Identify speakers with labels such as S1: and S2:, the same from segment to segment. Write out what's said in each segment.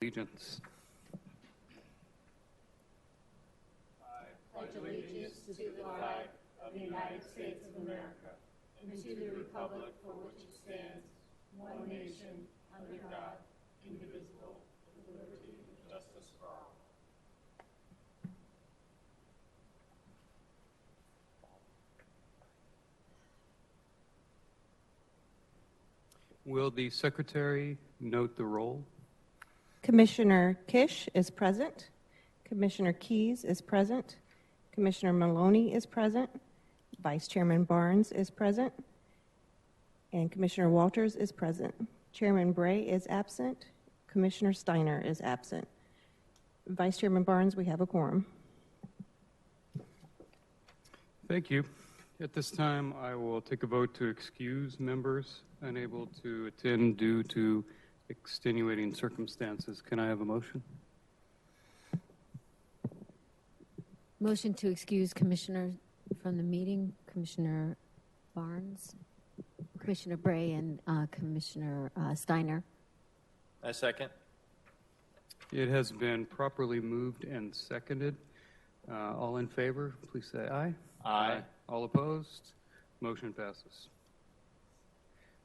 S1: Allegiance.
S2: I pledge allegiance to the flag of the United States of America and to the republic for which it stands, one nation, under God, indivisible, with liberty and justice for all.
S1: Will the secretary note the roll?
S3: Commissioner Kish is present. Commissioner Keys is present. Commissioner Maloney is present. Vice Chairman Barnes is present. And Commissioner Walters is present. Chairman Bray is absent. Commissioner Steiner is absent. Vice Chairman Barnes, we have a quorum.
S1: Thank you. At this time, I will take a vote to excuse members unable to attend due to extenuating circumstances. Can I have a motion?
S4: Motion to excuse Commissioner from the meeting, Commissioner Barnes, Commissioner Bray, and Commissioner Steiner.
S5: I second.
S1: It has been properly moved and seconded. All in favor, please say aye.
S5: Aye.
S1: All opposed? Motion passes.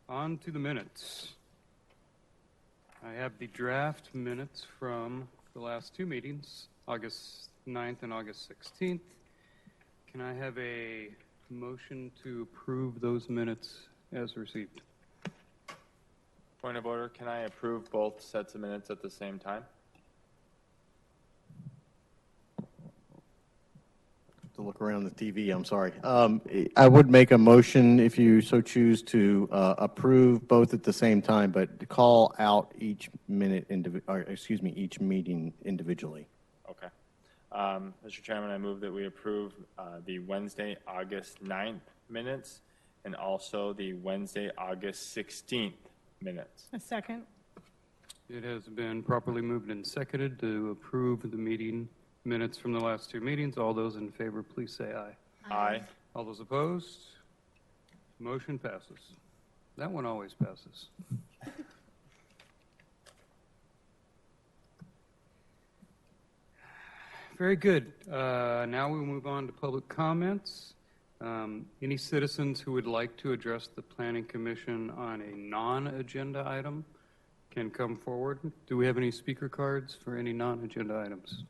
S1: On to the minutes. I have the draft minutes from the last two meetings, August 9th and August 16th. Can I have a motion to approve those minutes as received?
S5: Point of order, can I approve both sets of minutes at the same time?
S6: To look around the TV, I'm sorry. I would make a motion, if you so choose, to approve both at the same time, but to call out each minute, each meeting individually.
S5: Okay. Mr. Chairman, I move that we approve the Wednesday, August 9th minutes and also the Wednesday, August 16th minutes.
S2: A second.
S1: It has been properly moved and seconded to approve the meeting minutes from the last two meetings. All those in favor, please say aye.
S5: Aye.
S1: All those opposed? Motion passes. That one always passes. Very good. Now we'll move on to public comments. Any citizens who would like to address the Planning Commission on a non-agenda item can come forward. Do we have any speaker cards for any non-agenda items?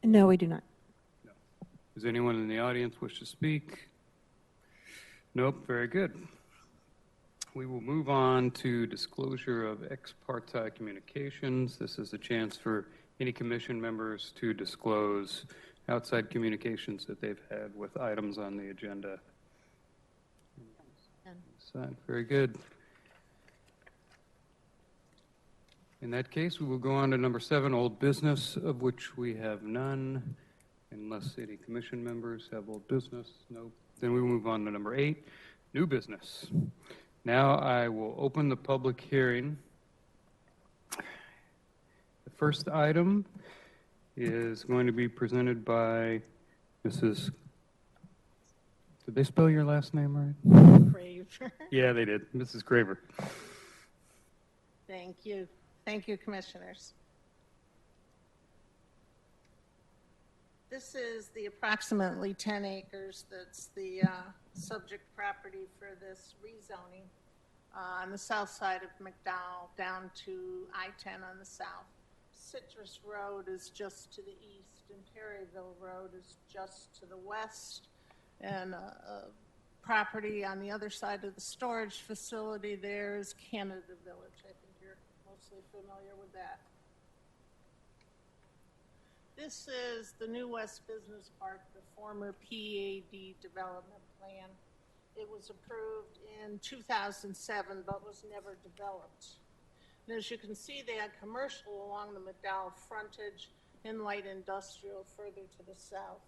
S3: No, we do not.
S1: No. Does anyone in the audience wish to speak? Nope. Very good. We will move on to disclosure of ex parte communications. This is a chance for any commission members to disclose outside communications that they've had with items on the agenda. None. Very good. In that case, we will go on to number 7, old business, of which we have none, unless any commission members have old business. No. Then we will move on to number 8, new business. Now I will open the public hearing. The first item is going to be presented by Mrs. Did they spell your last name right?
S7: Graver.
S1: Yeah, they did. Mrs. Graver.
S7: Thank you. Thank you, Commissioners. This is the approximately 10 acres that's the subject property for this rezoning on the south side of McDowell down to I-10 on the south. Citrus Road is just to the east and Perryville Road is just to the west. And property on the other side of the storage facility there is Canada Village. I think you're mostly familiar with that. This is the New West Business Park, the former PAD development plan. It was approved in 2007, but was never developed. And as you can see, they had commercial along the McDowell frontage and light industrial further to the south.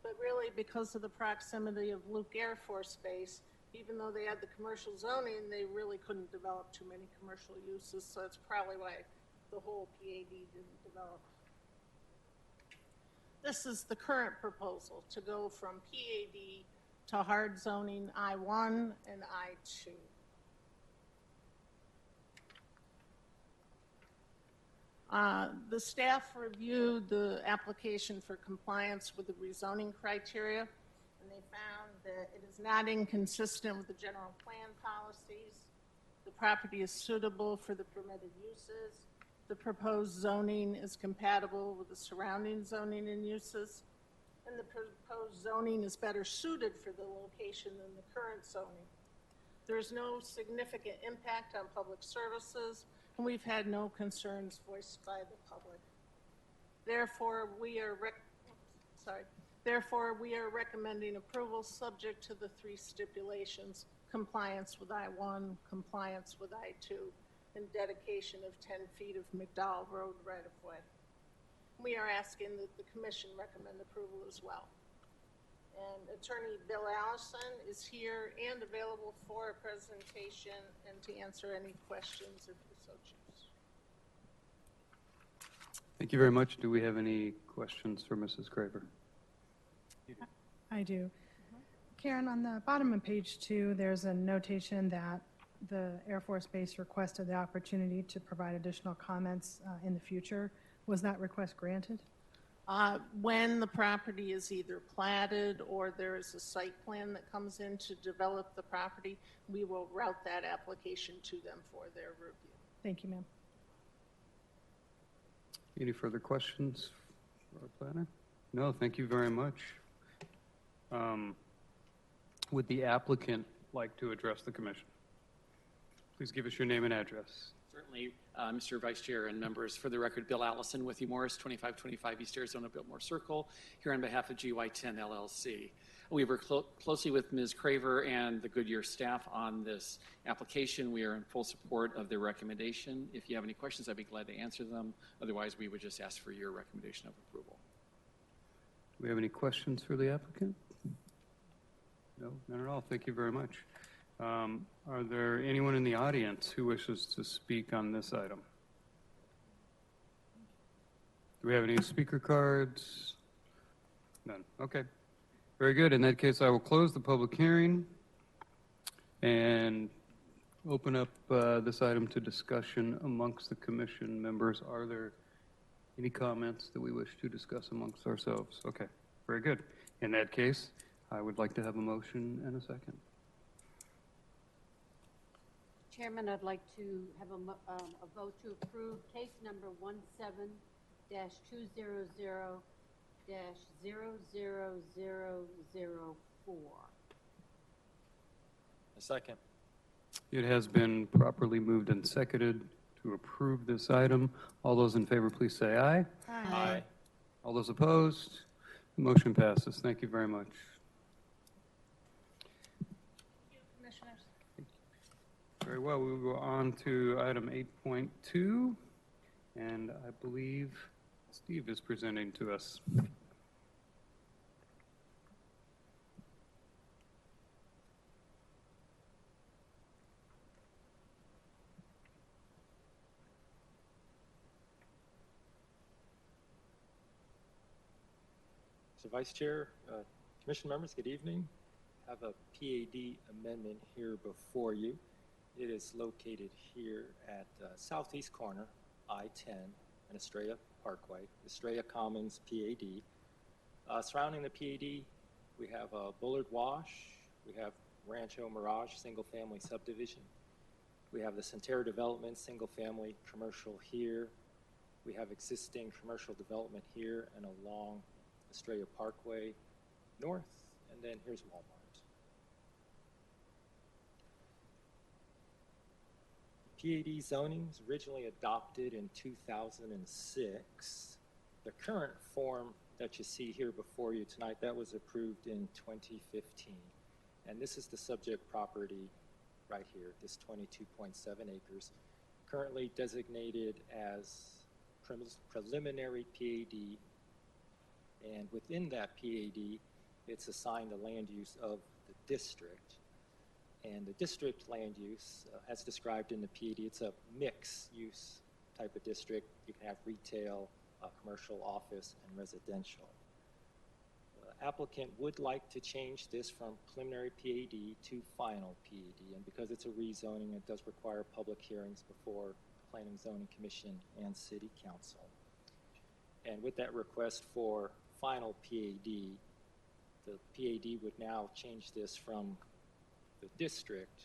S7: But really, because of the proximity of Luke Air Force Base, even though they had the commercial zoning, they really couldn't develop too many commercial uses, so it's probably why the whole PAD didn't develop. This is the current proposal, to go from PAD to hard zoning I-1 and I-2. The staff reviewed the application for compliance with the rezoning criteria, and they found that it is not inconsistent with the general plan policies. The property is suitable for the permitted uses. The proposed zoning is compatible with the surrounding zoning and uses. And the proposed zoning is better suited for the location than the current zoning. There is no significant impact on public services, and we've had no concerns voiced by the public. Therefore, we are recommending approval subject to the 3 stipulations: compliance with I-1, compliance with I-2, and dedication of 10 feet of McDowell Road right-of-way. We are asking that the commission recommend approval as well. And Attorney Bill Allison is here and available for a presentation and to answer any questions if you so choose.
S1: Thank you very much. Do we have any questions for Mrs. Craver?
S8: I do. Karen, on the bottom of page 2, there's a notation that the Air Force Base requested the opportunity to provide additional comments in the future. Was that request granted?
S7: When the property is either platted or there is a site plan that comes in to develop the property, we will route that application to them for their review.
S8: Thank you, ma'am.
S1: Any further questions for our planner? No, thank you very much. Would the applicant like to address the commission? Please give us your name and address.
S9: Certainly, Mr. Vice Chair and members. For the record, Bill Allison with you, Morris, 2525 East Arizona Biltmore Circle, here on behalf of GY10 LLC. We work closely with Ms. Craver and the Goodyear staff on this application. We are in full support of their recommendation. If you have any questions, I'd be glad to answer them. Otherwise, we would just ask for your recommendation of approval.
S1: Do we have any questions for the applicant? No, not at all. Thank you very much. Are there anyone in the audience who wishes to speak on this item? Do we have any speaker cards? None. Okay. Very good. In that case, I will close the public hearing and open up this item to discussion amongst the commission members. Are there any comments that we wish to discuss amongst ourselves? Okay. Very good. In that case, I would like to have a motion and a second.
S2: Chairman, I'd like to have a vote to approve case number 17-200-00004.
S5: A second.
S1: It has been properly moved and seconded to approve this item. All those in favor, please say aye.
S5: Aye.
S1: All those opposed? The motion passes. Thank you very much. Very well. We will go on to item 8.2, and I believe Steve is presenting to us.
S10: So Vice Chair, Commission members, good evening. I have a PAD amendment here before you. It is located here at southeast corner, I-10 and Estrella Parkway, Estrella Commons PAD. Surrounding the PAD, we have Bullard Wash, we have Rancho Mirage single-family subdivision. We have the Centera Development single-family commercial here. We have existing commercial development here and along Estrella Parkway north, and then here's Walmart. PAD zoning was originally adopted in 2006. The current form that you see here before you tonight, that was approved in 2015. And this is the subject property right here, this 22.7 acres, currently designated as preliminary PAD. And within that PAD, it's assigned a land use of the district. And the district land use, as described in the PAD, it's a mixed-use type of district. You can have retail, commercial, office, and residential. The applicant would like to change this from preliminary PAD to final PAD. And because it's a rezoning, it does require public hearings before Planning and Zoning Commission and City Council. And with that request for final PAD, the PAD would now change this from the district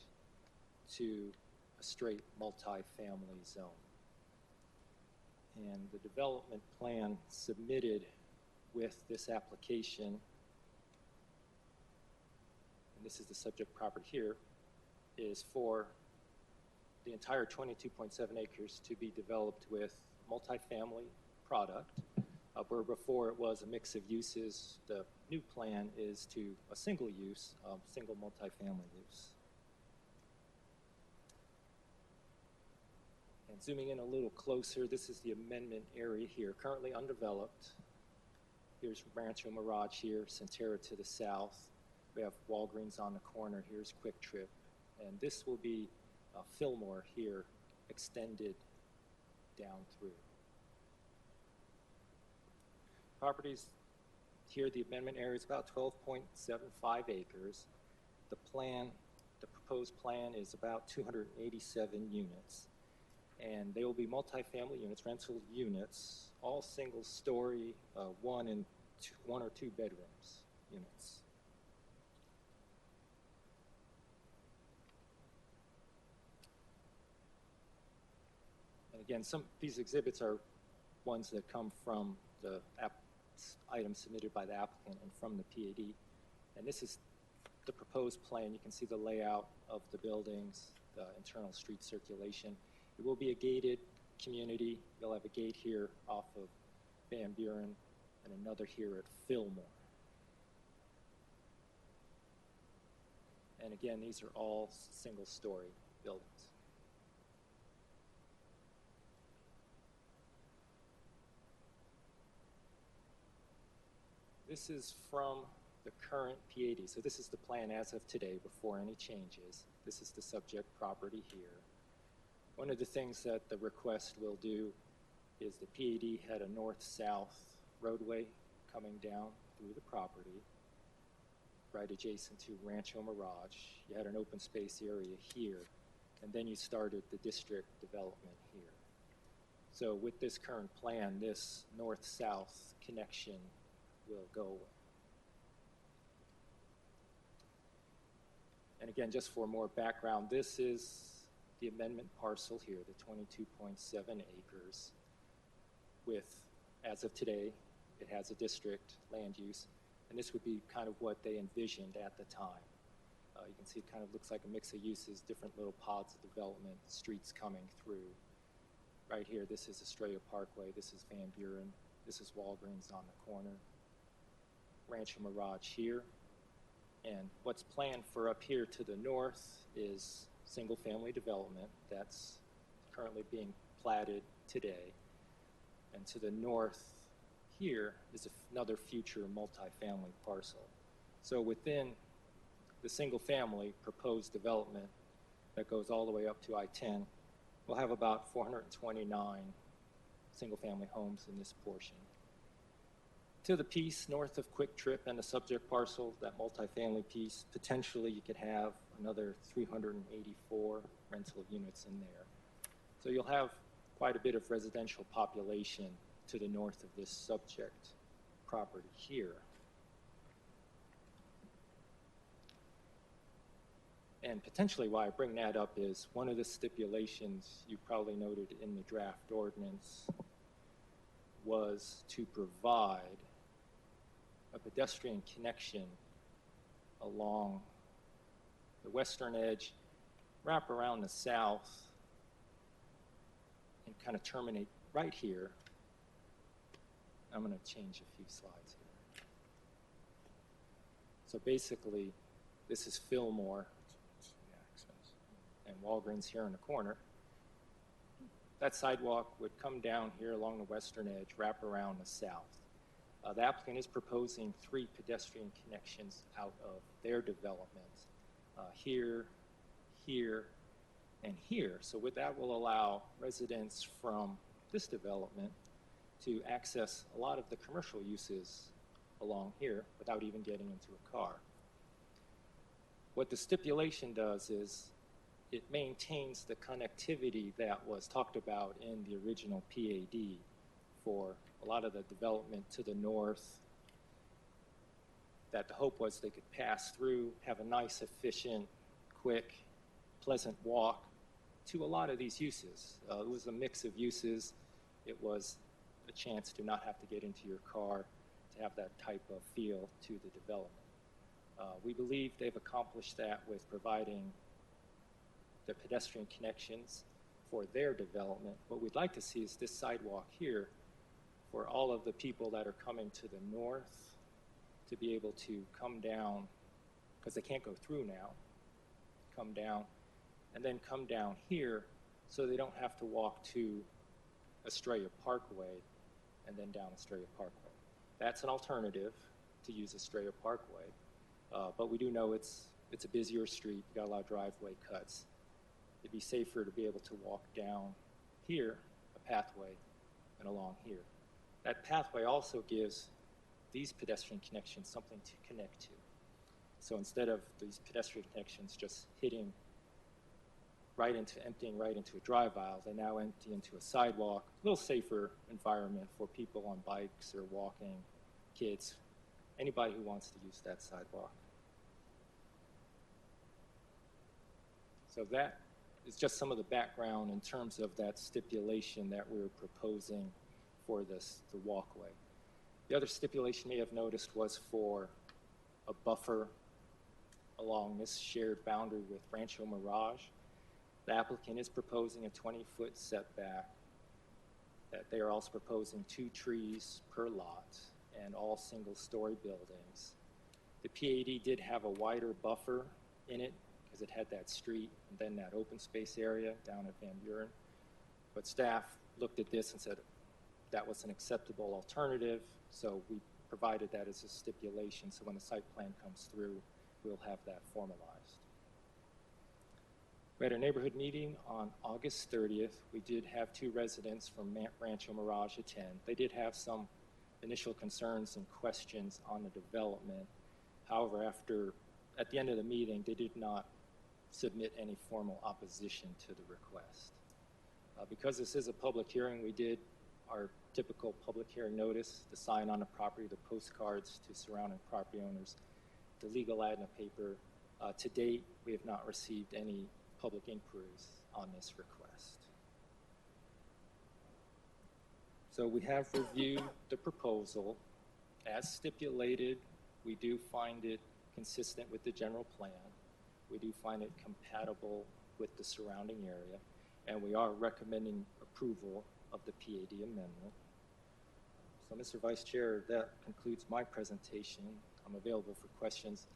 S10: to a straight multifamily zone. And the development plan submitted with this application, and this is the subject property here, is for the entire 22.7 acres to be developed with multifamily product. Where before it was a mix of uses, the new plan is to a single use, single multifamily use. And zooming in a little closer, this is the amendment area here, currently undeveloped. Here's Rancho Mirage here, Centera to the south. We have Walgreens on the corner. Here's Quick Trip. And this will be Fillmore here, extended down through. Properties here, the amendment area is about 12.75 acres. The proposed plan is about 287 units. And they will be multifamily units, rental units, all single story, one or two bedrooms units. And again, these exhibits are ones that come from the items submitted by the applicant and from the PAD. And this is the proposed plan. You can see the layout of the buildings, the internal street circulation. It will be a gated community. You'll have a gate here off of Van Buren and another here at Fillmore. And again, these are all single-story buildings. This is from the current PAD. So this is the plan as of today before any changes. This is the subject property here. One of the things that the request will do is the PAD had a north-south roadway coming down through the property, right adjacent to Rancho Mirage. You had an open space area here, and then you started the district development here. So with this current plan, this north-south connection will go away. And again, just for more background, this is the amendment parcel here, the 22.7 acres with, as of today, it has a district land use, and this would be kind of what they envisioned at the time. You can see it kind of looks like a mix of uses, different little pods of development, streets coming through. Right here, this is Estrella Parkway, this is Van Buren, this is Walgreens on the corner, Rancho Mirage here, and what's planned for up here to the north is single-family development that's currently being platted today. And to the north here is another future multifamily parcel. So within the single-family proposed development that goes all the way up to I-10, we'll have about 429 single-family homes in this portion. To the piece north of Quick Trip and the subject parcel, that multifamily piece, potentially you could have another 384 rental units in there. So you'll have quite a bit of residential population to the north of this subject property here. And potentially why I bring that up is one of the stipulations you probably noted in the draft ordinance was to provide a pedestrian connection along the western edge, wrap around the south, and kind of terminate right here. I'm going to change a few slides here. So basically, this is Fillmore and Walgreens here in the corner. That sidewalk would come down here along the western edge, wrap around the south. The applicant is proposing 3 pedestrian connections out of their development, here, here, and here. So with that will allow residents from this development to access a lot of the commercial uses along here without even getting into a car. What the stipulation does is it maintains the connectivity that was talked about in the original PAD for a lot of the development to the north, that the hope was they could pass through, have a nice, efficient, quick, pleasant walk to a lot of these uses. It was a mix of uses. It was a chance to not have to get into your car, to have that type of feel to the development. We believe they've accomplished that with providing the pedestrian connections for their development. What we'd like to see is this sidewalk here for all of the people that are coming to the north to be able to come down, because they can't go through now, come down, and then come down here so they don't have to walk to Estrella Parkway and then down Estrella Parkway. That's an alternative to use Estrella Parkway, but we do know it's a busier street, you got a lot of driveway cuts. It'd be safer to be able to walk down here, a pathway, and along here. That pathway also gives these pedestrian connections something to connect to. So instead of these pedestrian connections just emptying right into a drive aisle, they now empty into a sidewalk, a little safer environment for people on bikes or walking, kids, anybody who wants to use that sidewalk. So that is just some of the background in terms of that stipulation that we're proposing for the walkway. The other stipulation you may have noticed was for a buffer along this shared boundary with Rancho Mirage. The applicant is proposing a 20-foot setback, that they are also proposing 2 trees per lot and all single-story buildings. The PAD did have a wider buffer in it because it had that street and then that open space area down at Van Buren. But staff looked at this and said that was an acceptable alternative, so we provided that as a stipulation, so when the site plan comes through, we'll have that formalized. We had a neighborhood meeting on August 30th. We did have 2 residents from Rancho Mirage attend. They did have some initial concerns and questions on the development. However, at the end of the meeting, they did not submit any formal opposition to the request. Because this is a public hearing, we did our typical public hearing notice, the sign on the property, the postcards to surrounding property owners, the legal ad in the paper. To date, we have not received any public inquiries on this request. So we have reviewed the proposal. As stipulated, we do find it consistent with the general plan. We do find it compatible with the surrounding area, and we are recommending approval of the PAD amendment. So, Mr. Vice Chair, that concludes my presentation. I'm available for questions.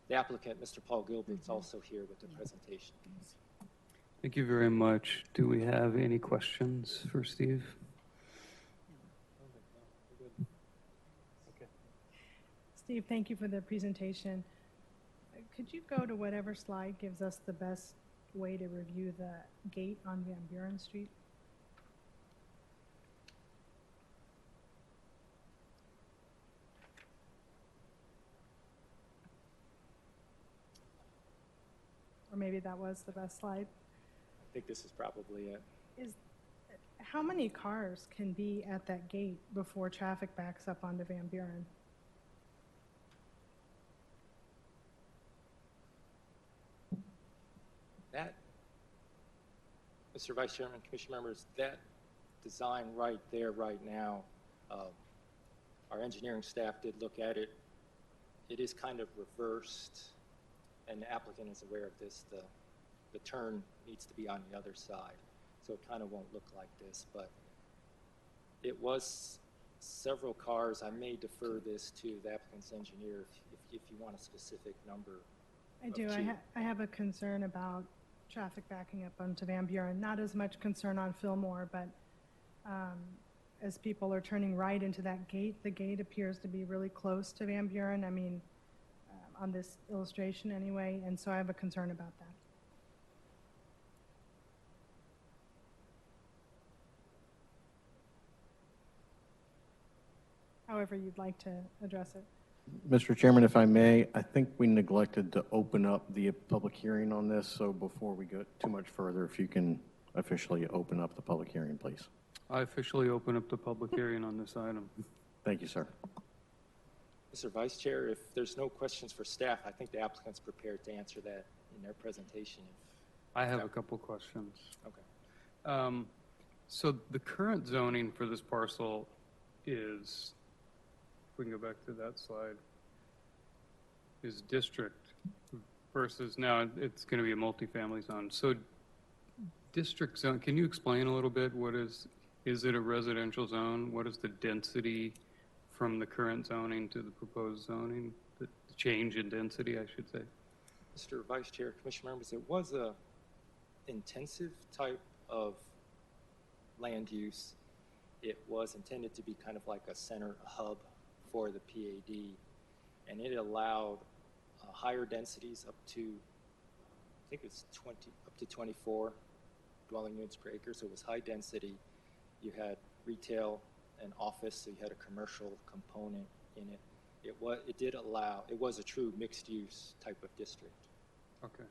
S10: The applicant, Mr. Paul Gilbert's also here with the presentation.
S1: Thank you very much. Do we have any questions for Steve?
S8: Steve, thank you for the presentation. Could you go to whatever slide gives us the best way to review the gate on Van Buren Street? Or maybe that was the best slide.
S10: I think this is probably it.
S8: How many cars can be at that gate before traffic backs up onto Van Buren?
S10: That, Mr. Vice Chairman, Commission members, that design right there, right now, our engineering staff did look at it. It is kind of reversed, and the applicant is aware of this. The turn needs to be on the other side, so it kind of won't look like this, but it was several cars. I may defer this to the applicant's engineer if you want a specific number.
S8: I do. I have a concern about traffic backing up onto Van Buren. Not as much concern on Fillmore, but as people are turning right into that gate, the gate appears to be really close to Van Buren. I mean, on this illustration anyway, and so I have a concern about that. However you'd like to address it.
S6: Mr. Chairman, if I may, I think we neglected to open up the public hearing on this, so before we go too much further, if you can officially open up the public hearing, please.
S1: I officially open up the public hearing on this item.
S6: Thank you, sir.
S10: Mr. Vice Chair, if there's no questions for staff, I think the applicant's prepared to answer that in their presentation.
S1: I have a couple questions.
S10: Okay.
S1: So the current zoning for this parcel is, if we can go back to that slide, is district versus now it's going to be a multifamily zone. So district zone, can you explain a little bit what is it a residential zone? What is the density from the current zoning to the proposed zoning? The change in density, I should say.
S10: Mr. Vice Chair, Commission members, it was a intensive type of land use. It was intended to be kind of like a center hub for the PAD, and it allowed higher densities up to, I think it's 20, up to 24 dwelling units per acre, so it was high density. You had retail and office, so you had a commercial component in it. It was a true mixed use type of district.
S1: Okay.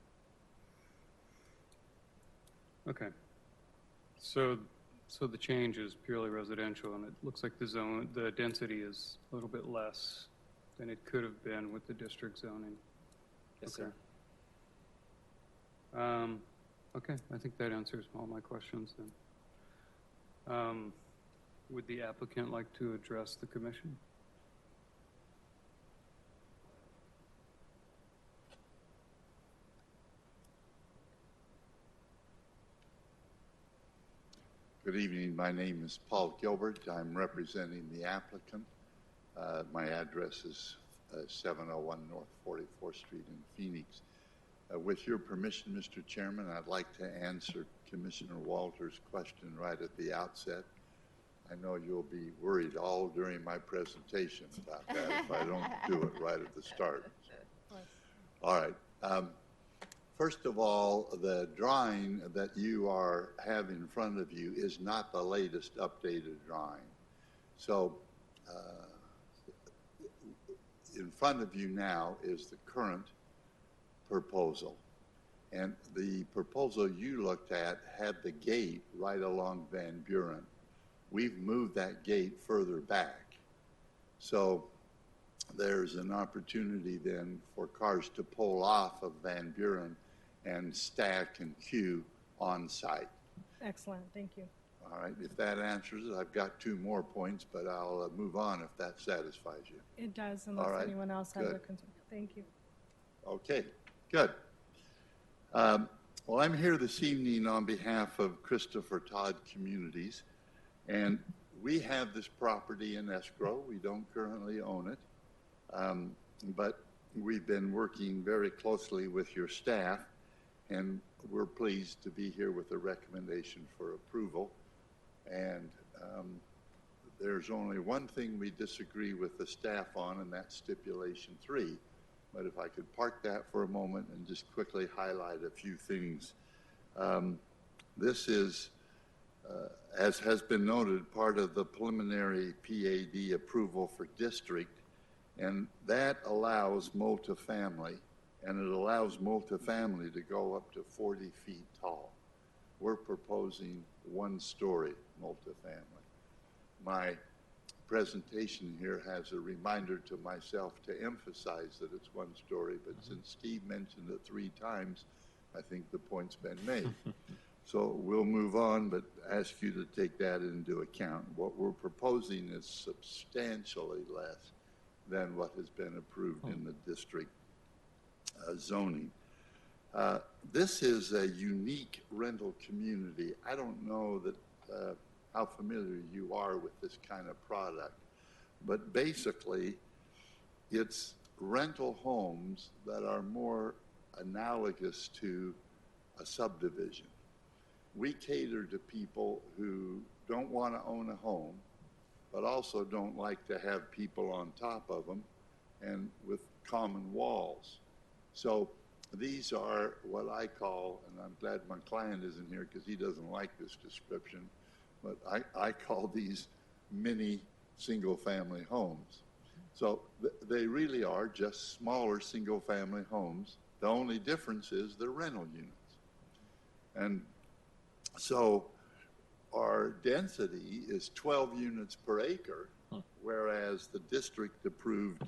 S1: Okay. So the change is purely residential, and it looks like the density is a little bit less than it could have been with the district zoning.
S10: Yes,
S1: Okay.
S10: sir.
S1: Okay, I think that answers all my questions then. Would the applicant like to address the commission?
S11: Good evening. My name is Paul Gilbert. I'm representing the applicant. My address is 701 North 44th Street in Phoenix. With your permission, Mr. Chairman, I'd like to answer Commissioner Walter's question right at the outset. I know you'll be worried all during my presentation about that if I don't do it right at the start. All right. First of all, the drawing that you have in front of you is not the latest updated drawing. So in front of you now is the current proposal. And the proposal you looked at had the gate right along Van Buren. We've moved that gate further back. So there's an opportunity then for cars to pull off of Van Buren and stack and queue on site.
S8: Excellent, thank you.
S11: All right, if that answers it, I've got two more points, but I'll move on if that satisfies you.
S8: It does, unless
S11: All right,
S8: anyone else has a
S11: good.
S8: concern. Thank you.
S11: Okay, good. Well, I'm here this evening on behalf of Christopher Todd Communities, and we have this property in escrow. We don't currently own it, but we've been working very closely with your staff, and we're pleased to be here with a recommendation for approval. And there's only one thing we disagree with the staff on, and that's Stipulation 3. But if I could park that for a moment and just quickly highlight a few things. This is, as has been noted, part of the preliminary PAD approval for district, and that allows multifamily, and it allows multifamily to go up to 40 feet tall. We're proposing one-story multifamily. My presentation here has a reminder to myself to emphasize that it's one story, but since Steve mentioned it 3 times, I think the point's been made. So we'll move on, but ask you to take that into account. What we're proposing is substantially less than what has been approved in the district zoning. This is a unique rental community. I don't know that how familiar you are with this kind of product, but basically it's rental homes that are more analogous to a subdivision. We cater to people who don't want to own a home, but also don't like to have people on top of them and with common walls. So these are what I call, and I'm glad my client isn't here because he doesn't like this description, but I call these mini single-family homes. So they really are just smaller single-family homes. The only difference is they're rental units. And so our density is 12 units per acre, whereas the district approved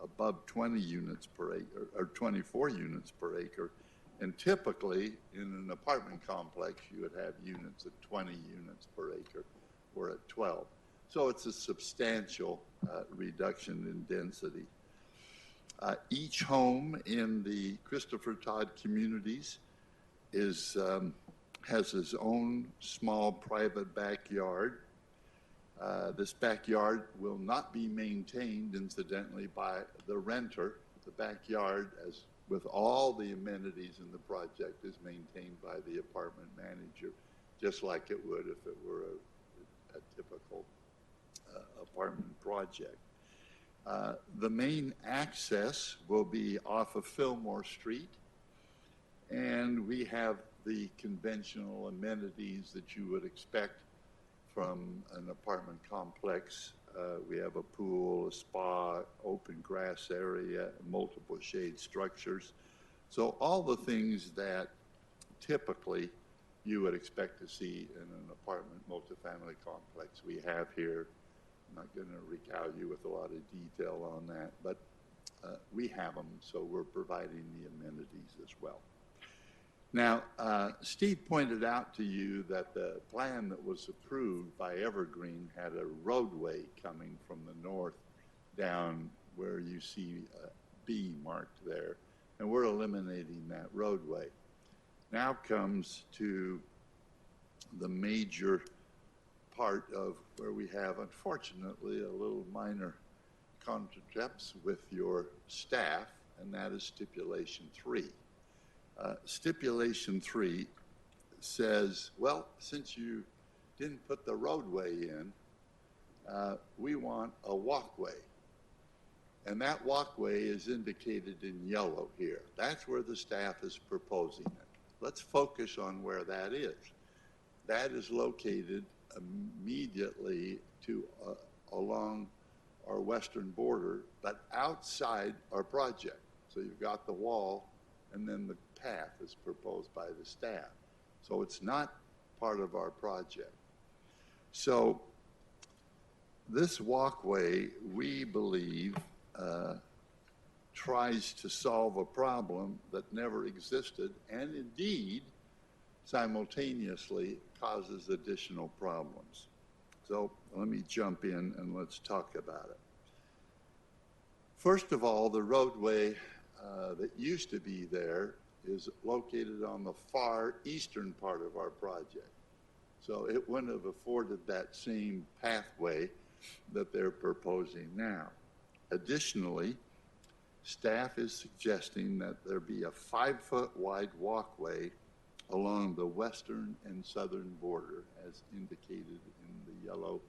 S11: above 20 units per acre, or 24 units per acre. And typically, in an apartment complex, you would have units at 20 units per acre. We're at 12. So it's a substantial reduction in density. Each home in the Christopher Todd communities is, has his own small private backyard. This backyard will not be maintained, incidentally, by the renter. The backyard, as with all the amenities in the project, is maintained by the apartment manager, just like it would if it were a typical apartment project. The main access will be off of Fillmore Street, and we have the conventional amenities that you would expect from an apartment complex. We have a pool, a spa, open grass area, multiple shade structures. So all the things that typically you would expect to see in an apartment multifamily complex we have here. I'm not going to regale you with a lot of detail on that, but we have them, so we're providing the amenities as well. Now, Steve pointed out to you that the plan that was approved by Evergreen had a roadway coming from the north down where you see B marked there, and we're eliminating that roadway. Now comes to the major part of where we have, unfortunately, a little minor contradicts with your staff, and that is Stipulation 3. Stipulation 3 says, well, since you didn't put the roadway in, we want a walkway. And that walkway is indicated in yellow here. That's where the staff is proposing it. Let's focus on where that is. That is located immediately to along our western border, but outside our project. So you've got the wall, and then the path is proposed by the staff. So it's not part of our project. So this walkway, we believe, tries to solve a problem that never existed, and indeed, simultaneously causes additional problems. So let me jump in and let's talk about it. First of all, the roadway that used to be there is located on the far eastern part of our project. So it wouldn't have afforded that same pathway that they're proposing now. Additionally, staff is suggesting that there be a 5-foot wide walkway along the western and southern border, as indicated in the yellow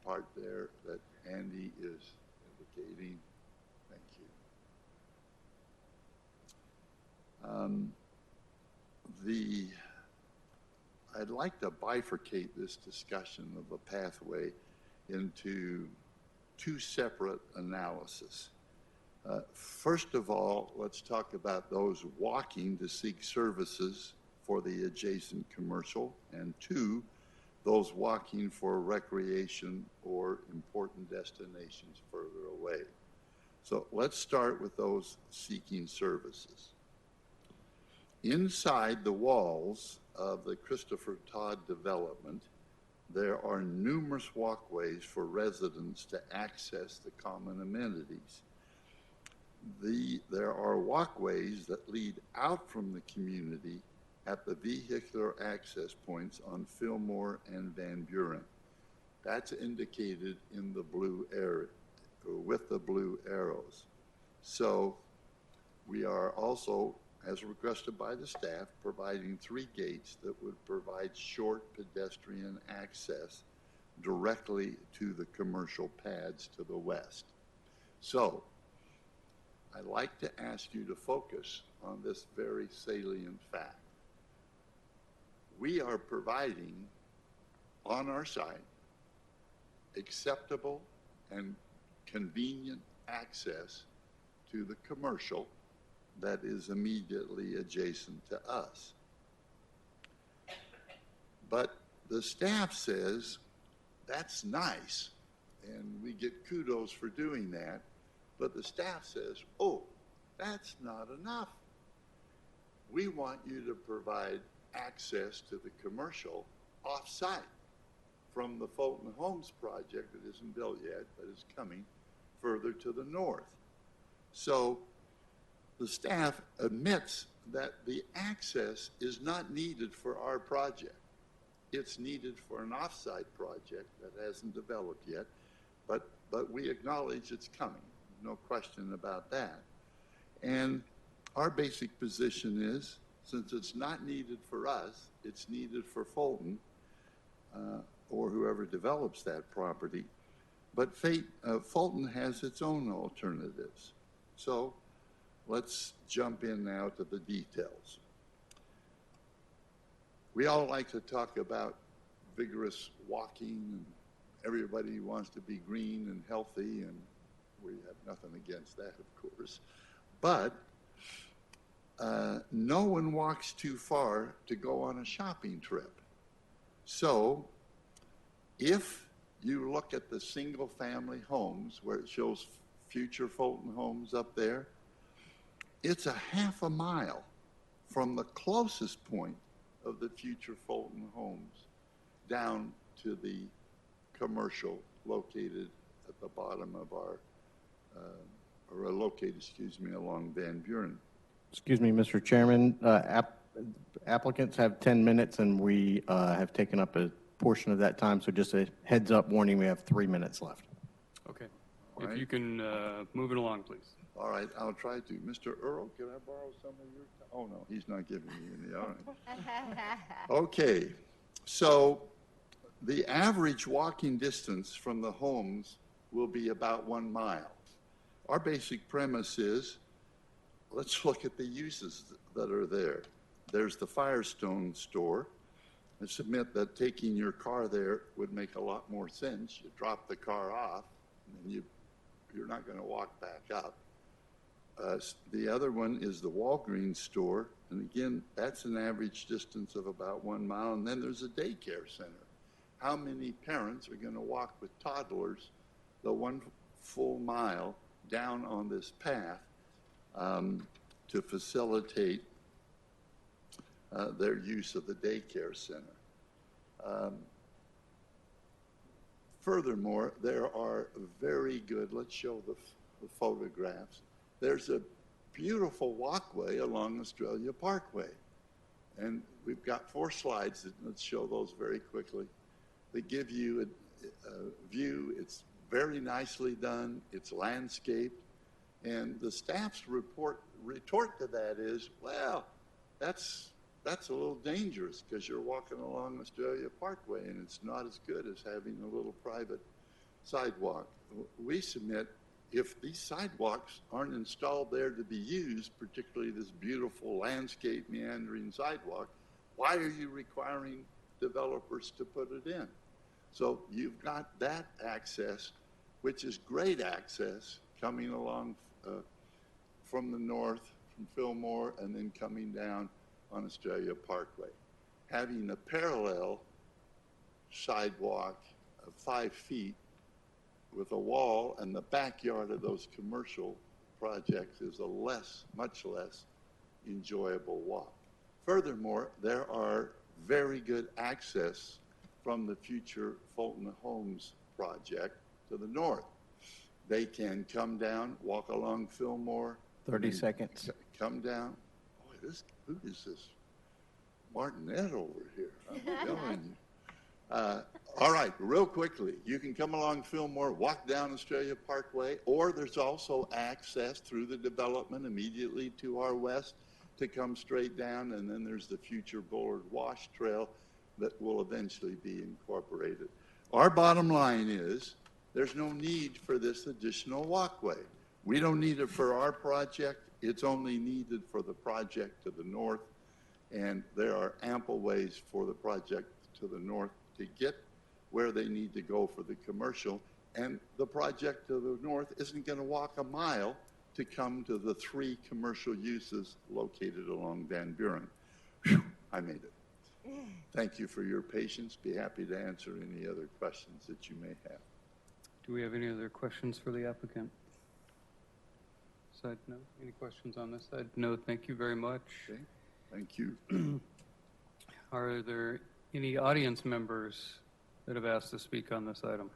S11: part there that Andy is indicating. Thank you. I'd like to bifurcate this discussion of a pathway into two separate analyses. First of all, let's talk about those walking to seek services for the adjacent commercial, and 2, those walking for recreation or important destinations further away. So let's start with those seeking services. Inside the walls of the Christopher Todd development, there are numerous walkways for residents to access the common amenities. There are walkways that lead out from the community at the vehicular access points on Fillmore and Van Buren. That's indicated in the blue area, or with the blue arrows. So we are also, as requested by the staff, providing 3 gates that would provide short pedestrian access directly to the commercial pads to the west. So I'd like to ask you to focus on this very salient fact. We are providing on our site acceptable and convenient access to the commercial that is immediately adjacent to us. But the staff says that's nice, and we get kudos for doing that, but the staff says, oh, that's not enough. We want you to provide access to the commercial off-site from the Fulton Homes project that isn't built yet, but is coming further to the north. So the staff admits that the access is not needed for our project. It's needed for an off-site project that hasn't developed yet, but we acknowledge it's coming. No question about that. And our basic position is, since it's not needed for us, it's needed for Fulton or whoever develops that property. But Fulton has its own alternatives. So let's jump in now to the details. We all like to talk about vigorous walking, and everybody wants to be green and healthy, and we have nothing against that, of course. But no one walks too far to go on a shopping trip. So if you look at the single-family homes where it shows future Fulton Homes up there, it's a half a mile from the closest point of the future Fulton Homes down to the commercial located at the bottom of our, along Van Buren.
S6: Excuse me, Mr. Chairman. Applicants have 10 minutes, and we have taken up a portion of that time. So just a heads up warning, we have 3 minutes left.
S1: Okay.
S11: All right.
S1: If you can move it along, please.
S11: All right, I'll try to. Mr. Earl, can I borrow some of your time? Oh, no, he's not giving me any. All right. Okay, so the average walking distance from the homes will be about 1 mile. Our basic premise is, let's look at the uses that are there. There's the Firestone store. I submit that taking your car there would make a lot more sense. You drop the car off, and you're not going to walk back up. The other one is the Walgreens store, and again, that's an average distance of about 1 mile, and then there's a daycare center. How many parents are going to walk with toddlers the 1 full mile down on this path to facilitate their use of the daycare center? Furthermore, there are very good, let's show the photographs. There's a beautiful walkway along Australia Parkway. And we've got 4 slides, let's show those very quickly. They give you a view. It's very nicely done. It's landscaped. And the staff's retort to that is, well, that's a little dangerous because you're walking along Australia Parkway and it's not as good as having a little private sidewalk. We submit, if these sidewalks aren't installed there to be used, particularly this beautiful landscape meandering sidewalk, why are you requiring developers to put it in? So you've got that access, which is great access, coming along from the north, from Fillmore, and then coming down on Australia Parkway. Having a parallel sidewalk of 5 feet with a wall and the backyard of those commercial projects is a much less enjoyable walk. Furthermore, there are very good access from the future Fulton Homes project to the north. They can come down, walk along Fillmore.
S6: 30 seconds.
S11: Come down. Boy, who is this Martinet over here? I'm telling you. All right, real quickly, you can come along Fillmore, walk down Australia Parkway, or there's also access through the development immediately to our west to come straight down, and then there's the future Bullard Wash Trail that will eventually be incorporated. Our bottom line is there's no need for this additional walkway. We don't need it for our project. It's only needed for the project to the north, and there are ample ways for the project to the north to get where they need to go for the commercial, And the project to the north isn't going to walk a mile to come to the 3 commercial uses located along Van Buren. Whew, I made it. Thank you for your patience. Be happy to answer any other questions that you may have.
S1: Do we have any other questions for the applicant? Side note, any questions on this side? No, thank you very much.
S11: Okay, thank you.
S1: Are there any audience members that have asked to speak on this item?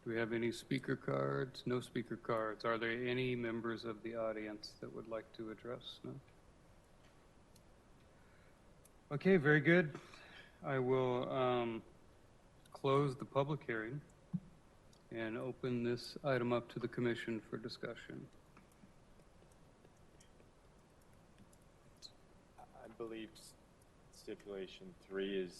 S1: Do we have any speaker cards? No speaker cards. Are there any members of the audience that would like to address? No? Okay, very good. I will close the public hearing and open this item up to the commission for discussion.
S5: I believe stipulation 3 is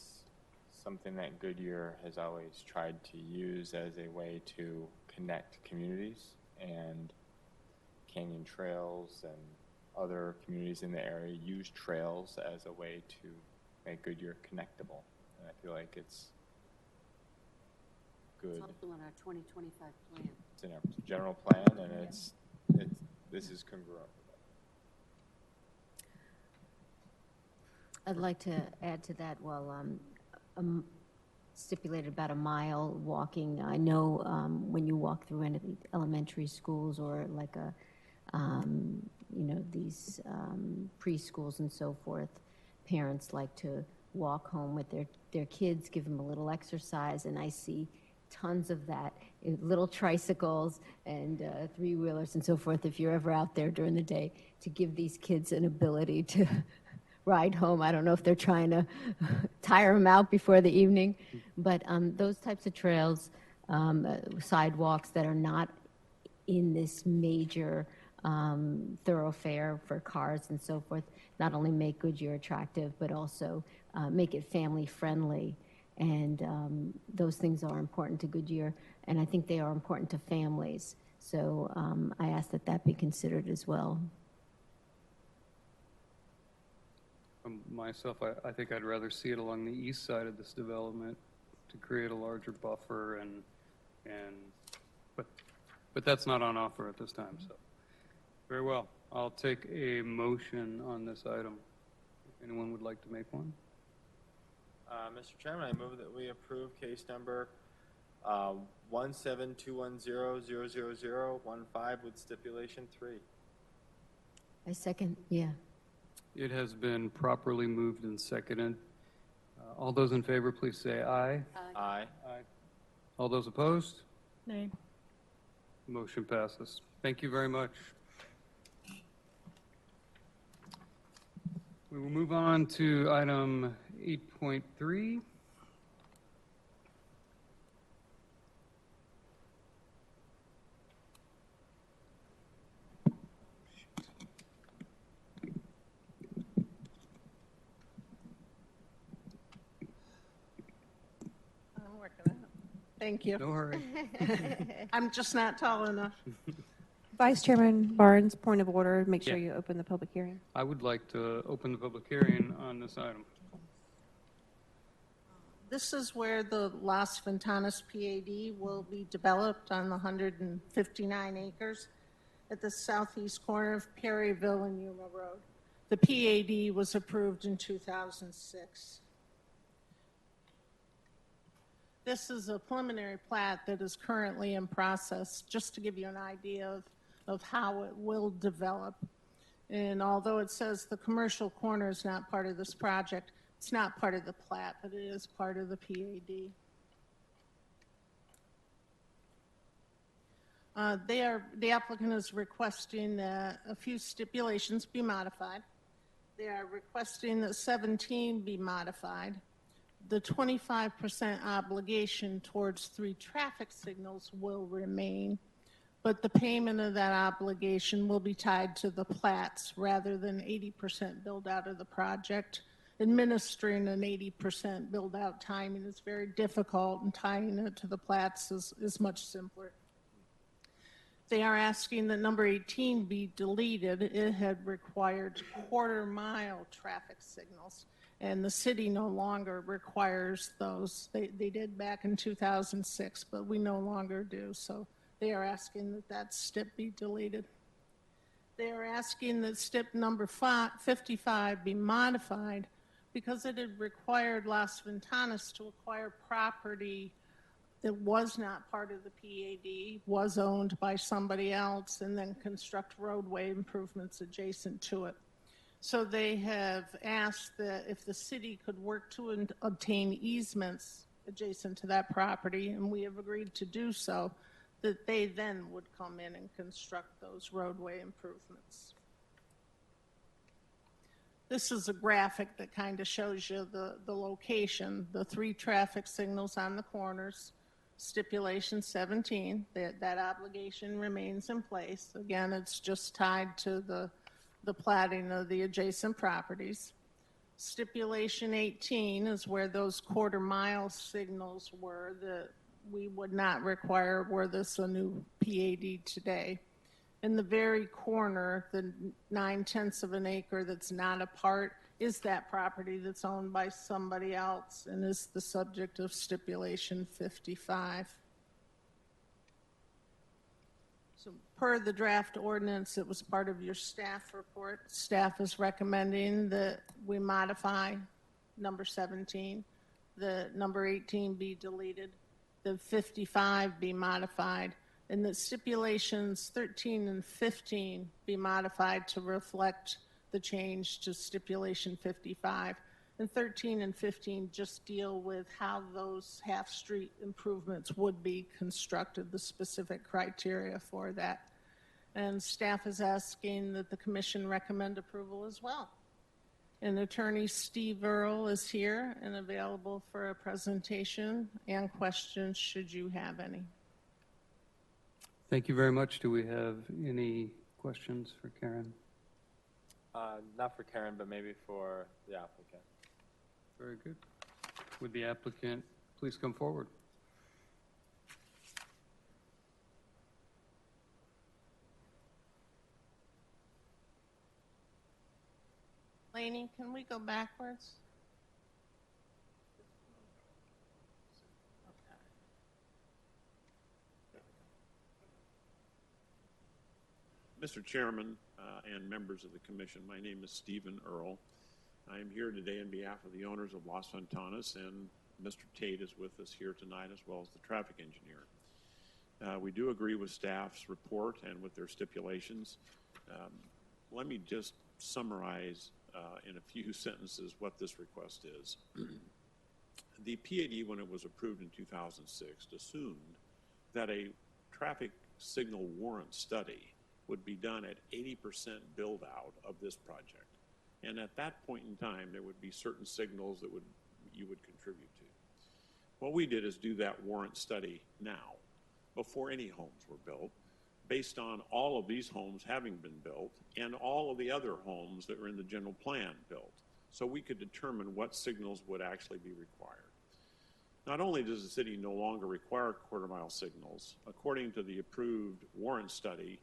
S5: something that Goodyear has always tried to use as a way to connect communities, and Canyon Trails and other communities in the area use trails as a way to make Goodyear connectable. And I feel like it's good.
S2: It's also in our 2025 plan.
S5: It's in our general plan, and this is congruent with it.
S4: I'd like to add to that. Well, stipulated about a mile walking. I know when you walk through any of the elementary schools or like these preschools and so forth, parents like to walk home with their kids, give them a little exercise, and I see tons of that, little tricycles and 3-wheelers and so forth, if you're ever out there during the day, to give these kids an ability to ride home. I don't know if they're trying to tire them out before the evening, but those types of trails, sidewalks that are not in this major thoroughfare for cars and so forth, not only make Goodyear attractive, but also make it family friendly. And those things are important to Goodyear, and I think they are important to families. So I ask that that be considered as well.
S1: Myself, I think I'd rather see it along the east side of this development to create a larger buffer, but that's not on offer at this time. So, very well. I'll take a motion on this item. If anyone would like to make one.
S5: Mr. Chairman, I move that we approve case number 17210000015 with stipulation 3.
S4: I second, yeah.
S1: It has been properly moved and seconded. All those in favor, please say aye.
S5: Aye.
S1: Aye. All those opposed?
S8: Nay.
S1: Motion passes. Thank you very much. We will move on to item 8.3.
S7: I'm working on it. Thank you.
S1: No hurry.
S7: I'm just not tall enough.
S3: Vice Chairman Barnes, point of order, make sure
S1: Yeah.
S3: you open the public hearing.
S1: I would like to open the public hearing on this item.
S7: This is where the Las Ventanas PAD will be developed on the 159 acres at the southeast corner of Perryville and Yuma Road. The PAD was approved in 2006. This is a preliminary plat that is currently in process, just to give you an idea of how it will develop. And although it says the commercial corner is not part of this project, it's not part of the plat, but it is part of the PAD. The applicant is requesting that a few stipulations be modified. They are requesting that 17 be modified. The 25% obligation towards 3 traffic signals will remain, but the payment of that obligation will be tied to the plats rather than 80% build out of the project. Administering an 80% build out timing is very difficult, and tying it to the plats is much simpler. They are asking that number 18 be deleted. It had required quarter-mile traffic signals, And the city no longer requires those. They did back in 2006, but we no longer do. So they are asking that that stip be deleted. They are asking that stip number 55 be modified because it had required Las Ventanas to acquire property that was not part of the PAD, was owned by somebody else, and then construct roadway improvements adjacent to it. So they have asked that if the city could work to obtain easements adjacent to that property, and we have agreed to do so, that they then would come in and construct those roadway improvements. This is a graphic that kind of shows you the location, the 3 traffic signals on the corners, Stipulation 17, that obligation remains in place. Again, it's just tied to the platting of the adjacent properties. Stipulation 18 is where those quarter-mile signals were that we would not require were this a new PAD today. In the very corner, the 9/10 of an acre that's not a part is that property that's owned by somebody else and is the subject of Stipulation 55. So per the draft ordinance, it was part of your staff report. Staff is recommending that we modify number 17, the number 18 be deleted, the 55 be modified, and the stipulations 13 and 15 be modified to reflect the change to Stipulation 55. And 13 and 15 just deal with how those half-street improvements would be constructed, the specific criteria for that. And staff is asking that the commission recommend approval as well. And Attorney Steve Earle is here and available for a presentation and questions should you have any.
S1: Thank you very much. Do we have any questions for Karen?
S5: Not for Karen, but maybe for the applicant.
S1: Very good. Would the applicant please come forward?
S7: Laney, can we go backwards?
S12: Mr. Chairman and members of the commission, my name is Stephen Earle. I am here today on behalf of the owners of Las Ventanas, and Mr. Tate is with us here tonight as well as the traffic engineer. We do agree with staff's report and with their stipulations. Let me just summarize in a few sentences what this request is. The PAD, when it was approved in 2006, assumed that a traffic signal warrant study would be done at 80% build out of this project. And at that point in time, there would be certain signals that you would contribute to. What we did is do that warrant study now, before any homes were built, based on all of these homes having been built and all of the other homes that were in the general plan built. So we could determine what signals would actually be required. Not only does the city no longer require quarter-mile signals, according to the approved warrant study,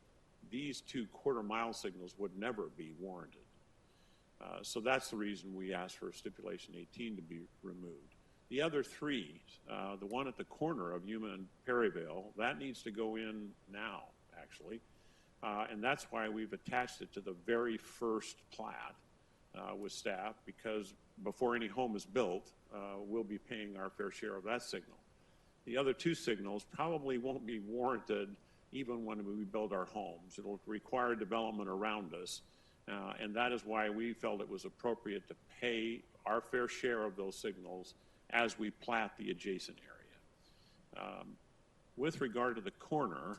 S12: these 2 quarter-mile signals would never be warranted. So that's the reason we asked for Stipulation 18 to be removed. The other 3, the one at the corner of Yuma and Perryville, that needs to go in now, actually. And that's why we've attached it to the very first plat with staff, because before any home is built, we'll be paying our fair share of that signal. The other 2 signals probably won't be warranted even when we build our homes. It'll require development around us. And that is why we felt it was appropriate to pay our fair share of those signals as we plat the adjacent area. With regard to the corner,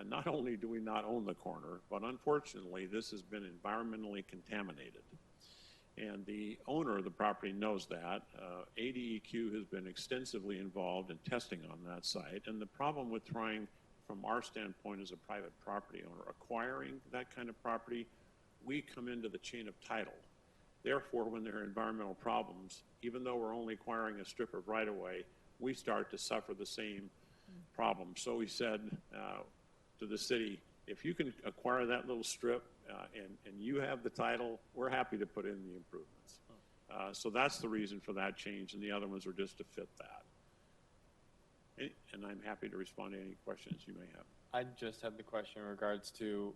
S12: not only do we not own the corner, but unfortunately this has been environmentally contaminated. And the owner of the property knows that. ADEQ has been extensively involved in testing on that site. And the problem with trying, from our standpoint as a private property owner, acquiring that kind of property, we come into the chain of title. Therefore, when there are environmental problems, even though we're only acquiring a strip of right-of-way, we start to suffer the same problem. So we said to the city, if you can acquire that little strip and you have the title, we're happy to put in the improvements. So that's the reason for that change, and the other ones are just to fit that. And I'm happy to respond to any questions you may have.
S5: I just have the question in regards to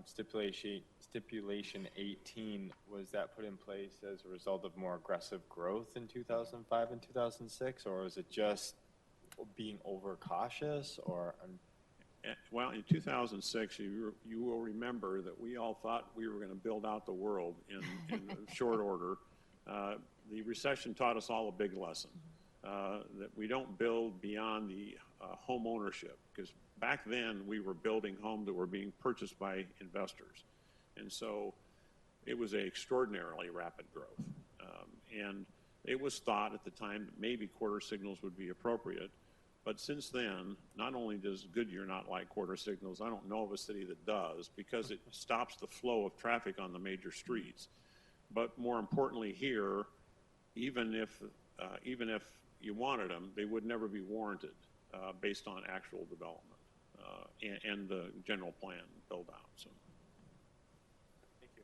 S5: stipulation 18. Was that put in place as a result of more aggressive growth in 2005 and 2006, or was it just being overcautious? Or
S12: well, in 2006, you will remember that we all thought we were going to build out the world in short order. The recession taught us all a big lesson, that we don't build beyond the home ownership, because back then we were building homes that were being purchased by investors. And so it was an extraordinarily rapid growth. And it was thought at the time that maybe quarter signals would be appropriate. But since then, not only does Goodyear not like quarter signals, I don't know of a city that does, because it stops the flow of traffic on the major streets. But more importantly here, even if you wanted them, they would never be warranted based on actual development and the general plan build out. So.
S5: thank you.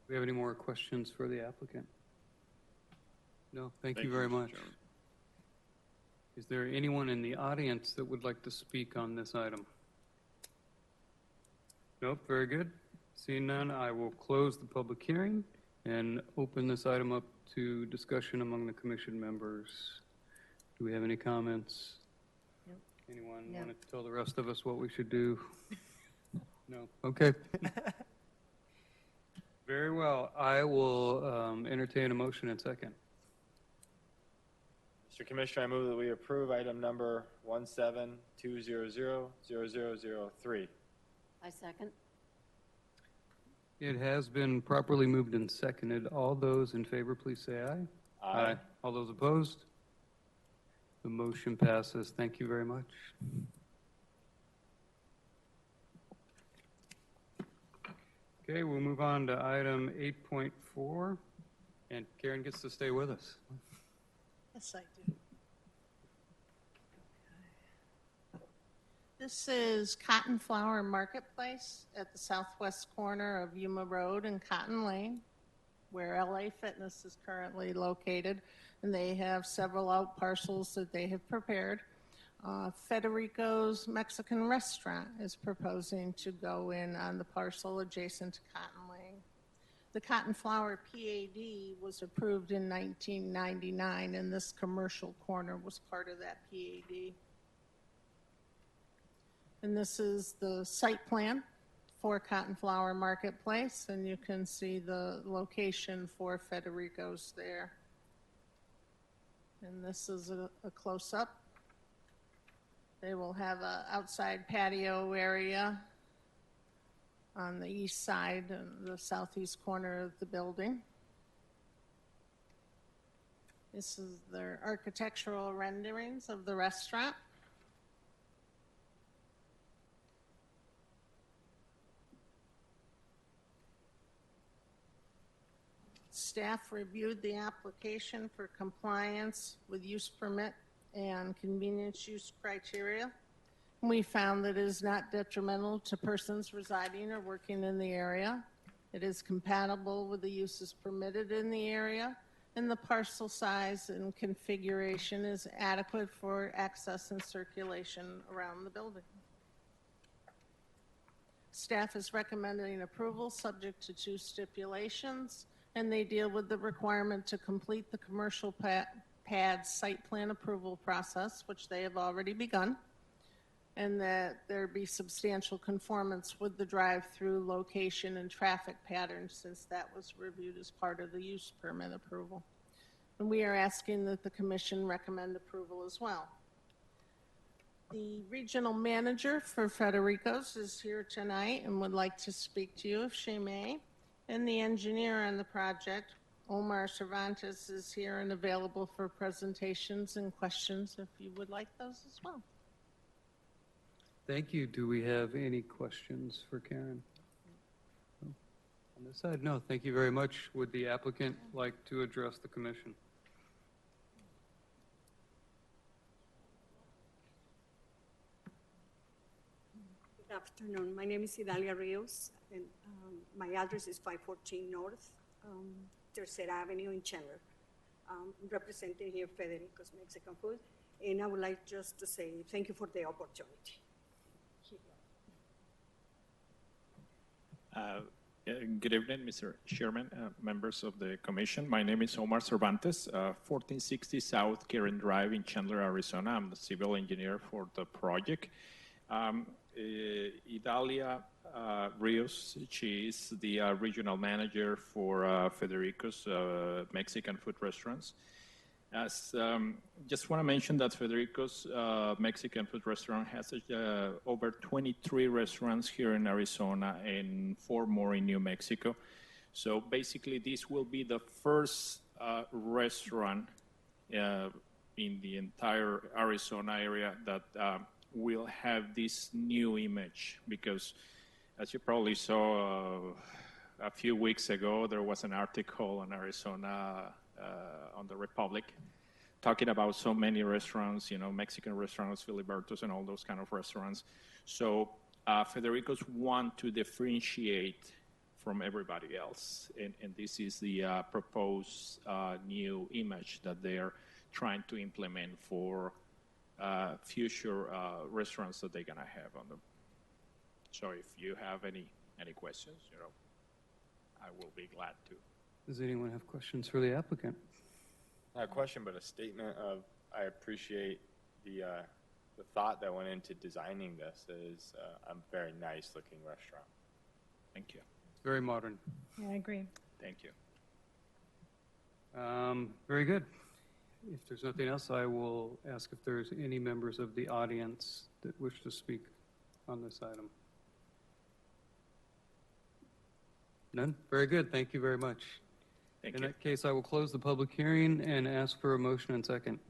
S1: Do we have any more questions for the applicant? No, thank you very
S12: Mr.
S1: much.
S12: Chairman.
S1: Is there anyone in the audience that would like to speak on this item? Nope, very good. Seeing none, I will close the public hearing and open this item up to discussion among the commission members. Do we have any comments?
S4: Nope.
S1: Anyone
S4: No.
S1: want to tell the rest of us what we should do? No? Okay. Very well. I will entertain a motion in second.
S5: Mr. Commissioner, I move that we approve item number 172000003.
S2: I second.
S1: It has been properly moved and seconded. All those in favor, please say aye.
S5: Aye.
S1: All those opposed? The motion passes. Thank you very much. Okay, we'll move on to item 8.4, and Karen gets to stay with us.
S7: Yes, I do. This is Cotton Flower Marketplace at the southwest corner of Yuma Road and Cotton Lane, where LA Fitness is currently located, and they have several out parcels that they have prepared. Federico's Mexican Restaurant is proposing to go in on the parcel adjacent to Cotton Lane. The Cotton Flower PAD was approved in 1999, and this commercial corner was part of that PAD. And this is the site plan for Cotton Flower Marketplace, and you can see the location for Federico's there. And this is a close-up. They will have an outside patio area on the east side and the southeast corner of the building. This is their architectural renderings of the restaurant. Staff reviewed the application for compliance with use permit and convenience use criteria. We found that it is not detrimental to persons residing or working in the area. It is compatible with the uses permitted in the area, and the parcel size and configuration is adequate for access and circulation around the building. Staff is recommending approval subject to 2 stipulations, and they deal with the requirement to complete the commercial pad site plan approval process, which they have already begun, and that there be substantial conformance with the drive-through location and traffic patterns, since that was reviewed as part of the use permit approval. And we are asking that the commission recommend approval as well. The regional manager for Federico's is here tonight and would like to speak to you if she may. And the engineer on the project, Omar Cervantes, is here and available for presentations and questions if you would like those as well.
S1: Thank you. Do we have any questions for Karen? No. On this side, no. Thank you very much. Would the applicant like to address the commission?
S13: Good afternoon. My name is Idalia Rios, and my address is 514 North Tercera Avenue in Chandler. I'm representing here Federico's Mexican Food, and I would like just to say thank you for the opportunity.
S14: Good evening, Mr. Chairman, members of the commission. My name is Omar Cervantes, 1460 South Karen Drive in Chandler, Arizona. I'm the civil engineer for the project. Idalia Rios, she is the regional manager for Federico's Mexican food restaurants. Just want to mention that Federico's Mexican food restaurant has over 23 restaurants here in Arizona and 4 more in New Mexico. So basically, this will be the first restaurant in the entire Arizona area that will have this new image, because as you probably saw a few weeks ago, there was an article on Arizona on the Republic talking about so many restaurants, you know, Mexican restaurants, Filiberto's and all those kind of restaurants. So Federico's want to differentiate from everybody else. And this is the proposed new image that they're trying to implement for future restaurants that they're gonna have on them. So if you have any questions, you know, I will be glad to.
S1: Does anyone have questions for the applicant?
S5: Not a question, but a statement of I appreciate the thought that went into designing this. It is a very nice looking restaurant.
S14: Thank you.
S1: It's very modern.
S8: Yeah, I agree.
S14: Thank you.
S1: Very good. If there's nothing else, I will ask if there's any members of the audience that wish to speak on this item. None? Very good. Thank you very much.
S14: Thank
S1: In
S14: you.
S1: that case, I will close the public hearing and ask for a motion and second.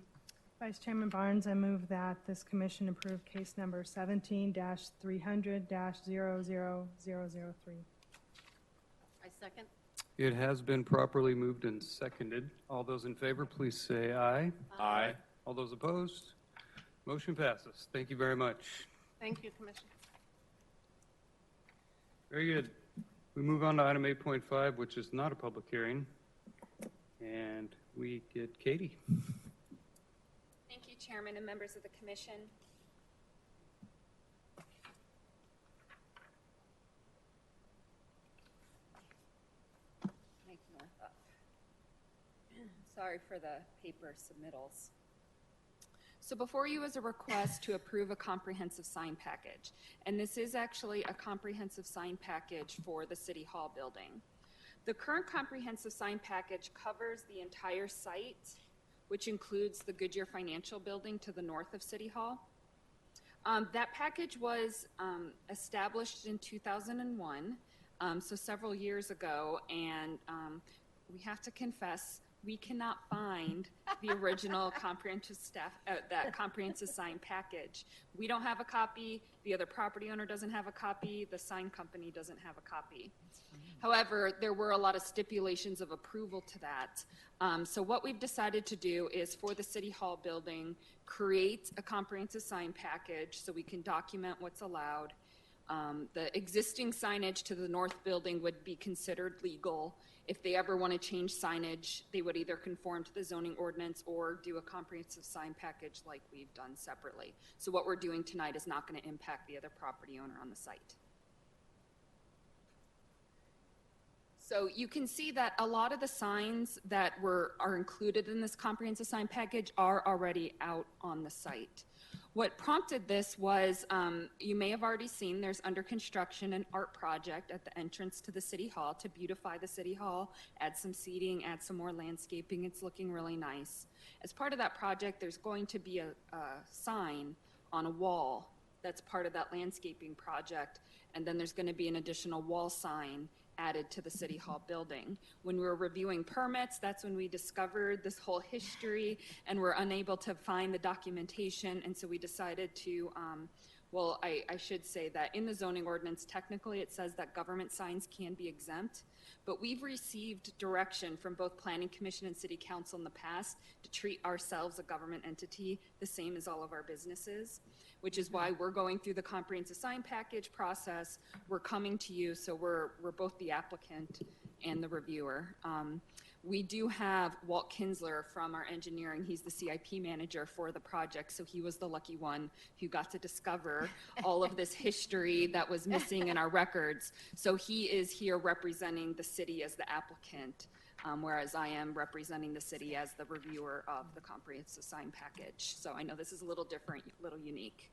S8: Vice Chairman Barnes, I move that this commission approve case number 17-300-00003.
S2: I second.
S1: It has been properly moved and seconded. All those in favor, please say aye.
S5: Aye.
S1: All those opposed? Motion passes. Thank you very much.
S7: Thank you, Commissioner.
S1: Very good. We move on to item 8.5, which is not a public hearing. And we get Katie.
S15: Thank you, Chairman and members of the Commission. Make more up. Sorry for the paper submittals. So before you is a request to approve a comprehensive sign package. And this is actually a comprehensive sign package for the City Hall building. The current comprehensive sign package covers the entire site, which includes the Goodyear Financial Building to the north of City Hall. That package was established in 2001, so several years ago, and we have to confess, we cannot find the original comprehensive sign package. We don't have a copy, the other property owner doesn't have a copy, the sign company doesn't have a copy. However, there were a lot of stipulations of approval to that. So what we've decided to do is for the City Hall building, create a comprehensive sign package so we can document what's allowed. The existing signage to the north building would be considered legal. If they ever want to change signage, they would either conform to the zoning ordinance or do a comprehensive sign package like we've done separately. So what we're doing tonight is not going to impact the other property owner on the site. So you can see that a lot of the signs that are included in this comprehensive sign package are already out on the site. What prompted this was, you may have already seen, there's under construction an art project at the entrance to the City Hall to beautify the City Hall, add some seating, add some more landscaping. It's looking really nice. As part of that project, there's going to be a sign on a wall that's part of that landscaping project, and then there's going to be an additional wall sign added to the City Hall building. When we were reviewing permits, that's when we discovered this whole history and were unable to find the documentation, and so we decided to Well, I should say that in the zoning ordinance, technically it says that government signs can be exempt, but we've received direction from both Planning Commission and City Council in the past to treat ourselves, a government entity, the same as all of our businesses, which is why we're going through the comprehensive sign package process. We're coming to you, so we're both the applicant and the reviewer. We do have Walt Kinsler from our engineering. He's the CIP manager for the project, so he was the lucky one who got to discover all of this history that was missing in our records. So he is here representing the city as the applicant, whereas I am representing the city as the reviewer of the comprehensive sign package. So I know this is a little different, a little unique.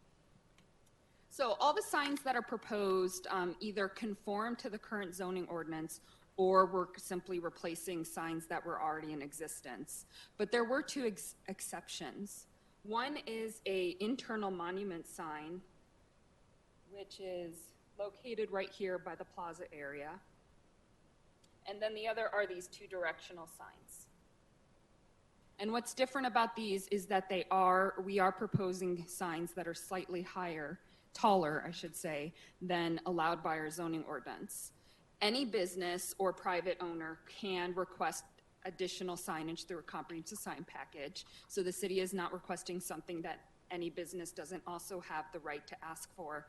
S15: So all the signs that are proposed either conform to the current zoning ordinance, or we're simply replacing signs that were already in existence. But there were two exceptions. One is a internal monument sign, which is located right here by the plaza area. And then the other are these two directional signs. And what's different about these is that we are proposing signs that are slightly taller, I should say, than allowed by our zoning ordinance. Any business or private owner can request additional signage through a comprehensive sign package. So the city is not requesting something that any business doesn't also have the right to ask for.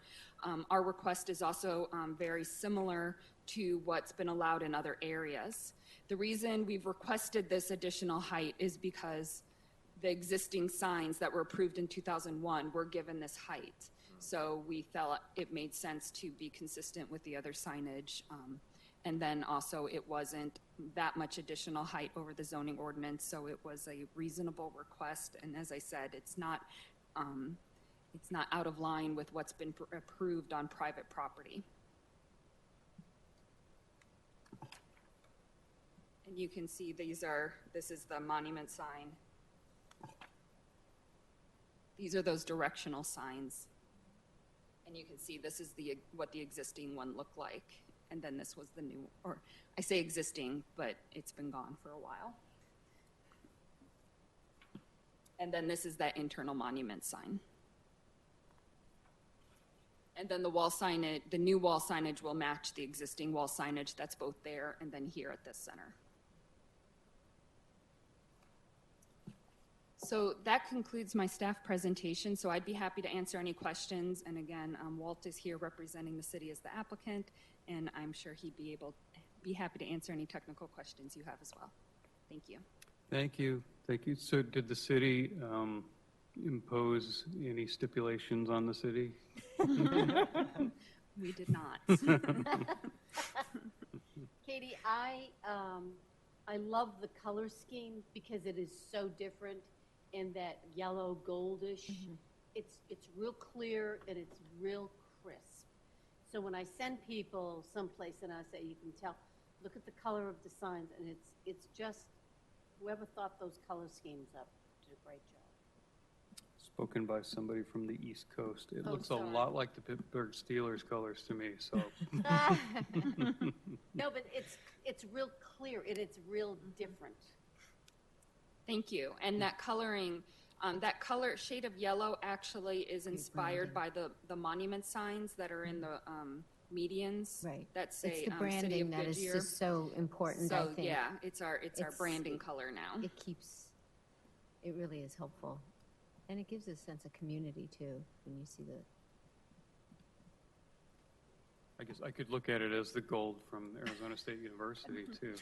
S15: Our request is also very similar to what's been allowed in other areas. The reason we've requested this additional height is because the existing signs that were approved in 2001 were given this height. So we felt it made sense to be consistent with the other signage. And then also it wasn't that much additional height over the zoning ordinance, so it was a reasonable request. And as I said, it's not out of line with what's been approved on private property. And you can see this is the monument sign. These are those directional signs. And you can see this is what the existing one looked like. And then this was the new, or I say existing, but it's been gone for a while. And then this is that internal monument sign. And then the new wall signage will match the existing wall signage that's both there and then here at this center. So that concludes my staff presentation. So I'd be happy to answer any questions. And again, Walt is here representing the city as the applicant, and I'm sure he'd be happy to answer any technical questions you have as well. Thank you.
S1: Thank you. Thank you. So did the city impose any stipulations on the city?
S15: We did not.
S16: Katie, I love the color scheme because it is so different in that yellow goldish. Mm-hmm. It's real clear and it's real crisp. So when I send people someplace and I say, you can tell, look at the color of the signs, and it's just, whoever thought those color schemes up did a great job.
S1: Spoken by somebody from the East Coast. It looks
S16: sorry.
S1: a lot like the Pittsburgh Steelers colors to me, so.
S16: No, but it's real clear and it's real different.
S15: Thank you. And that coloring, that color shade of yellow actually is inspired by the monument signs that are in the medians.
S4: Right.
S15: That say
S4: It's the
S15: City
S4: branding
S15: of
S4: that is
S15: Goodyear.
S4: just so important, I
S15: So
S4: think.
S15: yeah, it's our branding color now.
S4: It really is helpful. And it gives a sense of community too, when you see
S1: I guess I could look at it as the gold from Arizona State University, too.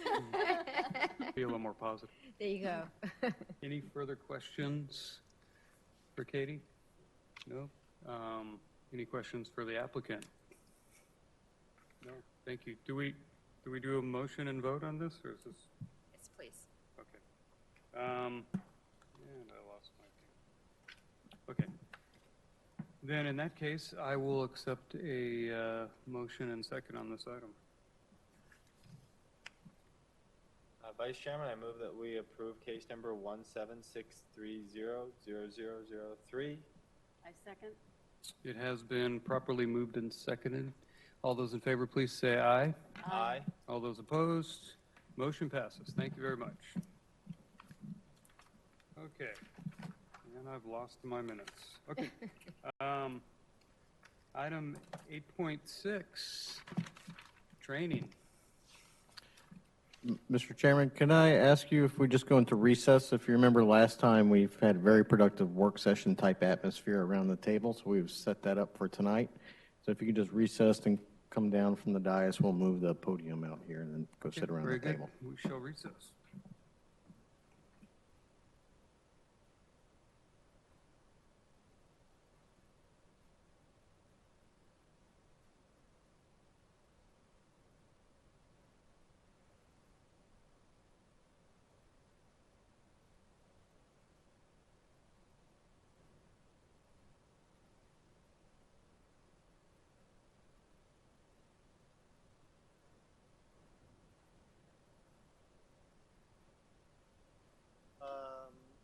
S1: Be a little more positive.
S4: There you go.
S1: Any further questions for Katie? No? Any questions for the applicant? No? Thank you. Do we do a motion and vote on this, or is this?
S15: Yes, please.
S1: Okay. And I lost my thing. Okay. Then in that case, I will accept a motion and second on this item.
S5: Vice Chairman, I move that we approve case number 176300003.
S16: I second.
S1: It has been properly moved and seconded. All those in favor, please say aye.
S5: Aye.
S1: All those opposed, motion passes. Thank you very much. Okay. And I've lost my minutes. Okay. Item 8.6, training.
S6: Mr. Chairman, can I ask you if we just go into recess? If you remember last time, we've had a very productive work session type atmosphere around the table, so we've set that up for tonight. So if you could just recess and come down from the dais, we'll move the podium out here and then go sit around
S1: Very
S6: the
S1: good.
S6: table.
S1: We shall recess.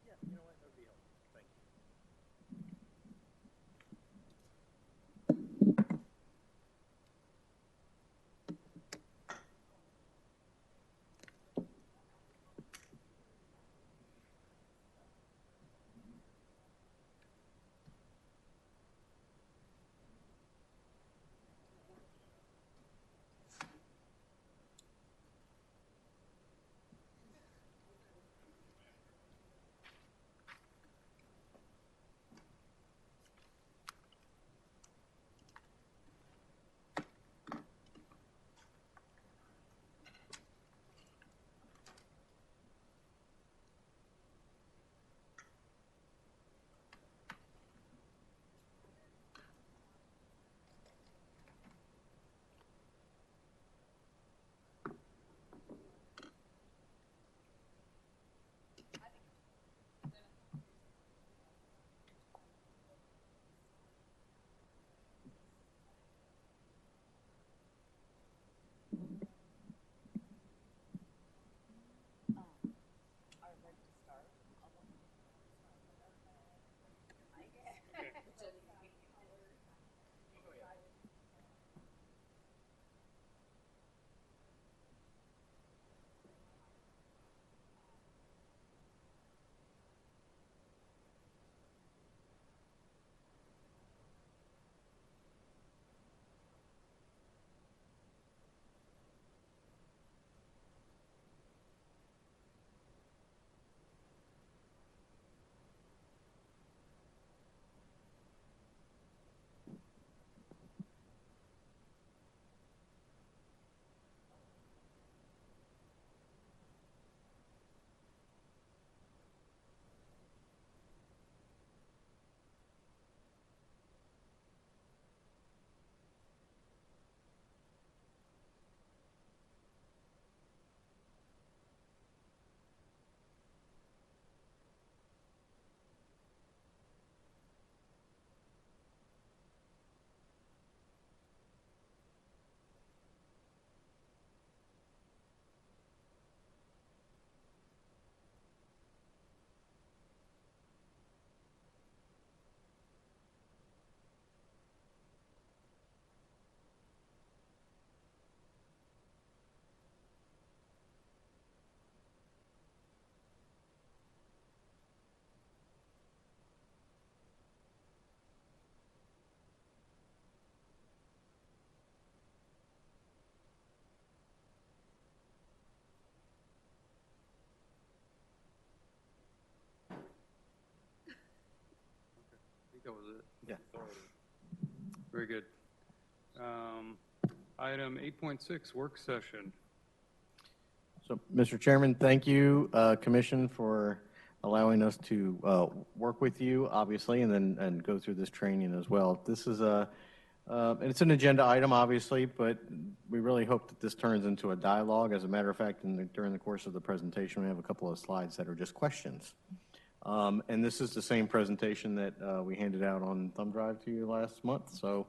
S6: Yeah, you know what, that would be helpful. Thank you. I think that was it. Yeah.
S1: Very good. Item 8.6, work session.
S6: So, Mr. Chairman, thank you, Commission, for allowing us to work with you, obviously, and go through this training as well. This is and it's an agenda item, obviously, but we really hope that this turns into a dialogue. As a matter of fact, during the course of the presentation, we have a couple of slides that are just questions. And this is the same presentation that we handed out on thumb drive to you last month, so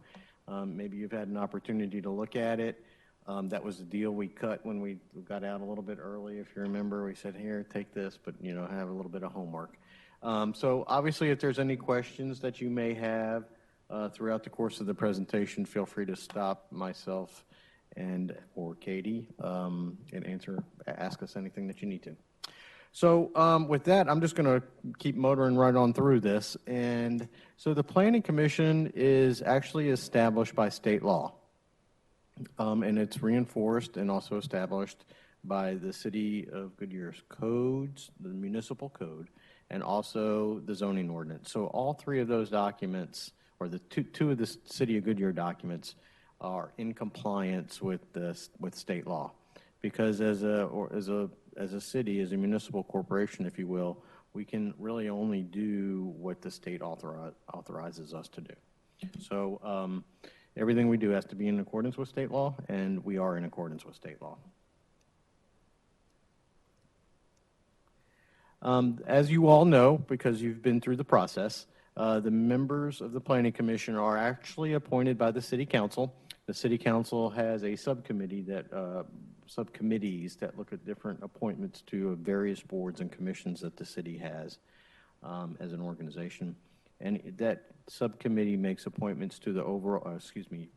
S6: maybe you've had an opportunity to look at it. That was the deal we cut when we got out a little bit early. If you remember, we said, here, take this, but, you know, have a little bit of homework. So obviously, if there's any questions that you may have throughout the course of the presentation, feel free to stop myself or Katie and ask us anything that you need to. So with that, I'm just going to keep motoring right on through this. And so the Planning Commission is actually established by state law. And it's reinforced and also established by the City of Goodyear's codes, the municipal code, and also the zoning ordinance. So all three of those documents, or the two of the City of Goodyear documents, are in compliance with state law. Because as a city, as a municipal corporation, if you will, we can really only do what the state authorizes us to do. So everything we do has to be in accordance with state law, and we are in accordance with state law. As you all know, because you've been through the process, the members of the Planning Commission are actually appointed by the City Council. The City Council has a subcommittee subcommittees that look at different appointments to various boards and commissions that the city has as an organization. And that subcommittee makes appointments to the overall,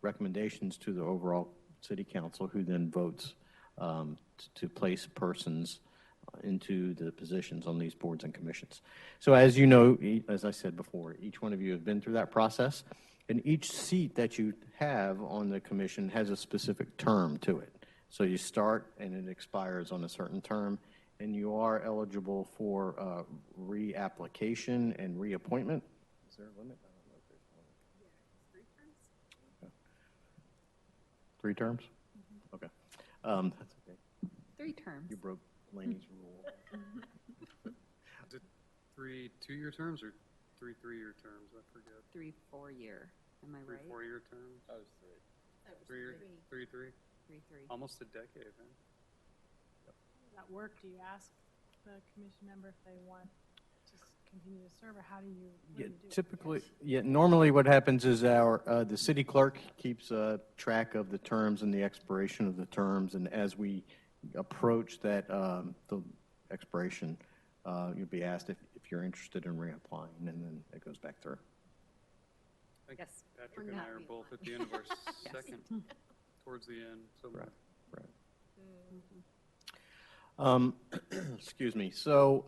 S6: recommendations to the overall City Council, who then votes to place persons into the positions on these boards and commissions. So as you know, as I said before, each one of you have been through that process, and each seat that you have on the commission has a specific term to it. So you start and it expires on a certain term, and you are eligible for reapplication and reappointment. Is there a limit? I don't know if there's one. Yeah, 3 terms. Okay. 3 terms? Mm-hmm. Okay. That's okay.
S15: 3 terms.
S6: You broke Laney's rule.
S1: Is it 3 2-year terms or 3 3-year terms? I forget.
S15: 3 4-year. Am I right?
S1: 3 4-year terms?
S5: That was 3.
S15: That was
S1: 3 3 3
S15: 3 3.
S1: Almost a decade, huh?
S8: Does that work? Do you ask the commission member if they want to continue to serve, or how do you
S6: Yeah,
S8: do it?
S6: typically, normally what happens is the city clerk keeps track of the terms and the expiration of the terms, and as we approach that, the expiration, you'll be asked if you're interested in reapplying, and then it goes back through.
S15: Yes.
S1: Patrick and I are both at the end of our second, towards the end. So
S6: Right. Excuse me. So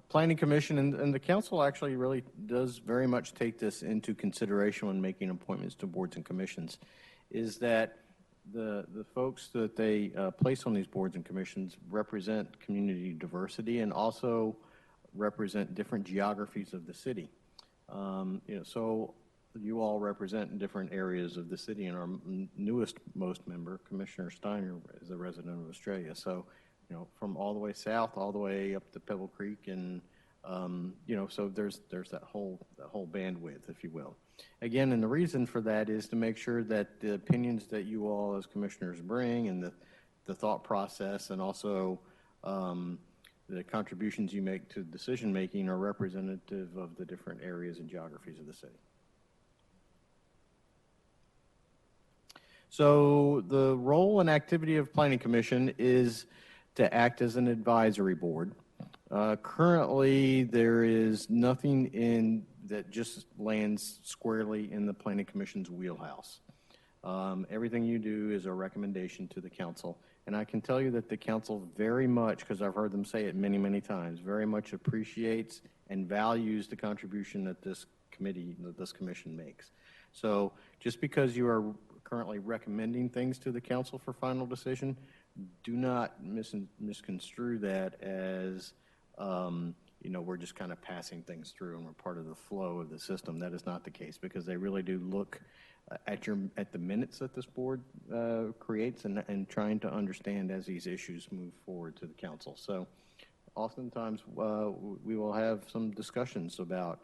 S6: Planning Commission and the council actually really does very much take this into consideration when making appointments to boards and commissions, is that the folks that they place on these boards and commissions represent community diversity and also represent different geographies of the city. So you all represent different areas of the city, and our most member, Commissioner Steiner, is a resident of Australia. So, from all the way south, all the way up to Pebble Creek, and so there's that whole bandwidth, if you will. Again, and the reason for that is to make sure that the opinions that you all as commissioners bring and the thought process, and also the contributions you make to decision making, are representative of the different areas and geographies of the city. So the role and activity of Planning Commission is to act as an advisory board. Currently, there is nothing that just lands squarely in the Planning Commission's wheelhouse. Everything you do is a recommendation to the council. And I can tell you that the council very much, because I've heard them say it many, many times, very much appreciates and values the contribution that this commission makes. So just because you are currently recommending things to the council for final decision, do not misconstrue that as we're just kind of passing things through and we're part of the flow of the system. That is not the case, because they really do look at the minutes that this board creates and trying to understand as these issues move forward to the council. So oftentimes we will have some discussions about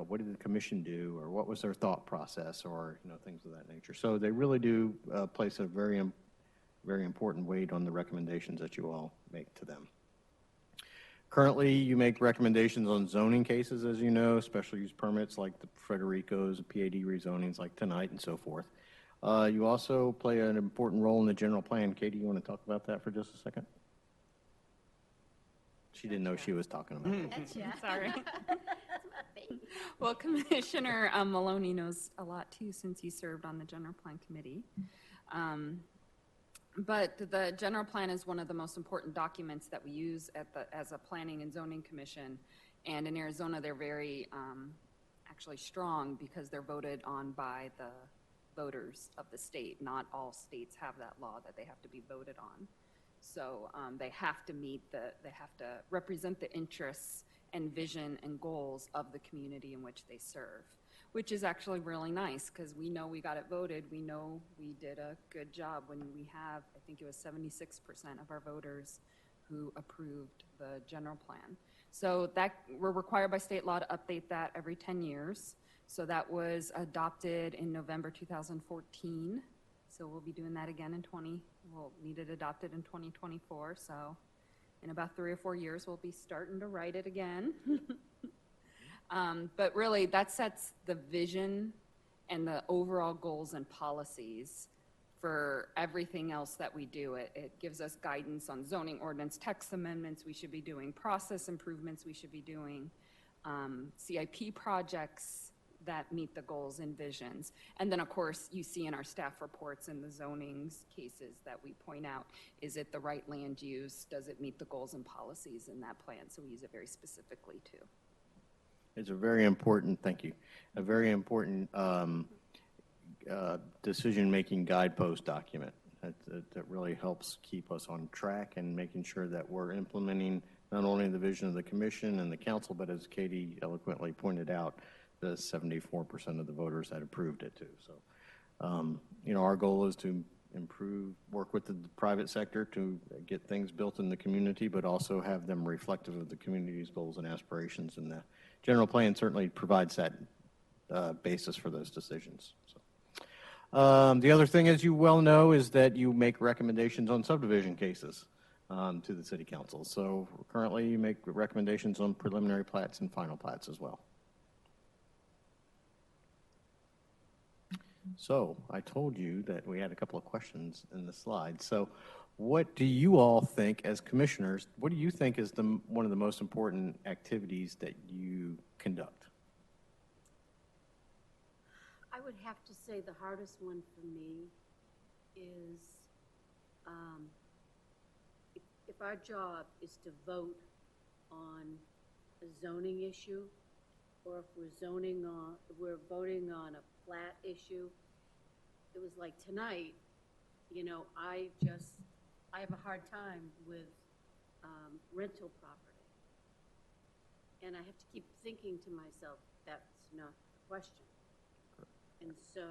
S6: what did the commission do, or what was their thought process, or things of that nature. So they really do place a very important weight on the recommendations that you all make to them. Currently, you make recommendations on zoning cases, as you know, special use permits like the Frederico's, PAD rezonings like tonight, and so forth. You also play an important role in the general plan. Katie, you want to talk about that for just a second? She didn't know she was talking about it.
S15: Sorry. Well, Commissioner Maloney knows a lot too, since he served on the General Plan Committee. But the general plan is one of the most important documents that we use as a planning and zoning commission. And in Arizona, they're very actually strong because they're voted on by the voters of the state. Not all states have that law that they have to be voted on. So they have to they have to represent the interests and vision and goals of the community in which they serve, which is actually really nice because we know we got it voted. We know we did a good job when we have, I think it was 76% of our voters who approved the general plan. So that we're required by state law to update that every 10 years. So that was adopted in November 2014. So we'll be doing that again we'll need it adopted in 2024. So in about 3 or 4 years, we'll be starting to write it again. But really, that sets the vision and the overall goals and policies for everything else that we do. It gives us guidance on zoning ordinance, text amendments we should be doing, process improvements we should be doing, CIP projects that meet the goals and visions. And then, of course, you see in our staff reports and the zonings cases that we point out, is it the right land use? Does it meet the goals and policies in that plan? So we use it very specifically, too.
S6: It's a very important, thank you, a very important decision-making guidepost document that really helps keep us on track and making sure that we're implementing not only the vision of the commission and the council, but as Katie eloquently pointed out, the 74% of the voters that approved it too. So, our goal is to work with the private sector to get things built in the community, but also have them reflective of the community's goals and aspirations. And the general plan certainly provides that basis for those decisions. So, the other thing, as you well know, is that you make recommendations on subdivision cases to the city council. So currently you make recommendations on preliminary plats and final plats as well. So I told you that we had a couple of questions in the slide. So what do you all think as commissioners, what do you think is one of the most important activities that you conduct?
S16: I would have to say the hardest one for me is if our job is to vote on a zoning issue, or if we're voting on a plat issue. It was like tonight, I have a hard time with rental property. And I have to keep thinking to myself, that's not the question. And so,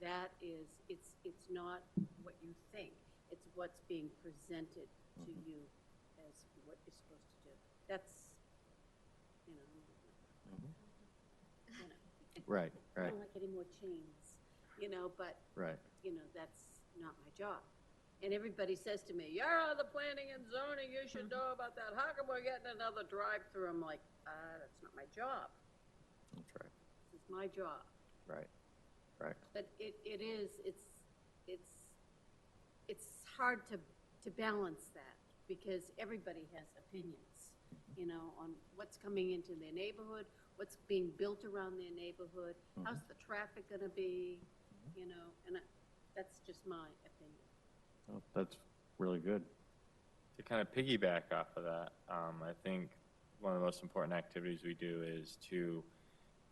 S16: that is, it's not what you think. It's what's being presented to you as what you're supposed to do. That's,
S6: Right.
S16: I don't like any more chains, but,
S6: right.
S16: That's not my job. And everybody says to me, you're on the planning and zoning, you should know about that. How come we're getting another drive-through? I'm like, that's not my job.
S6: That's right.
S16: It's my job.
S6: Right. Right.
S16: But it's hard to balance that because everybody has opinions, on what's coming into their neighborhood, what's being built around their neighborhood, how's the traffic going to be, and that's just my opinion.
S6: Oh, that's really good.
S5: To kind of piggyback off of that, I think one of the most important activities we do is to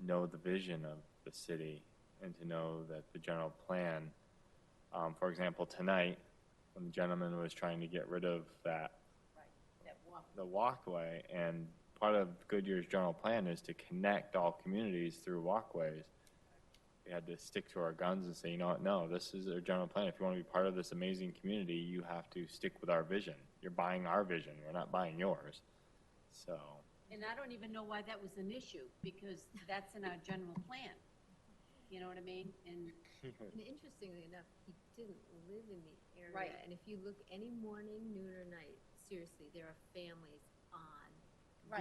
S5: know the vision of the city and to know that the general plan, for example, tonight, when the gentleman was trying to get rid of the walkway, and part of Goodyear's general plan is to connect all communities through walkways. We had to stick to our guns and say, no, this is our general plan. If you want to be part of this amazing community, you have to stick with our vision. You're buying our vision. We're not buying yours. So.
S16: And I don't even know why that was an issue, because that's in our general plan. You know what I mean? And
S4: interestingly enough, he didn't live in the area.
S16: Right.
S4: And if you look any morning, noon, or night, seriously, there are families on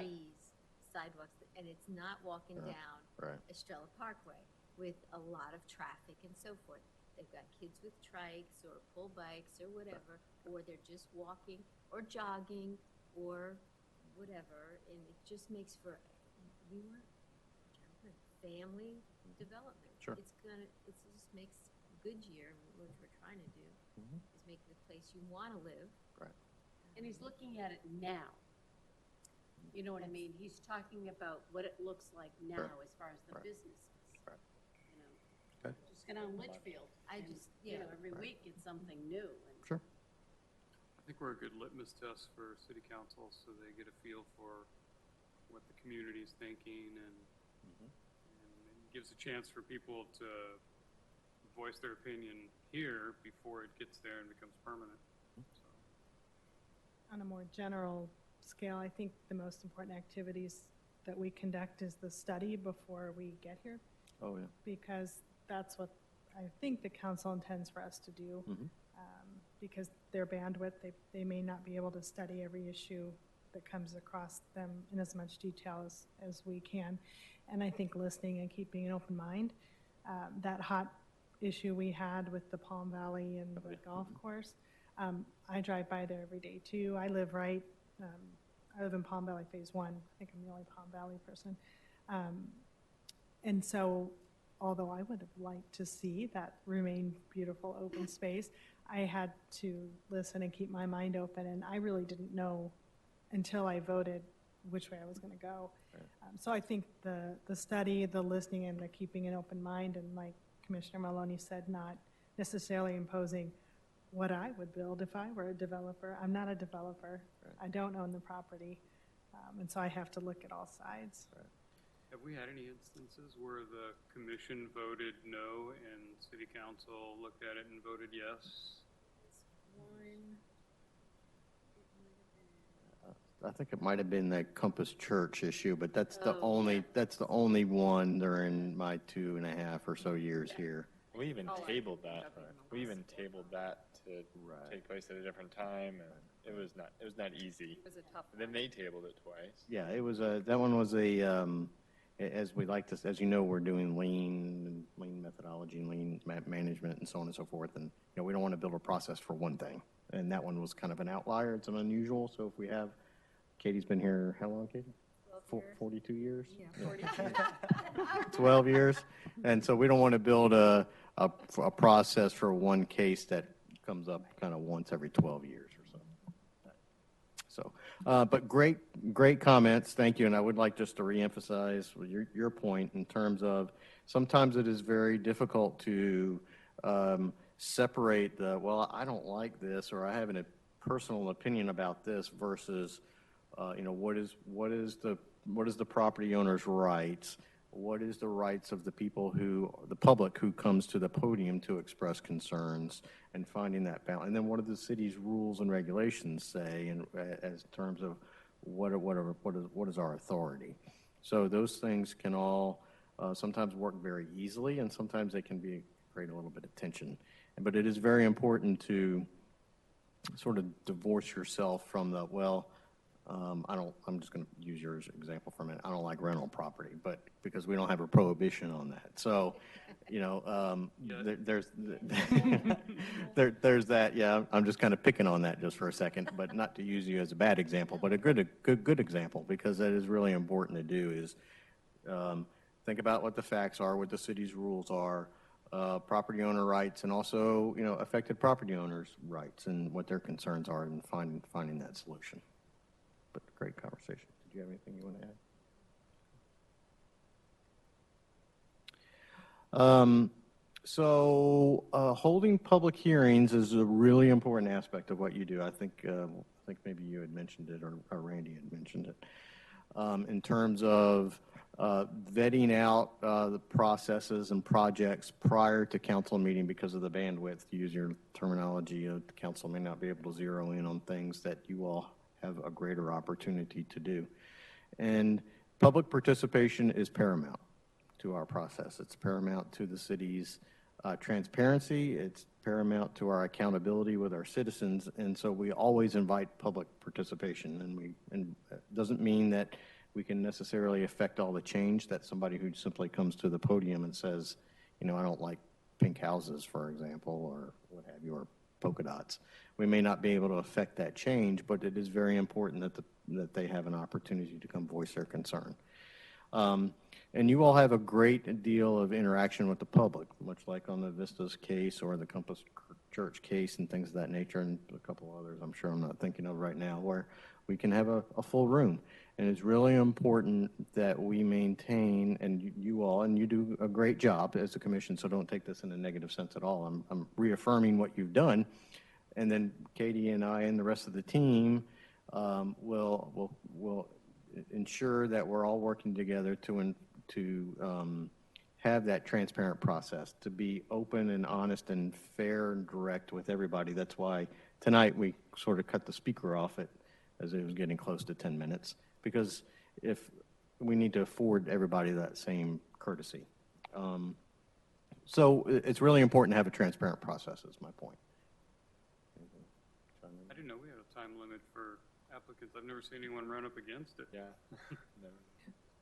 S4: these sidewalks, and it's not walking down Estrella Parkway with a lot of traffic and so forth. They've got kids with trikes or pull bikes or whatever, or they're just walking or jogging or whatever, and it just makes for family development.
S6: Sure.
S4: It just makes Goodyear, which we're trying to do, is make the place you want to live.
S6: Right.
S16: And he's looking at it now. You know what I mean? He's talking about what it looks like now
S6: Right.
S16: as far as the
S6: Right.
S16: businesses.
S6: Right.
S16: You know,
S6: Okay.
S16: just get on Litchfield. You know, every week it's something new. And
S6: Sure.
S1: I think we're a good litmus test for city council, so they get a feel for what the community's thinking, and it gives a chance for people to voice their opinion here before it gets there and becomes permanent. So.
S8: On a more general scale, I think the most important activities that we conduct is the study before we get here,
S6: Oh, yeah.
S8: because that's what I think the council intends for us to do. Because their bandwidth, they may not be able to study every issue that comes across them in as much detail as we can. And I think listening and keeping an open mind, that hot issue we had with the Palm Valley and the golf course, I drive by there every day too. I live in Palm Valley Phase 1. I think I'm the only Palm Valley person. And so, although I would have liked to see that remain beautiful open space, I had to listen and keep my mind open, and I really didn't know until I voted which way I was going to go. So I think the study, the listening, and the keeping an open mind, and like Commissioner Maloney said, not necessarily imposing what I would build if I were a developer. I'm not a developer.
S6: Right.
S8: I don't own the property, and so I have to look at all sides.
S6: Right.
S1: Have we had any instances where the commission voted no and city council looked at it and voted yes?
S6: I think it might have been that Compass Church issue, but that's the only one during my 2.5 or so years here.
S5: We even tabled that. We even tabled that to take place at a different time, and it was not easy.
S15: It was a tough
S5: And then they tabled it twice.
S6: Yeah, it was that one was as we like to, as you know, we're doing lean methodology and lean management and so on and so forth. And, we don't want to build a process for one thing. And that one was kind of an outlier. It's an unusual. So if we have, Katie's been here, how long, Katie? 42 years?
S15: Yeah, 42.
S6: 12 years. And so we don't want to build a process for one case that comes up kind of once every 12 years or so. But great comments. Thank you. And I would like just to reemphasize your point in terms of sometimes it is very difficult to separate I don't like this, or I have a personal opinion about this versus, what is the property owner's rights? What is the rights of the public who comes to the podium to express concerns, and finding that balance? And then what do the city's rules and regulations say as terms of what is our authority? So those things can all sometimes work very easily, and sometimes they can create a little bit of tension. But it is very important to sort of divorce yourself from I'm just going to use your example for a minute. I don't like rental property, but because we don't have a prohibition on that. So, there's that. Yeah, I'm just kind of picking on that just for a second, but not to use you as a bad example, but a good example, because that is really important to do is think about what the facts are, what the city's rules are, property owner rights, and also, affected property owners' rights and what their concerns are, and finding that solution. But great conversation. Did you have anything you want to add? Holding public hearings is a really important aspect of what you do. I think maybe you had mentioned it, or Randy had mentioned it, in terms of vetting out the processes and projects prior to council meeting because of the bandwidth. To use your terminology, the council may not be able to zero in on things that you all have a greater opportunity to do. And public participation is paramount to our process. It's paramount to the city's transparency. It's paramount to our accountability with our citizens. And so we always invite public participation. And it doesn't mean that we can necessarily affect all the change that somebody who simply comes to the podium and says, I don't like pink houses, for example, or what have you, or polka dots. We may not be able to affect that change, but it is very important that they have an opportunity to come voice their concern. And you all have a great deal of interaction with the public, much like on the Vistas case or the Compass Church case and things of that nature, and a couple others I'm sure I'm not thinking of right now, where we can have a full room. And it's really important that we maintain, and you all, and you do a great job as a commission, so don't take this in a negative sense at all. I'm reaffirming what you've done. And then Katie and I and the rest of the team will ensure that we're all working together to have that transparent process, to be open and honest and fair and direct with everybody. That's why tonight we sort of cut the speaker off as it was getting close to 10 minutes, because if we need to afford everybody that same courtesy. So it's really important to have a transparent process, is my point.
S1: I didn't know we had a time limit for applicants. I've never seen anyone run up against it.
S5: Yeah. Never.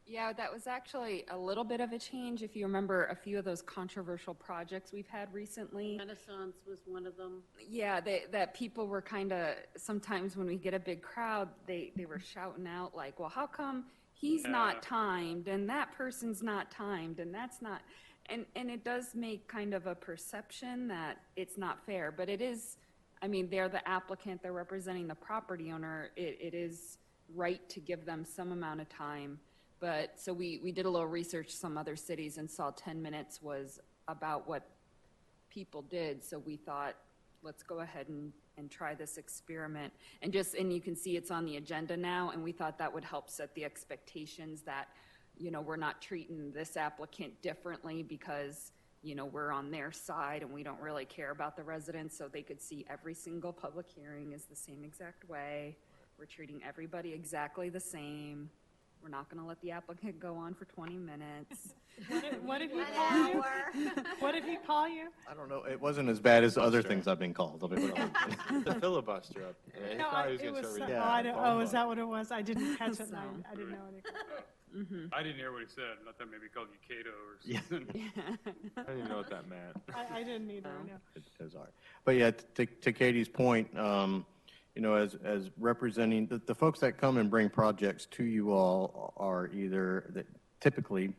S15: Yeah, that was actually a little bit of a change. If you remember a few of those controversial projects we've had recently.
S16: Renaissance was one of them.
S15: Yeah, that people were kind of, sometimes when we get a big crowd, they were shouting out like, well, how come he's not timed and that person's not timed and that's not, and it does make kind of a perception that it's not fair, but it is, I mean, they're the applicant, they're representing the property owner. It is right to give them some amount of time. But so we did a little research some other cities and saw 10 minutes was about what people did. So we thought, let's go ahead and try this experiment. And you can see it's on the agenda now. And we thought that would help set the expectations that, you know, we're not treating this applicant differently because, you know, we're on their side and we don't really care about the residents. So they could see every single public hearing is the same exact way. We're treating everybody exactly the same. We're not going to let the applicant go on for 20 minutes.
S8: What did he call you? What did he call you?
S6: I don't know. It wasn't as bad as other things I've been called. I'll be
S5: The filibuster up there. He
S8: No,
S5: thought he was
S8: it
S5: gonna
S8: was.
S5: start reading
S8: Is that what it was? I didn't catch it.
S15: So.
S8: I didn't know what he called.
S1: I didn't hear what he said. I thought maybe he called you Cato or something.
S5: I didn't even know what that meant.
S8: I didn't either. I know.
S6: It was all right. But yeah, to Katie's point, you know, as representing the folks that come and bring projects to you all are either that typically,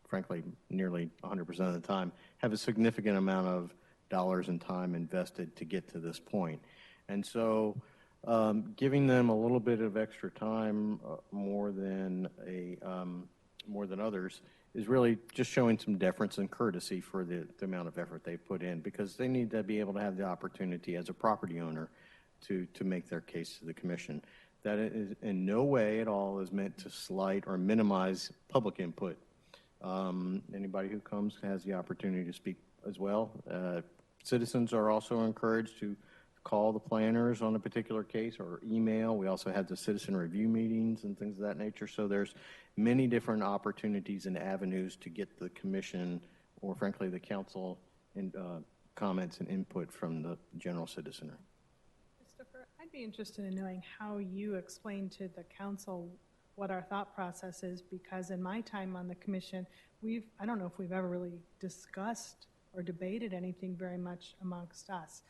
S6: frankly, nearly 100% of the time, have a significant amount of dollars and time invested to get to this point. And so giving them a little bit of extra time more than others is really just showing some deference and courtesy for the amount of effort they put in, because they need to be able to have the opportunity as a property owner to make their case to the commission. That is in no way at all is meant to slight or minimize public input. Anybody who comes has the opportunity to speak as well. Citizens are also encouraged to call the planners on a particular case or email. We also have the citizen review meetings and things of that nature. So there's many different opportunities and avenues to get the commission or frankly the council in, comments and input from the general citizenry.
S8: Christopher, I'd be interested in knowing how you explain to the council what our thought process is, because in my time on the commission, I don't know if we've ever really discussed or debated anything very much amongst us.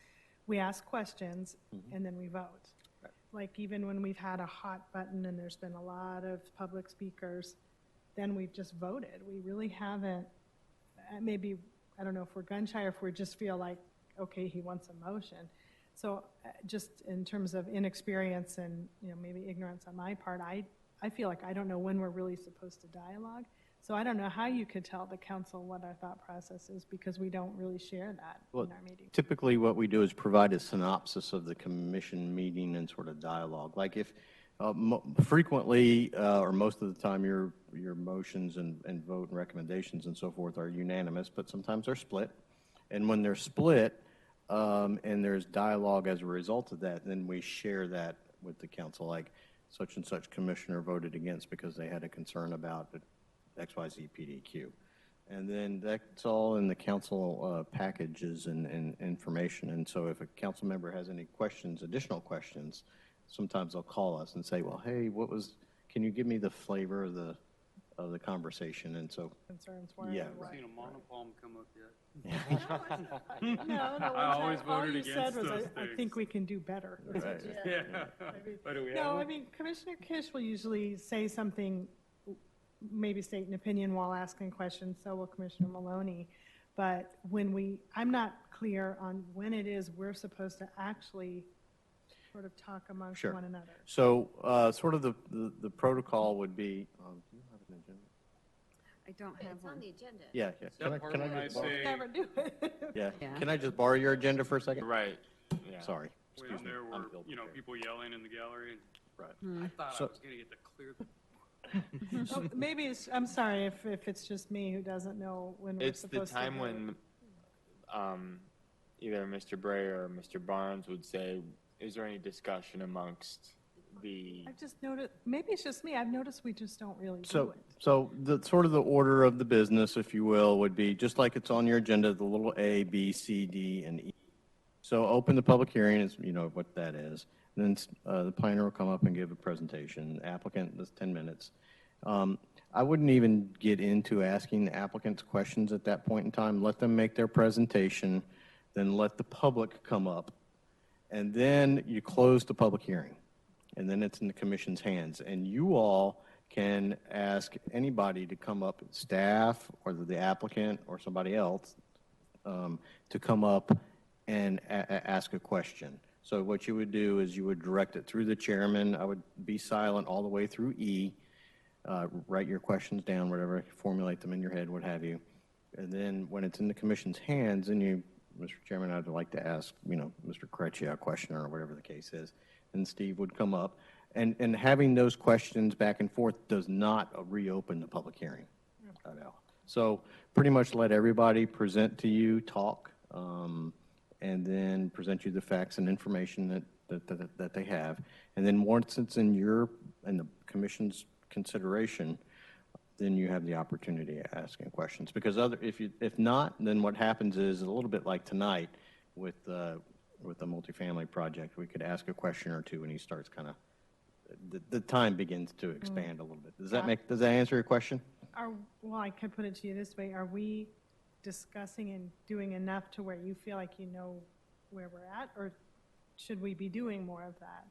S8: We ask questions and then we vote. Right. Like even when we've had a hot button and there's been a lot of public speakers, then we've just voted. We really haven't, maybe, I don't know if we're gun shy or if we just feel like, okay, he wants a motion. So just in terms of inexperience and, you know, maybe ignorance on my part, I feel like I don't know when we're really supposed to dialogue. So I don't know how you could tell the council what our thought process is, because we don't really share that in our meetings.
S6: Typically what we do is provide a synopsis of the commission meeting and sort of dialogue. Like if frequently or most of the time your motions and vote and recommendations and so forth are unanimous, but sometimes they're split. And when they're split, and there's dialogue as a result of that, then we share that with the council, like such and such commissioner voted against because they had a concern about XYZ PDQ. And then that's all in the council packages and information. And so if a council member has any questions, additional questions, sometimes they'll call us and say, well, hey, can you give me the flavor of the conversation? And so
S8: concerns were.
S6: Yeah.
S1: I've seen a monopalm come up yet.
S8: No,
S1: I always voted
S8: you
S1: against
S8: said was,
S1: those
S8: I
S1: things.
S8: think we can do better.
S6: Right.
S1: Yeah. But do we have
S8: No,
S1: one?
S8: I mean, Commissioner Kish will usually say something maybe state an opinion while asking questions, so will Commissioner Maloney. But I'm not clear on when it is we're supposed to actually sort of talk amongst
S6: Sure.
S8: one another.
S6: So sort of the protocol would be, do you have an agenda?
S15: I don't have
S4: It's on
S15: one.
S4: the agenda.
S6: Yeah, yeah. Can
S1: That part
S6: can
S1: when I
S6: just borrow-
S1: say
S8: Never do it.
S6: Yeah.
S15: Yeah.
S6: Can I just borrow your agenda for a second?
S5: Right. Yeah.
S6: Sorry.
S1: when
S6: Excuse me.
S1: there
S6: I'm
S1: were,
S6: Bill Prepared.
S1: people yelling in the gallery.
S6: Right.
S1: I thought
S6: So-
S1: I was going to get to clear the.
S8: Oh, maybe I'm sorry if it's just me who doesn't know when we're
S5: It's the
S8: supposed to
S5: time
S8: vote.
S5: when either Mr. Bray or Mr. Barnes would say, is there any discussion amongst the,
S8: I've just noticed, maybe it's just me, I've noticed we just don't really do
S6: So,
S8: it.
S6: so the sort of the order of the business, if you will, would be just like it's on your agenda, the little A, B, C, D, and E. So open the public hearing is, you know what that is. Then the planner will come up and give a presentation. Applicant, that's 10 minutes. I wouldn't even get into asking the applicants questions at that point in time. Let them make their presentation, then let the public come up. And then you close the public hearing. And then it's in the commission's hands. And you all can ask anybody to come up, staff, or the applicant, or somebody else, to come up and ask a question. So what you would do is you would direct it through the chairman. I would be silent all the way through E. Write your questions down, whatever, formulate them in your head, what have you. And then when it's in the commission's hands, and you, Mr. Chairman, I'd like to ask, Mr. Creccia a question or whatever the case is. And Steve would come up. And having those questions back and forth does not reopen the public hearing at all. So pretty much let everybody present to you, talk, and then present you the facts and information that they have. And then once it's in the commission's consideration, then you have the opportunity of asking questions. Because if not, then what happens is a little bit like tonight with the multifamily project. We could ask a question or two, and he starts kind of the time begins to expand a little bit. Does that answer your question?
S8: Well, I could put it to you this way, are we discussing and doing enough to where you feel like you know where we're at, or should we be doing more of that?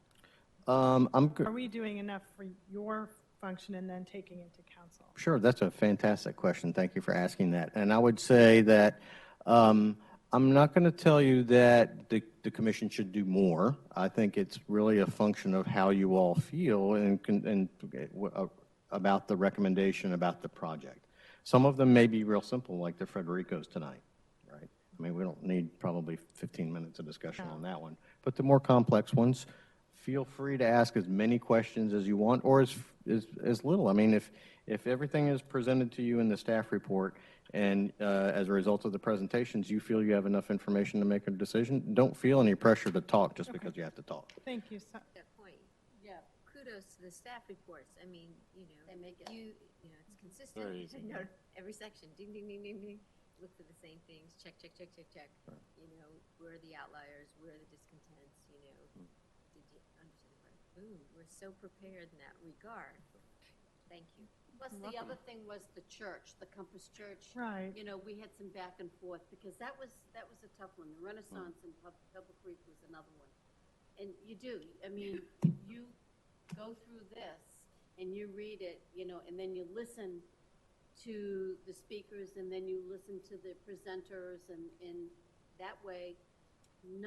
S8: Are we doing enough for your function and then taking it to council?
S6: Sure, that's a fantastic question. Thank you for asking that. And I would say that I'm not going to tell you that the commission should do more. I think it's really a function of how you all feel and about the recommendation about the project. Some of them may be real simple, like the Frederico's tonight, right? I mean, we don't need probably 15 minutes of discussion on that one. But the more complex ones, feel free to ask as many questions as you want, or as little. I mean, if everything is presented to you in the staff report, and as a result of the presentations, you feel you have enough information to make a decision, don't feel any pressure to talk just because you have to talk.
S8: Thank you.
S4: That point. Yeah. Kudos to the staff reports. I mean, they make it. It's consistent.
S5: Very easy.
S4: Every section, ding, ding, ding, ding, ding. Look for the same things. Check, check, check, check, check.
S6: Right.
S4: Where are the outliers? Where are the discontents? Did you understand? Boom. We're so prepared in that regard. Thank you.
S16: Plus, the other thing was the church, the Compass Church.
S8: Right.
S16: We had some back and forth because that was a tough one. The Renaissance in Pebble Creek was another one. And you do. I mean, you go through this and you read it, and then you listen to the speakers and then you listen to the presenters, and that way, 99%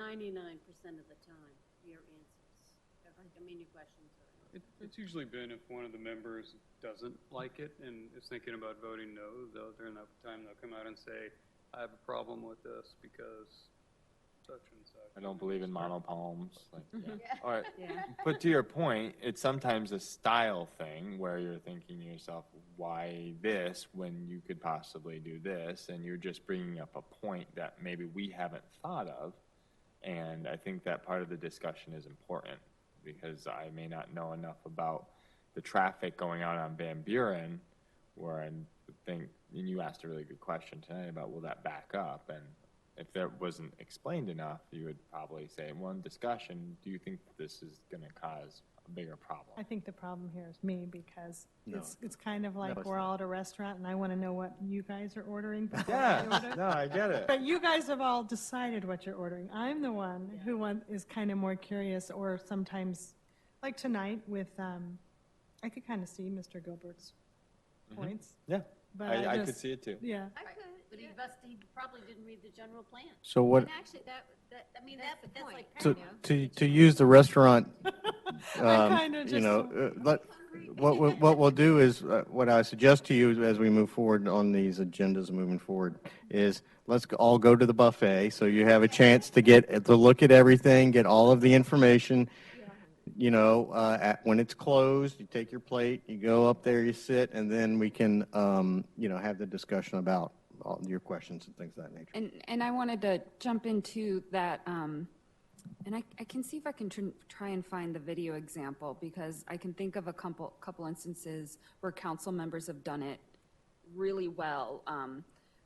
S16: of the time, your answers. I mean, your questions are.
S1: It's usually been if one of the members doesn't like it and is thinking about voting no, during that time they'll come out and say, I have a problem with this because such and such.
S5: I don't believe in monopalms.
S15: Yeah.
S5: All right.
S15: Yeah.
S5: But to your point, it's sometimes a style thing where you're thinking to yourself, why this when you could possibly do this? And you're just bringing up a point that maybe we haven't thought of. And I think that part of the discussion is important because I may not know enough about the traffic going on Van Buren where I think, and you asked a really good question tonight about will that back up? And if that wasn't explained enough, you would probably say, well, in discussion, do you think this is going to cause a bigger problem?
S8: I think the problem here is me because
S6: No.
S8: it's kind of like
S6: No, it's
S8: we're
S6: not.
S8: all at a restaurant and I want to know what you guys are ordering before I order.
S5: No, I get it.
S8: But you guys have all decided what you're ordering. I'm the one who is kind of more curious, or sometimes, like tonight with, I could kind of see Mr. Gilbert's points.
S5: Yeah,
S8: But
S5: I could
S8: just-
S5: see it too.
S8: Yeah.
S16: I could, but he probably didn't read the general plan.
S6: So what,
S16: And actually, that's like
S6: to use the restaurant,
S8: kinda
S6: you
S8: just
S6: know, what we'll do is, what I suggest to you as we move forward on these agendas moving forward is all go to the buffet, so you have a chance to look at everything, get all of the information. You know, when it's closed, you take your plate, you go up there, you sit, and then we can, you know, have the discussion about all your questions and things of that nature.
S15: And I wanted to jump into that, and I can see if I can try and find the video example, because I can think of a couple instances where council members have done it really well.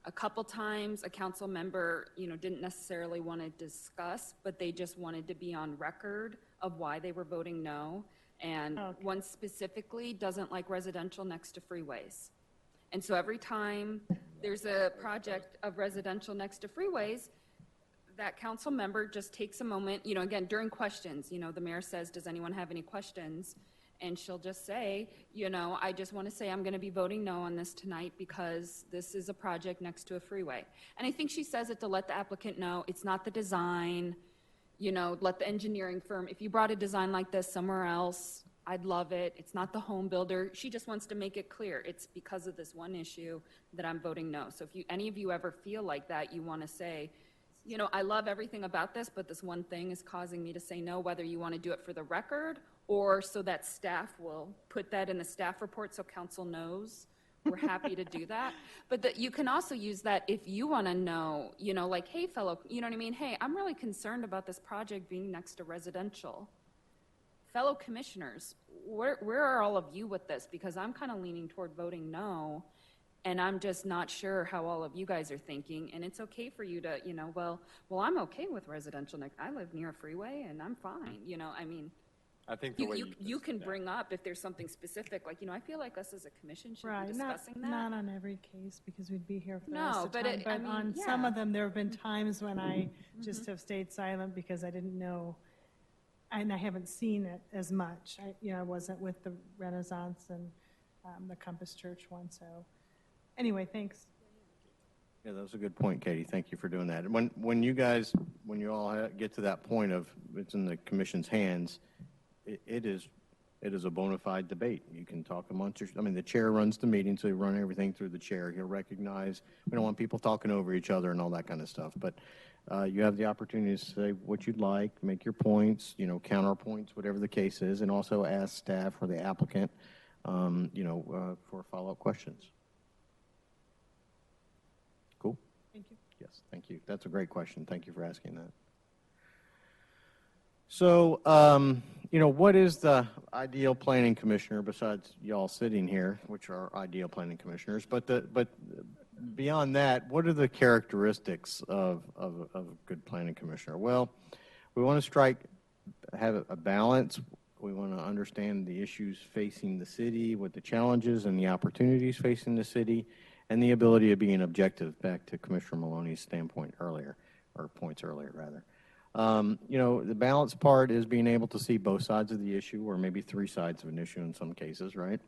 S15: A couple times, a council member, you know, didn't necessarily want to discuss, but they just wanted to be on record of why they were voting no. And one specifically doesn't like residential next to freeways. And so every time there's a project of residential next to freeways, that council member just takes a moment, you know, again, during questions, you know, the mayor says, does anyone have any questions? And she'll just say, you know, I just want to say I'm going to be voting no on this tonight because this is a project next to a freeway. And I think she says it to let the applicant know it's not the design, you know, let the engineering firm, if you brought a design like this somewhere else, I'd love it. It's not the home builder. She just wants to make it clear. It's because of this one issue that I'm voting no. So if any of you ever feel like that, you want to say, you know, I love everything about this, but this one thing is causing me to say no, whether you want to do it for the record or so that staff will put that in the staff report so council knows. We're happy to do that. But you can also use that if you want to know, you know, like, hey, fellow, you know what I mean? Hey, I'm really concerned about this project being next to residential. Fellow commissioners, where are all of you with this? Because I'm kind of leaning toward voting no. And I'm just not sure how all of you guys are thinking. And it's okay for you to, you know, well, I'm okay with residential. I live near a freeway and I'm fine. You know, I mean,
S5: I think the way
S15: you can bring up if there's something specific, like, you know, I feel like us as a commission should be discussing that.
S8: Not on every case, because we'd be here for the
S15: No,
S8: rest of the
S15: but
S8: time.
S15: I mean,
S8: on
S15: yeah.
S8: some of them, there have been times when I just have stayed silent because I didn't know, and I haven't seen it as much. I wasn't with the Renaissance and the Compass Church one, so anyway, thanks.
S6: Yeah, that was a good point, Katie. Thank you for doing that. And when you all get to that point of it's in the commission's hands, it is a bona fide debate. You can talk amongst I mean, the chair runs the meeting, so you run everything through the chair. He'll recognize, we don't want people talking over each other and all that kind of stuff. But you have the opportunity to say what you'd like, make your points, you know, counterpoints, whatever the case is, and also ask staff or the applicant, you know, for follow-up questions. Cool?
S8: Thank you.
S6: Yes, thank you. That's a great question. Thank you for asking that. So, you know, what is the ideal planning commissioner besides y'all sitting here, which are ideal planning commissioners? But beyond that, what are the characteristics of a good planning commissioner? Well, we want to have a balance. We want to understand the issues facing the city, what the challenges and the opportunities facing the city, and the ability of being objective, back to Commissioner Maloney's standpoint earlier, or points earlier, rather. You know, the balance part is being able to see both sides of the issue, or maybe three sides of an issue in some cases, right?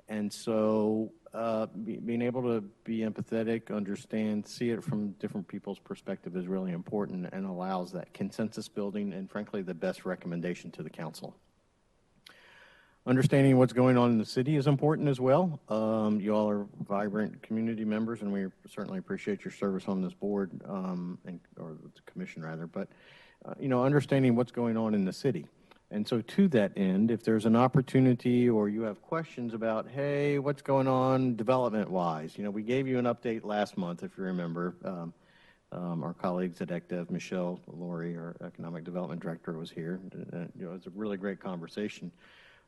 S6: And so being able to be empathetic, understand, see it from different people's perspective is really important and allows that consensus building and, frankly, the best recommendation to the council. Understanding what's going on in the city is important as well. You all are vibrant community members, and we certainly appreciate your service on this board, or the commission rather. But, you know, understanding what's going on in the city. And so to that end, if there's an opportunity or you have questions about, hey, what's going on development-wise? You know, we gave you an update last month, if you remember. Our colleagues at ECDEV, Michelle Laurie, our Economic Development Director, was here. You know, it's a really great conversation.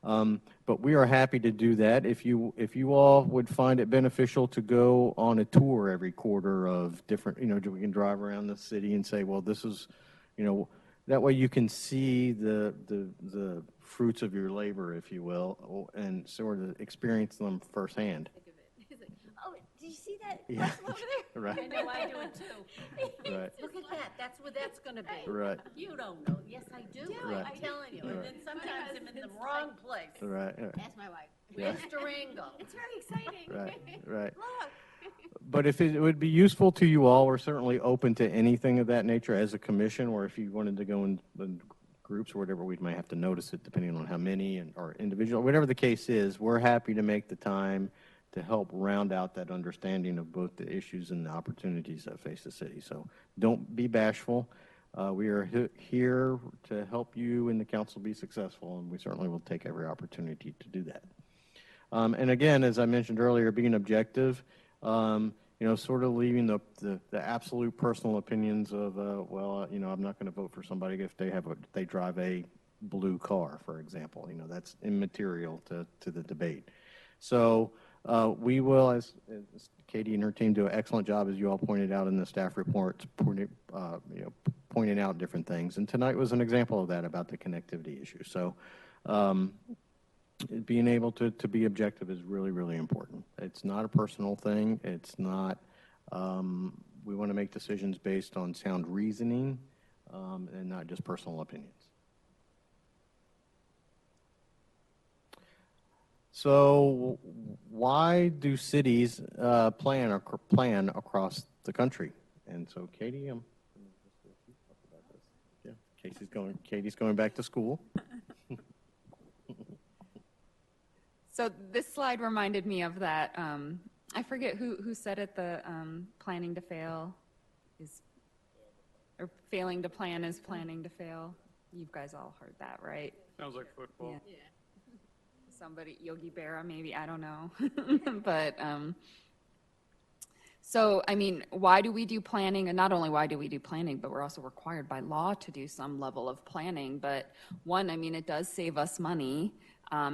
S6: But we are happy to do that. If you all would find it beneficial to go on a tour every quarter of different, you know, we can drive around the city and say, well, this is, you know, that way you can see the fruits of your labor, if you will, and sort of experience them firsthand.
S16: Oh, did you see that
S6: Yeah.
S16: over there?
S6: Right.
S16: I know, I do it too.
S6: Right.
S16: Look at that. That's where that's going to be.
S6: Right.
S16: You don't know. Yes, I do.
S6: Right.
S16: I'm telling you. And then sometimes I'm in the wrong place.
S6: Right.
S16: Ask my wife. Where's Durango?
S4: It's very exciting.
S6: Right.
S16: Look.
S6: But if it would be useful to you all, we're certainly open to anything of that nature as a commission, or if you wanted to go in groups or whatever, we might have to notice it depending on how many or individual, whatever the case is, we're happy to make the time to help round out that understanding of both the issues and the opportunities that face the city. So don't be bashful. We are here to help you and the council be successful, and we certainly will take every opportunity to do that. And again, as I mentioned earlier, being objective, sort of leaving the absolute personal opinions of, I'm not going to vote for somebody if they drive a blue car, for example. That's immaterial to the debate. So we will, as Katie and her team do an excellent job, as you all pointed out in the staff reports, pointing out different things. And tonight was an example of that about the connectivity issue. So being able to be objective is really, really important. It's not a personal thing. It's not, we want to make decisions based on sound reasoning and not just personal opinions. So why do cities plan across the country? And so Katie, Katie's going back to school.
S15: So this slide reminded me of that. I forget who said it. The planning to fail or failing to plan is planning to fail. You guys all heard that, right?
S1: Sounds like football.
S15: Yeah. Somebody, Yogi Berra, maybe, I don't know. But so, I mean, why do we do planning? And not only why do we do planning, but we're also required by law to do some level of planning. But one, I mean, it does save us money.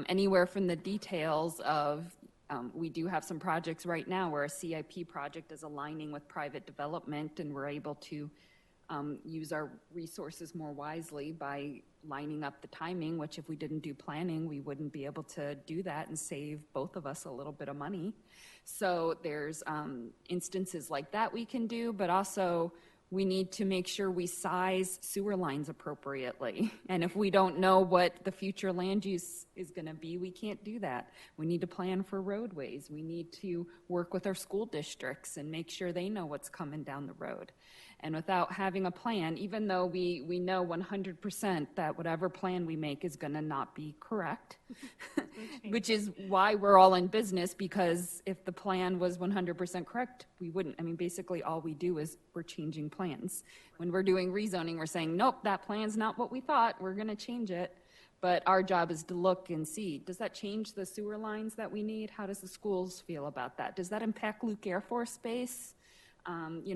S15: Anywhere from the details of, we do have some projects right now where a CIP project is aligning with private development, and we're able to use our resources more wisely by lining up the timing, which if we didn't do planning, we wouldn't be able to do that and save both of us a little bit of money. So there's instances like that we can do, but also we need to make sure we size sewer lines appropriately. And if we don't know what the future land use is going to be, we can't do that. We need to plan for roadways. We need to work with our school districts and make sure they know what's coming down the road. And without having a plan, even though we know 100% that whatever plan we make is going to not be correct, which is why we're all in business, because if the plan was 100% correct, we wouldn't. I mean, basically all we do is we're changing plans. When we're doing rezoning, we're saying, nope, that plan's not what we thought. We're going to change it. But our job is to look and see, does that change the sewer lines that we need? How does the schools feel about that? Does that impact Luke Air Force Base?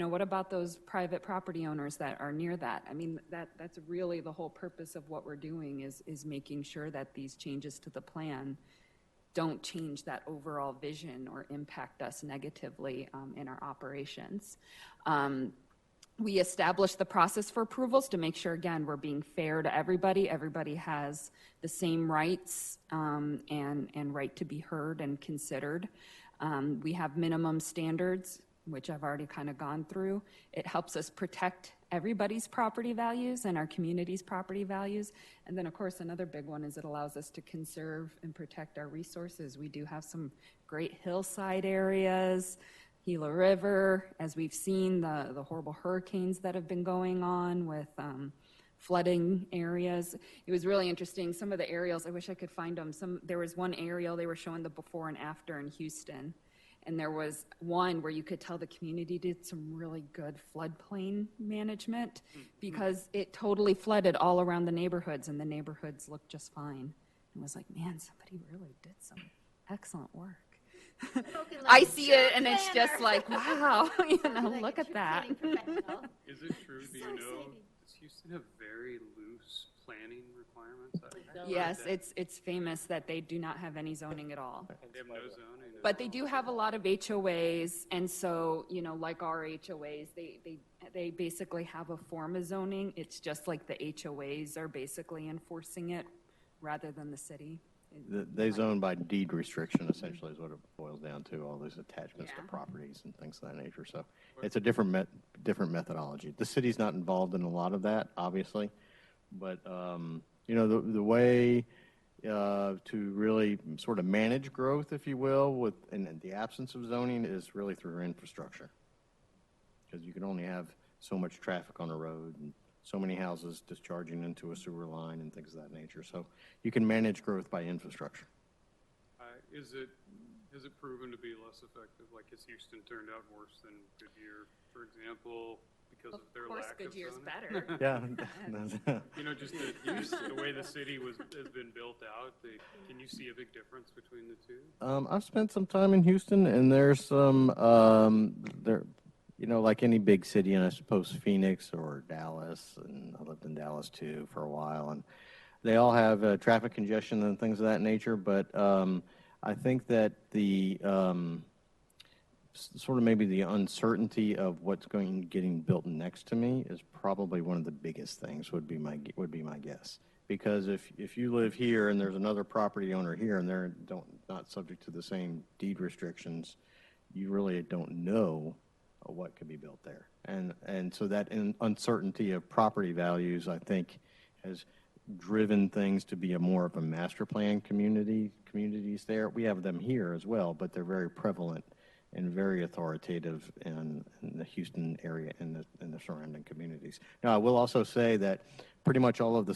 S15: What about those private property owners that are near that? I mean, that's really the whole purpose of what we're doing is making sure that these changes to the plan don't change that overall vision or impact us negatively in our operations. We established the process for approvals to make sure, again, we're being fair to everybody. Everybody has the same rights and right to be heard and considered. We have minimum standards, which I've already kind of gone through. It helps us protect everybody's property values and our community's property values. And then, of course, another big one is it allows us to conserve and protect our resources. We do have some great hillside areas, Gila River, as we've seen the horrible hurricanes that have been going on with flooding areas. It was really interesting. Some of the aerials, I wish I could find them. There was one aerial, they were showing the before and after in Houston. And there was one where you could tell the community did some really good floodplain management because it totally flooded all around the neighborhoods, and the neighborhoods looked just fine. And was like, man, somebody really did some excellent work. I see it, and it's just like, wow, look at that.
S1: Is it true? Do you know, does Houston have very loose planning requirements?
S15: Yes, it's famous that they do not have any zoning at all.
S1: They have no zoning.
S15: But they do have a lot of HOAs, and so, like our HOAs, they basically have a form of zoning. It's just like the HOAs are basically enforcing it rather than the city.
S6: They zone by deed restriction, essentially, is what it boils down to, all those attachments to properties and things of that nature. So it's a different methodology. The city's not involved in a lot of that, obviously, but, the way to really sort of manage growth, if you will, with in the absence of zoning is really through infrastructure. Because you can only have so much traffic on a road and so many houses discharging into a sewer line and things of that nature. So you can manage growth by infrastructure.
S1: Has it proven to be less effective? Like, has Houston turned out worse than Goodyear, for example, because of their lack of
S15: Goodyear's
S1: zoning?
S15: better.
S6: Yeah.
S1: You know, just the way the city has been built out, can you see a big difference between the two?
S6: I've spent some time in Houston, and there's some you know, like any big city, and I suppose Phoenix or Dallas, and I lived in Dallas too for a while, and they all have traffic congestion and things of that nature. But I think that the sort of maybe the uncertainty of what's getting built next to me is probably one of the biggest things. Would be my guess. Because if you live here and there's another property owner here and they're not subject to the same deed restrictions, you really don't know what could be built there. And so that uncertainty of property values, I think, has driven things to be more of a master plan communities there. We have them here as well, but they're very prevalent and very authoritative in the Houston area and the surrounding communities. Now, I will also say that pretty much all of the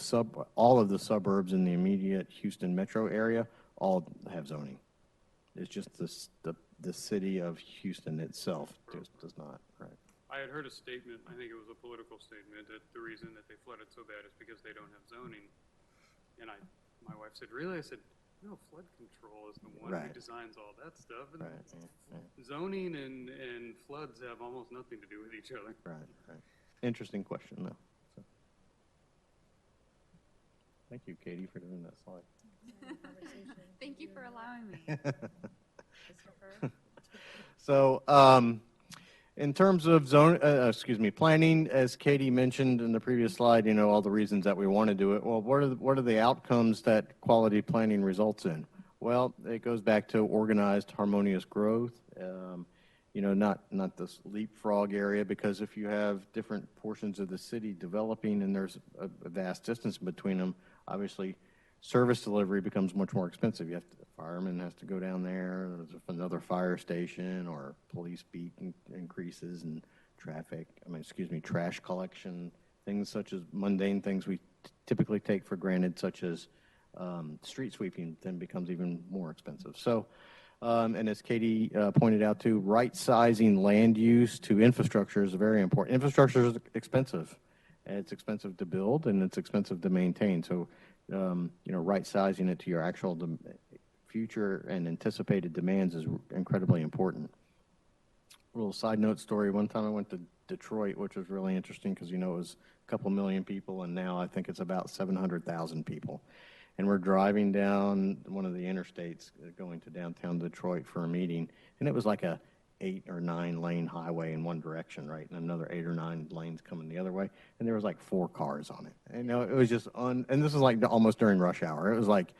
S6: suburbs in the immediate Houston metro area all have zoning. It's just the city of Houston itself does not. Right.
S1: I had heard a statement, I think it was a political statement, that the reason that they flooded so bad is because they don't have zoning. And my wife said, really? I said, no, flood control is the one who designs all that stuff. And zoning and floods have almost nothing to do with each other.
S6: Right. Interesting question, though. So. Thank you, Katie, for doing that slide.
S15: Thank you for allowing me.
S6: So, in terms of planning, as Katie mentioned in the previous slide, you know, all the reasons that we want to do it. Well, what are the outcomes that quality planning results in? Well, it goes back to organized, harmonious growth. You know, not this leapfrog area, because if you have different portions of the city developing and there's a vast distance between them, obviously service delivery becomes much more expensive. Fireman has to go down there, there's another fire station, or police beat increases, and trash collection, things such as mundane things we typically take for granted, such as street sweeping, then becomes even more expensive. So, and as Katie pointed out too, right-sizing land use to infrastructure is very important. Infrastructure is expensive. It's expensive to build, and it's expensive to maintain. So, you know, right-sizing it to your actual future and anticipated demands is incredibly important. A little side note story, one time I went to Detroit, which was really interesting because, you know, it was a couple million people, and now I think it's about 700,000 people. And we're driving down one of the interstates going to downtown Detroit for a meeting, and it was like a 8 or 9 lane highway in one direction, right, and another 8 or 9 lanes coming the other way, and there was like 4 cars on it. And, you know, it was just and this is like almost during rush hour. It was like,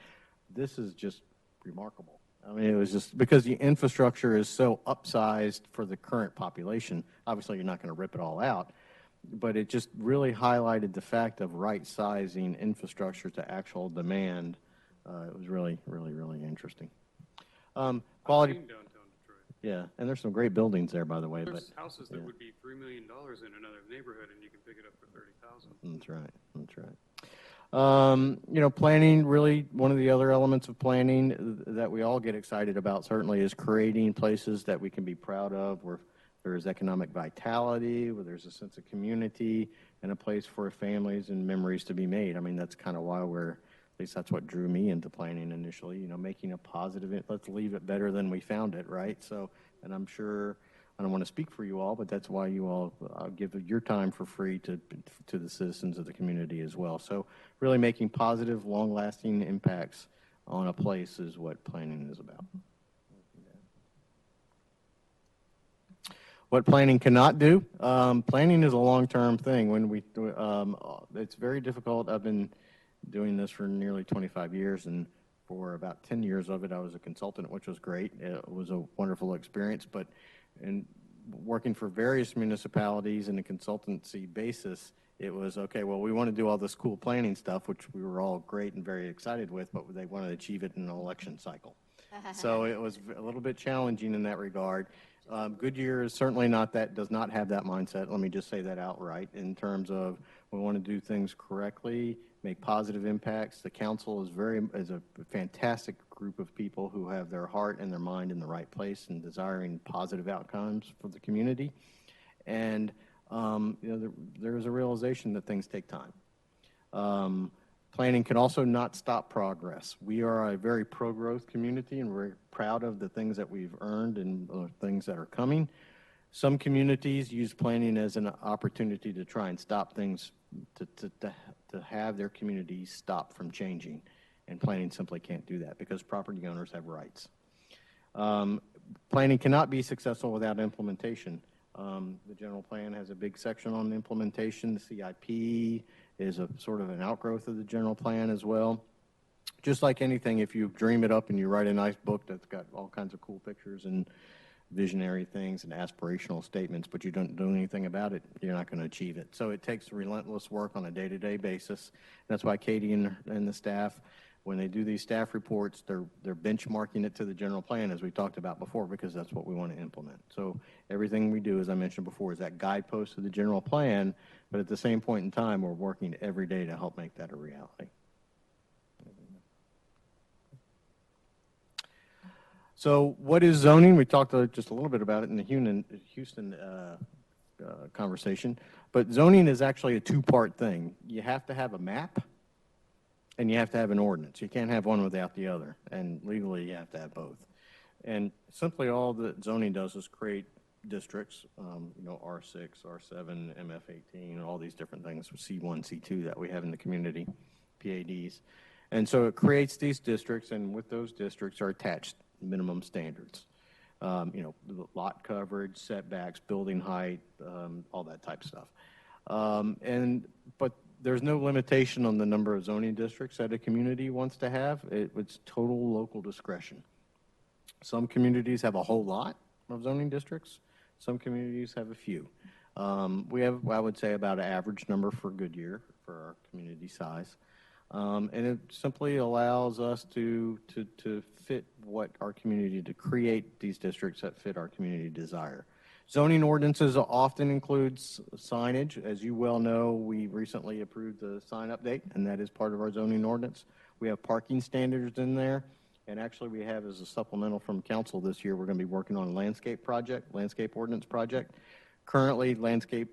S6: this is just remarkable. I mean, it was just because the infrastructure is so upsized for the current population. Obviously, you're not going to rip it all out, but it just really highlighted the fact of right-sizing infrastructure to actual demand. It was really, really, really interesting. Quality.
S1: I've seen downtown Detroit.
S6: Yeah, and there's some great buildings there, by the way.
S1: There's houses that would be $3 million in another neighborhood, and you can pick it up for $30,000.
S6: That's right. That's right. You know, planning, really one of the other elements of planning that we all get excited about certainly is creating places that we can be proud of, where there is economic vitality, where there's a sense of community, and a place for families and memories to be made. I mean, that's kind of why at least that's what drew me into planning initially, you know, making a positive, let's leave it better than we found it, right? So, and I'm sure, I don't want to speak for you all, but that's why you all give your time for free to the citizens of the community as well. So really making positive, long-lasting impacts on a place is what planning is about. What planning cannot do? Planning is a long-term thing. It's very difficult. I've been doing this for nearly 25 years, and for about 10 years of it, I was a consultant, which was great. It was a wonderful experience, but in working for various municipalities in a consultancy basis, It was, okay, well, we want to do all this cool planning stuff, which we were all great and very excited with, but they want to achieve it in an election cycle. So it was a little bit challenging in that regard. Goodyear is certainly not that, does not have that mindset. Let me just say that outright in terms of we want to do things correctly, make positive impacts. The council is a fantastic group of people who have their heart and their mind in the right place and desiring positive outcomes for the community. And there is a realization that things take time. Planning can also not stop progress. We are a very pro-growth community, and we're proud of the things that we've earned and things that are coming. Some communities use planning as an opportunity to try and stop things, to have their communities stop from changing, and planning simply can't do that because property owners have rights. Planning cannot be successful without implementation. The general plan has a big section on implementation. The CIP is a sort of an outgrowth of the general plan as well. Just like anything, if you dream it up and you write a nice book that's got all kinds of cool pictures and visionary things and aspirational statements, but you don't do anything about it, you're not going to achieve it. So it takes relentless work on a day-to-day basis. That's why Katie and the staff, when they do these staff reports, they're benchmarking it to the general plan, as we talked about before, because that's what we want to implement. So everything we do, as I mentioned before, is that guidepost to the general plan, but at the same point in time, we're working every day to help make that a reality. So what is zoning? We talked just a little bit about it in the Houston conversation, but zoning is actually a two-part thing. You have to have a map, and you have to have an ordinance. You can't have one without the other, and legally you have to have both. And simply all that zoning does is create districts, R6, R7, MF18, all these different things, C1, C2 that we have in the community, PADs. And so it creates these districts, and with those districts are attached minimum standards. Lot coverage, setbacks, building height, all that type of stuff. But there's no limitation on the number of zoning districts that a community wants to have. It's total local discretion. Some communities have a whole lot of zoning districts. Some communities have a few. We have, I would say, about an average number for Goodyear for our community size. And it simply allows us to fit what our community, to create these districts that fit our community desire. Zoning ordinances often includes signage. As you well know, we recently approved the sign update, and that is part of our zoning ordinance. We have parking standards in there, and actually we have, as a supplemental from council this year, we're going to be working on a landscape ordinance project. Currently, landscape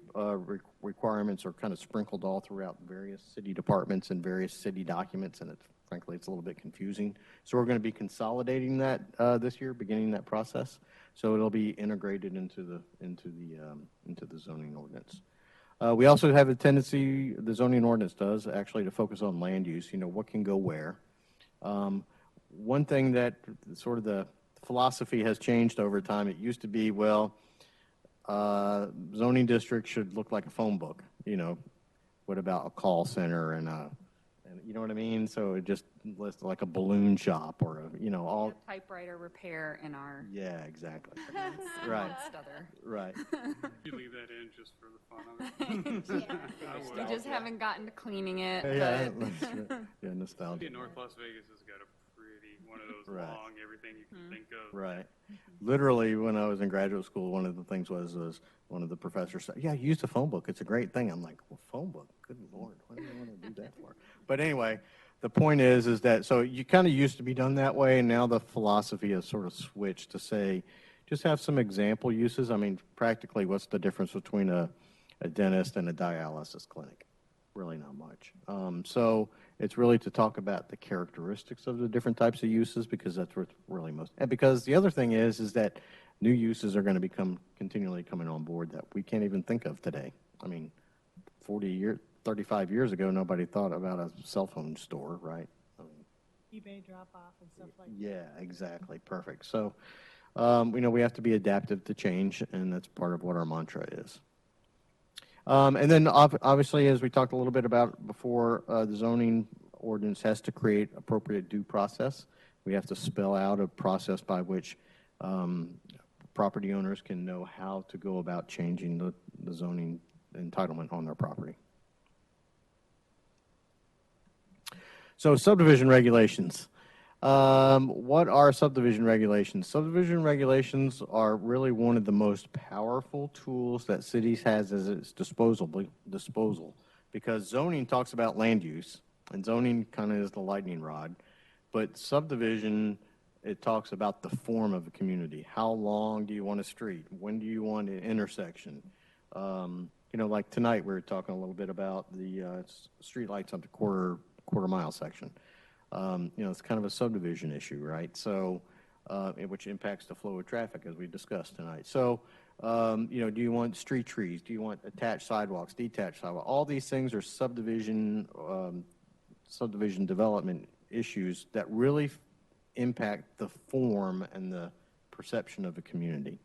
S6: requirements are kind of sprinkled all throughout various city departments and various city documents, and frankly, it's a little bit confusing. So we're going to be consolidating that this year, beginning that process. So it'll be integrated into the zoning ordinance. We also have a tendency, the zoning ordinance does, actually, to focus on land use. What can go where. One thing that sort of the philosophy has changed over time. It used to be, zoning district should look like a phone book. What about a call center and you know what I mean? So it just lists like a balloon shop or all
S15: typewriter repair in our.
S6: Yeah, exactly. Right. Right.
S1: You leave that in just for the fun of it.
S15: We just haven't gotten to cleaning it.
S6: Yeah,
S15: but
S6: yeah, nostalgia.
S1: North Las Vegas has got a pretty one of those
S6: Right.
S1: long everything you can think of.
S6: Right. Literally, when I was in graduate school, one of the things was one of the professors said, "Yeah, use a phone book. It's a great thing." I'm like, "Well, phone book? Good Lord, what do I want to do that for?" But anyway, the point is that so you kind of used to be done that way, and now the philosophy has sort of switched to say, just have some example uses. I mean, practically, what's the difference between a dentist and a dialysis clinic? Really not much. So it's really to talk about the characteristics of the different types of uses, because that's what's really most. And because the other thing is that new uses are going to become continually coming on board that we can't even think of today. I mean, 35 years ago, nobody thought about a cell phone store, right?
S8: eBay drop-off and stuff like that.
S6: Yeah, exactly. Perfect. So, we have to be adaptive to change, and that's part of what our mantra is. And then obviously, as we talked a little bit about before, the zoning ordinance has to create appropriate due process. We have to spell out a process by which property owners can know how to go about changing the zoning entitlement on their property. So subdivision regulations. What are subdivision regulations? Subdivision regulations are really one of the most powerful tools that cities has at its disposal, because zoning talks about land use, and zoning kind of is the lightning rod, but subdivision, it talks about the form of a community. How long do you want a street? When do you want an intersection? You know, like tonight, we were talking a little bit about the street lights on the quarter mile section. You know, it's kind of a subdivision issue, right? So, which impacts the flow of traffic, as we discussed tonight. So, you know, do you want street trees? Do you want attached sidewalks, detached sidewalks? All these things are subdivision development issues that really impact the form and the perception of a community.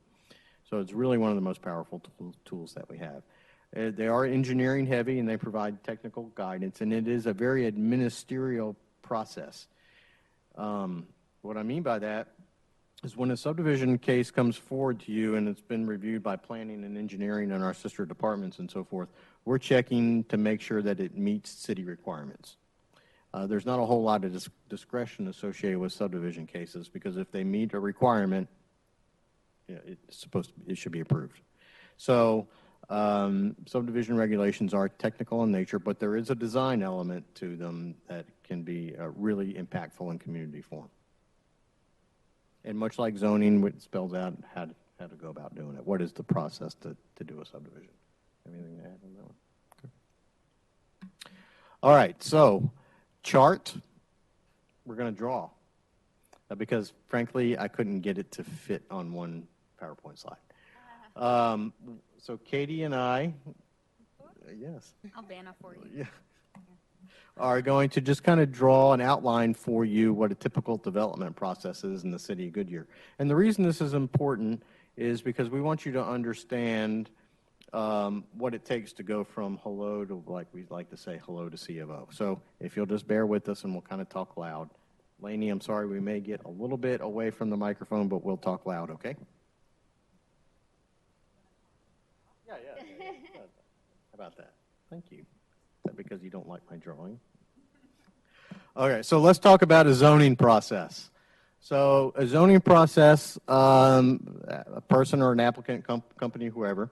S6: So it's really one of the most powerful tools that we have. They are engineering heavy, and they provide technical guidance, and it is a very administerial process. What I mean by that is when a subdivision case comes forward to you and it's been reviewed by planning and engineering and our sister departments and so forth, we're checking to make sure that it meets city requirements. There's not a whole lot of discretion associated with subdivision cases, because if they meet a requirement, you know, it should be approved. So subdivision regulations are technical in nature, but there is a design element to them that can be really impactful in community form. And much like zoning, it spells out how to go about doing it. What is the process to do a subdivision? Anything to add on that one? Okay. All right, so chart, we're going to draw. Because frankly, I couldn't get it to fit on one PowerPoint slide. So Katie and I, yes.
S15: I'll banner for you.
S6: Yeah. Are going to just kind of draw an outline for you what a typical development process is in the city of Goodyear. And the reason this is important is because we want you to understand what it takes to go from hello to, like we like to say, hello to C of O. So if you'll just bear with us and we'll kind of talk loud. Lainey, I'm sorry, we may get a little bit away from the microphone, but we'll talk loud, okay? Yeah. How about that? Thank you. Is that because you don't like my drawing? Okay, so let's talk about a zoning process. So a zoning process, a person or an applicant, company, whoever,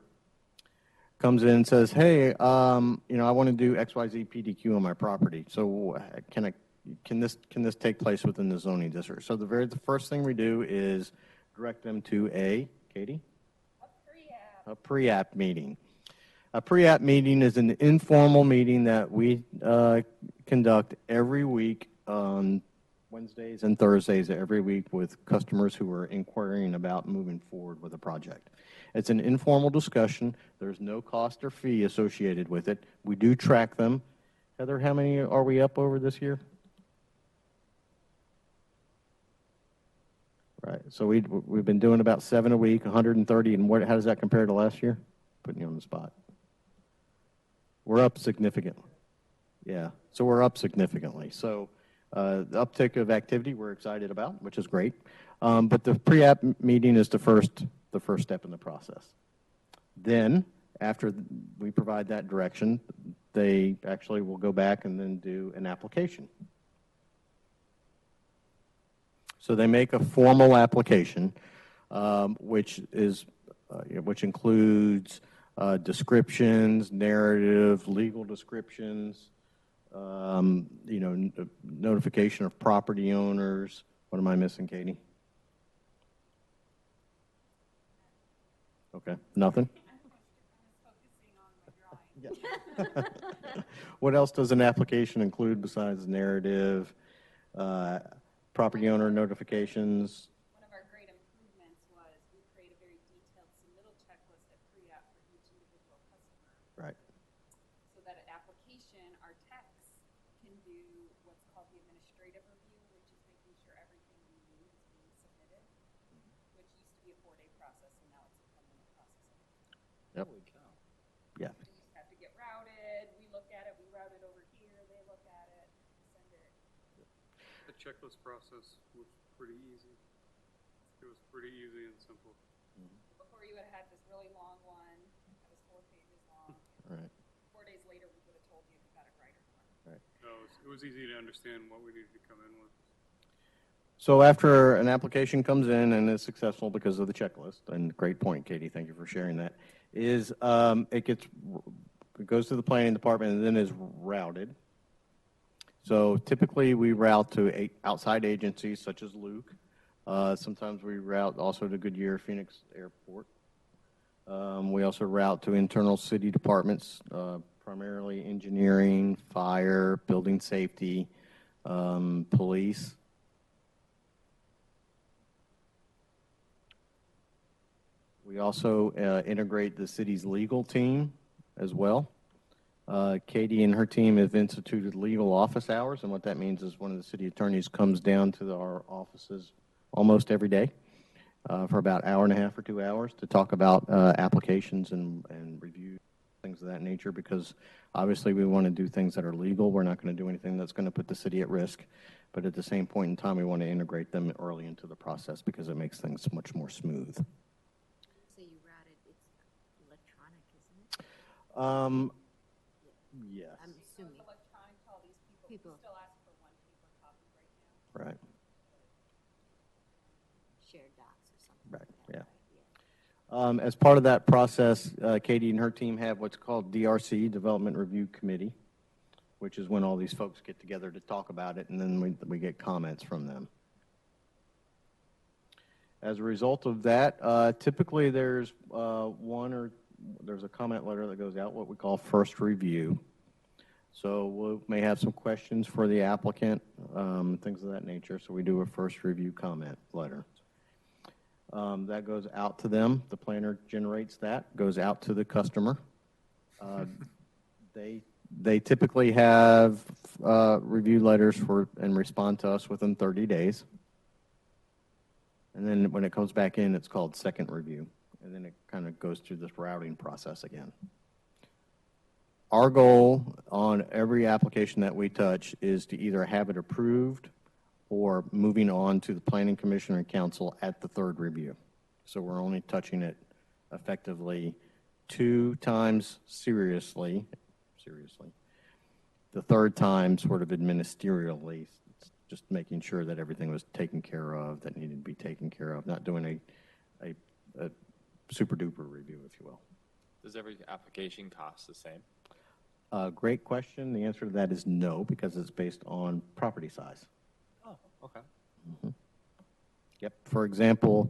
S6: comes in and says, hey, you know, I want to do XYZ PDQ on my property. So can this take place within the zoning district? So the first thing we do is direct them to Katie? A pre-app meeting. A pre-app meeting is an informal meeting that we conduct every week on Wednesdays and Thursdays every week with customers who are inquiring about moving forward with a project. It's an informal discussion. There's no cost or fee associated with it. We do track them. Heather, how many are we up over this year? Right. So we've been doing about 7 a week, 130. And how does that compare to last year? Putting you on the spot. We're up significantly. Yeah. So we're up significantly. So the uptick of activity we're excited about, which is great. But the pre-app meeting is the first step in the process. Then, after we provide that direction, they actually will go back and then do an application. So they make a formal application, which includes descriptions, narrative, legal descriptions, you know, notification of property owners. What am I missing, Katie? Okay, nothing? Yeah. What else does an application include besides narrative, property owner notifications?
S15: One of our great improvements was we create a very detailed submittal checklist at pre-app for each individual customer.
S6: Right.
S15: So that an application, our techs, can do what's called the administrative review, which is making sure everything we need is being submitted, which used to be a 4-day process, and now it's a 10-minute process.
S6: Yep. Yeah.
S15: We just have to get routed. We look at it. We route it over here. They look at it. Send it.
S1: The checklist process was pretty easy. It was pretty easy and simple.
S15: Before you would have had this really long one that was 4 pages long.
S6: Right.
S15: 4 days later, we would have told you if you got it right or not.
S6: Right.
S1: No, it It was easy to understand what we needed to come in with.
S6: So after an application comes in and is successful because of the checklist, and great point, Katie, thank you for sharing that, is it goes to the planning department and then is routed. So typically we route to outside agencies such as Luke. Sometimes we route also to Goodyear, Phoenix Airport. We also route to internal city departments, primarily engineering, fire, building safety, police. We also integrate the city's legal team as well. Katie and her team have instituted legal office hours, and what that means is one of the city attorneys comes down to our offices almost every day for about an hour and a half or 2 hours to talk about applications and review things of that nature, because obviously we want to do things that are legal. We're not going to do anything that's going to put the city at risk, but at the same point in time we want to integrate them early into the process because it makes things much more smooth.
S4: So you routed, it's electronic, isn't it?
S6: Yes.
S4: I'm assuming.
S15: Electronic to all these people. We still ask for one paper copy right now.
S6: Right.
S4: Shared docs or something.
S6: Right,
S4: like that,
S6: yeah.
S4: right? Yeah.
S6: As part of that process, Katie and her team have what's called DRC, Development Review Committee, which is when all these folks get together to talk about it, and then we get comments from them. As a result of that, typically there's there's a comment letter that goes out, what we call first review. So we may have some questions for the applicant, things of that nature, so we do a first review comment letter. That goes out to them. The planner generates that, goes out to the customer. They typically have review letters and respond to us within 30 days. And then when it comes back in, it's called second review. And then it kind of goes through this routing process again. Our goal on every application that we touch is to either have it approved or moving on to the Planning Commission or Council at the third review. So we're only touching it effectively 2 times seriously. The third time sort of administerially, just making sure that everything was taken care of that needed to be taken care of, not doing a super duper review, if you will.
S5: Does every application cost the same?
S6: Great question. The answer to that is no, because it's based on property size.
S5: Oh, okay.
S6: Mm-hmm. Yep. For example,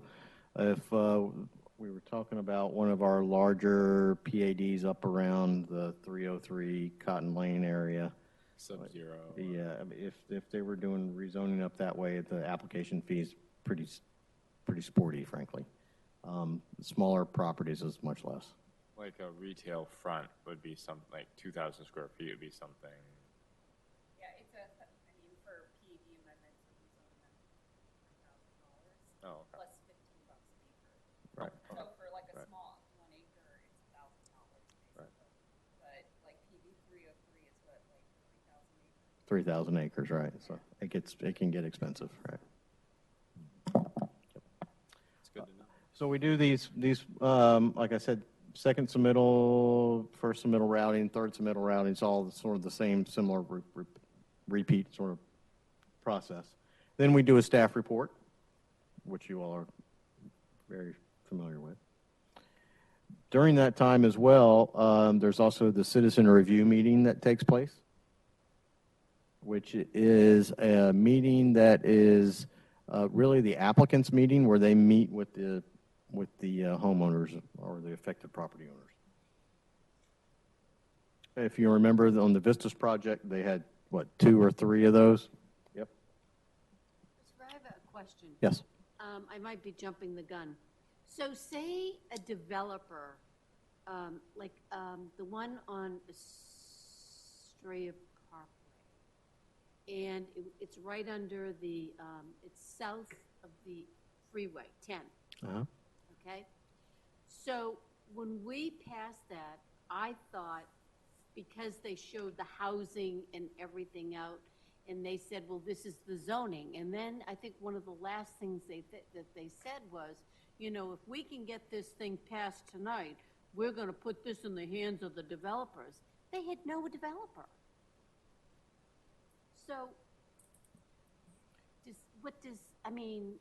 S6: if we were talking about one of our larger PADs up around the 303 Cotton Lane area.
S5: Sub-Zero.
S6: Yeah, I mean, if they were doing rezoning up that way, the application fee is pretty sporty, frankly. Smaller properties is much less.
S5: Like a retail front would be something like 2,000 square feet would be something.
S15: Yeah, I mean, for PAD amendments, $1,000
S5: Oh, okay.
S15: plus $15 an acre.
S6: Right.
S15: So
S6: Okay.
S15: for like a
S6: Right.
S15: small 1 acre, it's $1,000 basically.
S6: Right.
S15: But like PB 303 is what, like
S6: 3,000
S15: 3,000 acres?
S6: acres, right. So it can get expensive, right.
S5: It's good to know.
S6: So we do these like I said, second submittal, first submittal routing, third submittal routing. It's all sort of the same, similar repeat sort of process. Then we do a staff report, which you all are very familiar with. During that time as well, there's also the citizen review meeting that takes place, which is a meeting that is really the applicant's meeting where they meet with the homeowners or the affected property owners. If you remember on the Vistas project, they had, what, 2 or 3 of those? Yep.
S16: I have a question.
S6: Yes.
S16: I might be jumping the gun. So say a developer, like the one on Estrella Parkway, and it's right under the, it's south of the freeway, 10.
S6: Uh-huh.
S16: Okay? So when we passed that, I thought because they showed the housing and everything out, and they said, well, this is the zoning. And then I think one of the last things that they said was, you know, if we can get this thing passed tonight, we're going to put this in the hands of the developers. They had no developer. So, I mean,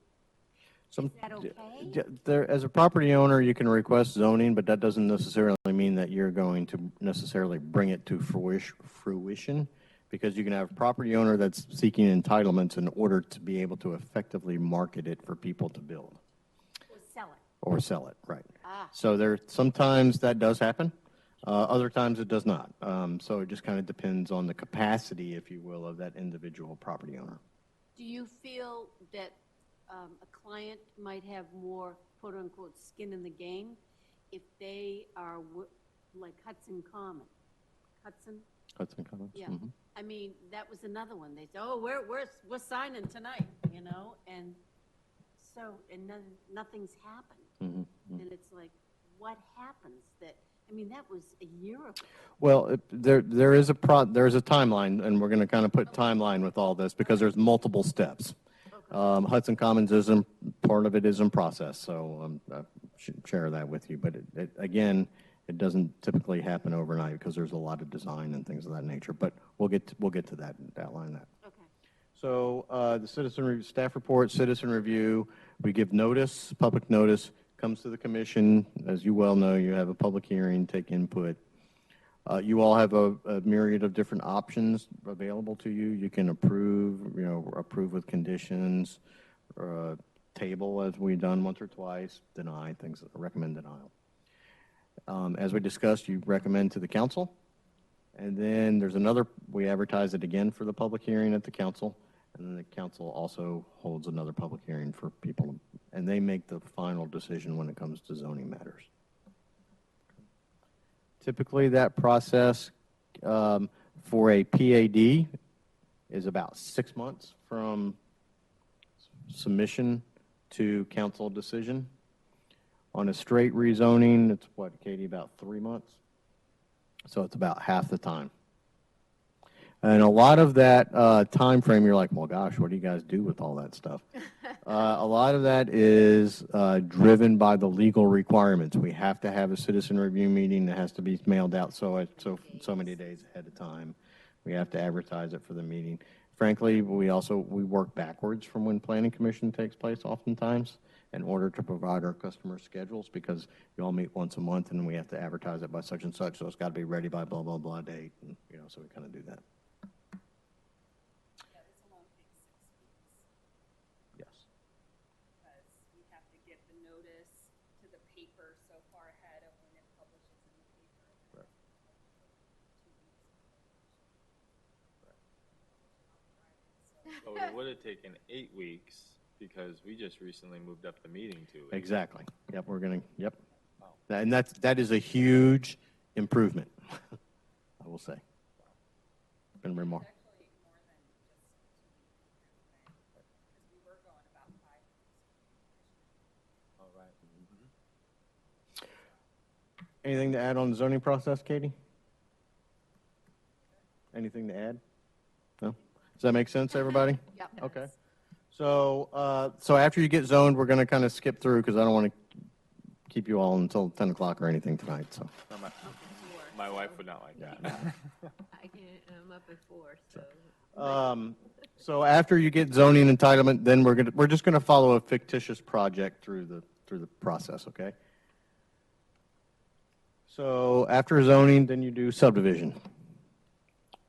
S6: Some,
S16: is that okay?
S6: there, as a property owner, you can request zoning, but that doesn't necessarily mean that you're going to necessarily bring it to fruition, because you can have a property owner that's seeking entitlements in order to be able to effectively market it for people to build.
S16: Or sell it?
S6: Or sell it, right.
S16: Ah.
S6: So there, sometimes that does happen. Other times it does not. So it just kind of depends on the capacity, if you will, of that individual property owner.
S16: Do you feel that a client might have more quote-unquote skin in the game if they are like Hudson Common? Hudson
S6: Commons?
S16: Yeah.
S6: Mhm.
S16: I mean, that was another one. They said, oh, we're signing tonight, you know? And so, and nothing's happened.
S6: Mhm.
S16: And it's like, what happens that, I mean, that was a year ago.
S6: Well, there is a timeline, and we're going to kind of put timeline with all this because there's multiple steps. Hudson Commons part of it is in process, so I should share that with you. But again, it doesn't typically happen overnight because there's a lot of design and things of that nature. But we'll get to that and outline that.
S16: Okay.
S6: So the staff report, citizen review, we give notice, public notice, comes to the commission. As you well know, you have a public hearing, take input. You all have a myriad of different options available to you. You can approve with conditions, table as we've done once or twice, deny, recommend denial. As we discussed, you recommend to the council. And then there's we advertise it again for the public hearing at the council. And then the council also holds another public hearing for people, and they make the final decision when it comes to zoning matters. Typically, that process for a PAD is about 6 months from submission to council decision. On a straight rezoning, it's what, Katie, about 3 months? So it's about half the time. And a lot of that time frame, you're like, well, gosh, what do you guys do with all that stuff? A lot of that is driven by the legal requirements. We have to have a citizen review meeting that has to be mailed out so many days ahead of time. We have to advertise it for the meeting. Frankly, we work backwards from when planning commission takes place oftentimes in order to provide our customer schedules, because you all meet once a month and we have to advertise it by such and such, so it's got to be ready by blah, blah, blah date. And, so we kind of do that.
S5: So it would have taken 8 weeks because we just recently moved up the meeting 2 weeks.
S6: Exactly. Yep, yep.
S5: Wow.
S6: And that is a huge improvement, I will say. Been remarkable.
S5: All right.
S6: Anything to add on the zoning process, Katie? Anything to add? No? Does that make sense, everybody?
S16: Yep.
S6: Okay. So after you get zoned, we're going to kind of skip through because I don't want to keep you all until 10 o'clock or anything tonight. So.
S5: No, my wife would not like that.
S16: I'm up at 4, so.
S6: So after you get zoning entitlement, then we're just going to follow a fictitious project through the process, okay? So after zoning, then you do subdivision.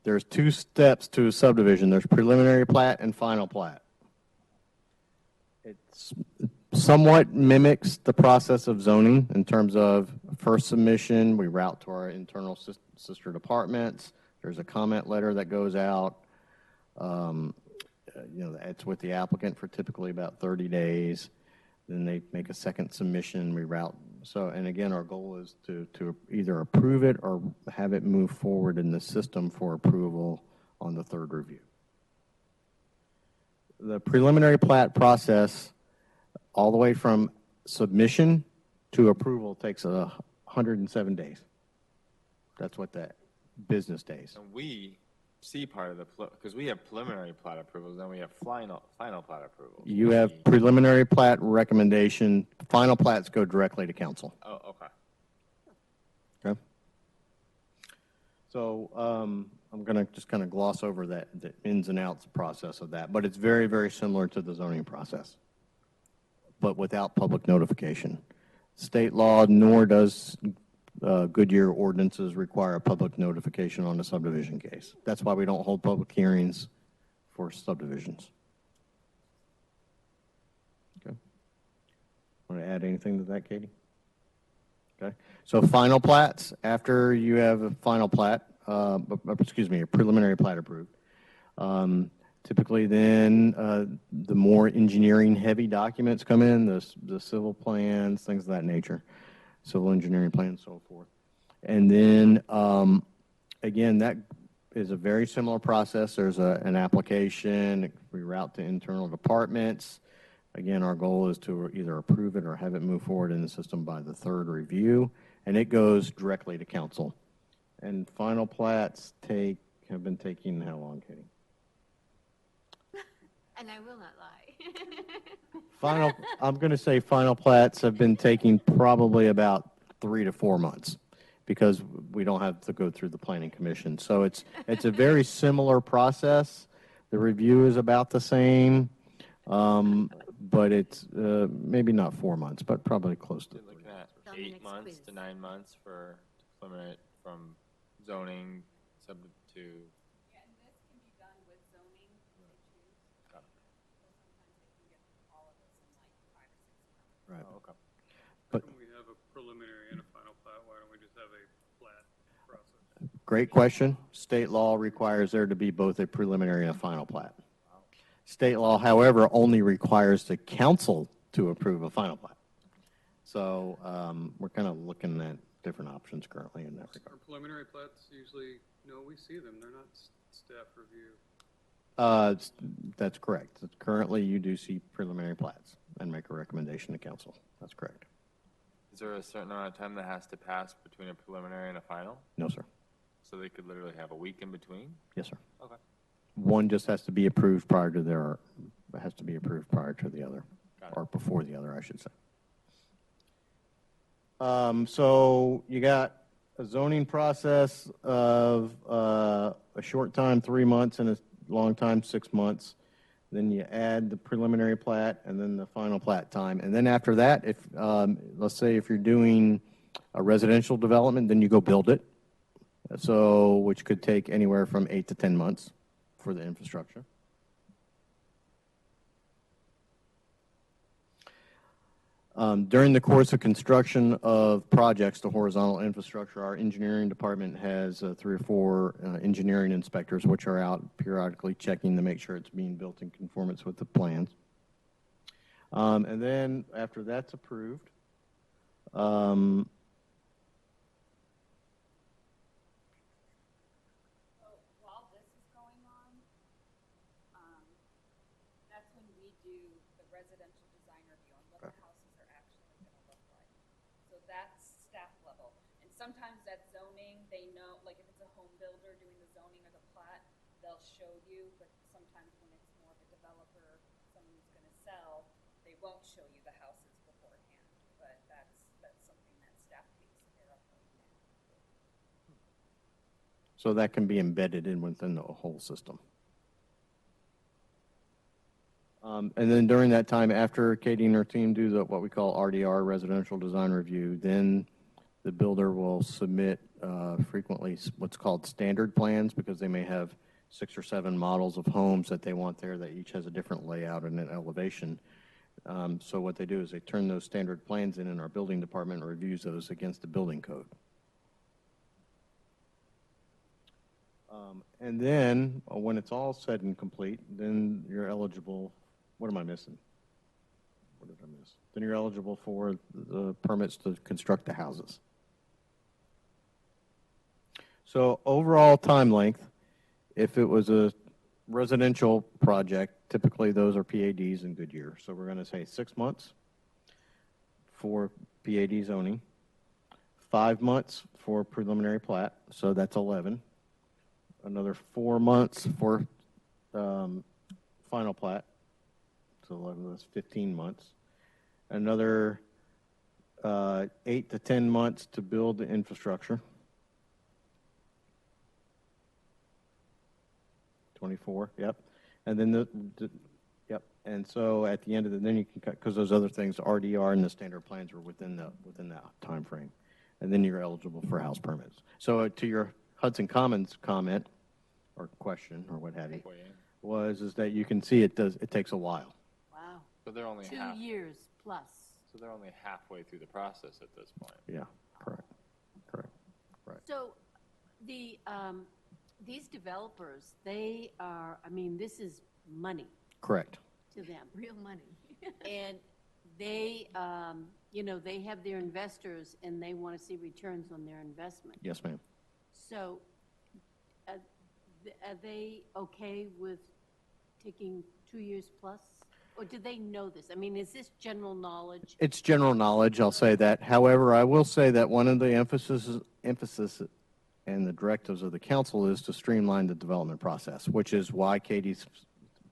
S6: There's 2 steps to a subdivision. There's preliminary plat and final plat. It somewhat mimics the process of zoning in terms of first submission, we route to our internal sister departments. There's a comment letter that goes out. It's with the applicant for typically about 30 days. Then they make a second submission, we route. So, and again, our goal is to either approve it or have it move forward in the system for approval on the 3rd review. The preliminary plat process, all the way from submission to approval, takes 107 days. That's what that business days.
S5: And we see part of because we have preliminary plat approvals, then we have final plat approvals.
S6: You have preliminary plat recommendation. Final plats go directly to council.
S5: Oh, okay.
S6: Okay. So I'm going to just kind of gloss over that, the ins and outs process of that, but it's very, very similar to the zoning process, but without public notification. State law, nor does Goodyear ordinances require a public notification on a subdivision case. That's why we don't hold public hearings for subdivisions. Okay. Want to add anything to that, Katie? Okay. So final plats, after you have a final plat, excuse me, a preliminary plat approved, typically then the more engineering heavy documents come in, the civil plans, things of that nature, civil engineering plans, so forth. And then again, that is a very similar process. There's an application, we route to internal departments. Again, our goal is to either approve it or have it move forward in the system by the third review, and it goes directly to council. And final plats have been taking how long, Katie?
S4: And I will not lie.
S6: I'm going to say final plats have been taking probably about 3 to 4 months because we don't have to go through the planning commission. So it's a very similar process. The review is about the same, but it's maybe not 4 months, but probably close to.
S5: You're looking at 8 months to 9 months for preliminary from zoning to.
S15: Yeah, and this can be done with zoning if they choose. So sometimes they can get all of this in like 5 or 6 months.
S6: Right.
S5: Oh, okay.
S1: How come we have a preliminary and a final plat? Why don't we just have a plat process?
S6: Great question. State law requires there to be both a preliminary and a final plat. State law, however, only requires the council to approve a final plat. So we're kind of looking at different options currently in that regard.
S1: Our preliminary plats usually, no, we see them. They're not staff review.
S6: That's correct. Currently, you do see preliminary plats and make a recommendation to council. That's correct.
S5: Is there a certain amount of time that has to pass between a preliminary and a final?
S6: No, sir.
S5: So they could literally have a week in between?
S6: Yes, sir.
S5: Okay.
S6: One just has to be approved prior to the other, or before the other, I should say. So you got a zoning process of a short time, 3 months, and a long time, 6 months. Then you add the preliminary plat and then the final plat time. And then after that, if let's say if you're doing a residential development, then you go build it. So which could take anywhere from 8 to 10 months for the infrastructure. During the course of construction of projects to horizontal infrastructure, our engineering department has 3 or 4 engineering inspectors which are out periodically checking to make sure it's being built in conformance with the plans. And then after that's approved,
S15: sometimes that zoning, they know, like if it's a home builder doing the zoning or the plat, they'll show you, but sometimes when it's more of a developer, someone who's going to sell, they won't show you the houses beforehand, but that's something that staff takes care of right now.
S6: So that can be embedded in within the whole system. And then during that time, after Katie and her team do what we call RDR, Residential Design Review, then the builder will submit frequently what's called standard plans because they may have 6 or 7 models of homes that they want there that each has a different layout and an elevation. So what they do is they turn those standard plans in and our building department reviews those against the building code. And then when it's all said and complete, then you're eligible. What am I missing? What did I miss? Then you're eligible for the permits to construct the houses. So overall time length, if it was a residential project, typically those are PADs in Goodyear. So we're going to say 6 months for PAD zoning, 5 months for preliminary plat, so that's 11. Another 4 months for final plat, so 11, that's 15 months. Another 8 to 10 months to build the infrastructure. 24, yep. And then yep. And so at the end of then you can cut, because those other things, RDR and the standard plans are within that time frame. And then you're eligible for house permits. So to your Hudson Commons comment or question or what have you, is that you can see it takes a while.
S16: Wow.
S5: So they're only
S16: 2
S5: half.
S16: years plus.
S5: So they're only halfway through the process at this point.
S6: Yeah, correct. Right.
S16: So these developers, they are, I mean, this is money
S6: Correct.
S16: to them.
S4: Real money.
S16: And they, they have their investors and they want to see returns on their investment.
S6: Yes, ma'am.
S16: So are they okay with taking 2 years plus? Or do they know this? I mean, is this general knowledge?
S6: It's general knowledge, I'll say that. However, I will say that one of the emphasis and the directives of the council is to streamline the development process, which is why Katie's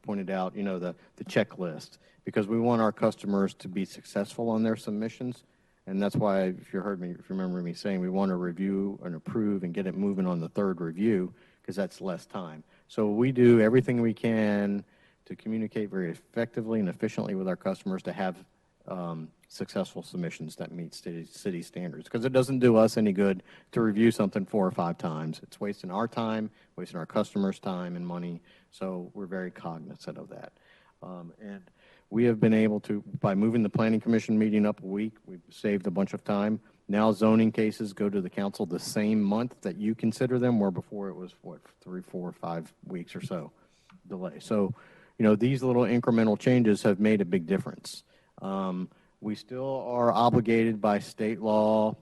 S6: pointed out, the checklist, because we want our customers to be successful on their submissions. And that's why, if you remember me saying, we want to review and approve and get it moving on the third review, because that's less time. So we do everything we can to communicate very effectively and efficiently with our customers to have successful submissions that meet city standards. Because it doesn't do us any good to review something 4 or 5 times. It's wasting our time, wasting our customers' time and money. So we're very cognizant of that. And we have been able to, by moving the Planning Commission meeting up a week, we've saved a bunch of time. Now zoning cases go to the council the same month that you consider them, where before it was, 3, 4, 5 weeks or so delay. So, these little incremental changes have made a big difference. We still are obligated by state law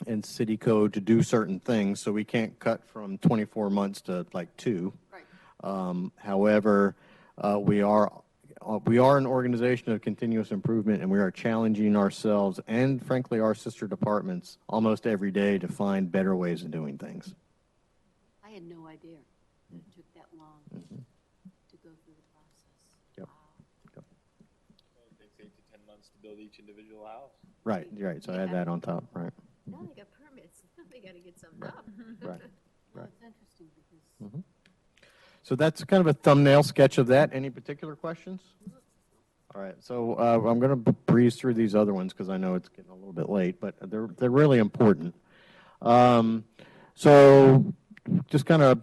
S6: and city code to do certain things, so we can't cut from 24 months to like 2.
S16: Right.
S6: However, we are an organization of continuous improvement, and we are challenging ourselves and, frankly, our sister departments almost every day to find better ways of doing things.
S16: I had no idea it took that long to go through the process.
S6: Yep.
S16: Wow.
S6: Yep.
S5: Well, it takes 8 to 10 months to build each individual house.
S6: Right. So I had that on top. Right.
S4: Now they got permits. Now they got to get something up.
S6: Right.
S16: Well, it's interesting because
S6: So that's kind of a thumbnail sketch of that. Any particular questions? All right, so I'm going to breeze through these other ones because I know it's getting a little bit late, but they're really important. So just kind of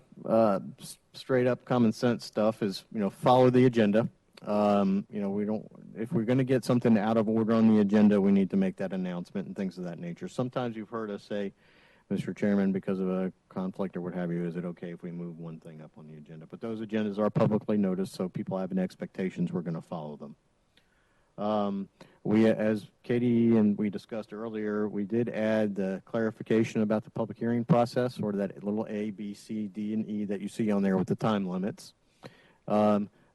S6: straight up common sense stuff is, follow the agenda. If we're going to get something out of order on the agenda, we need to make that announcement and things of that nature. Sometimes you've heard us say, Mr. Chairman, because of a conflict or what have you, is it okay if we move one thing up on the agenda? But those agendas are publicly noticed, so people have expectations we're going to follow them. As Katie and we discussed earlier, we did add the clarification about the public hearing process, or that little A, B, C, D, and E that you see on there with the time limits.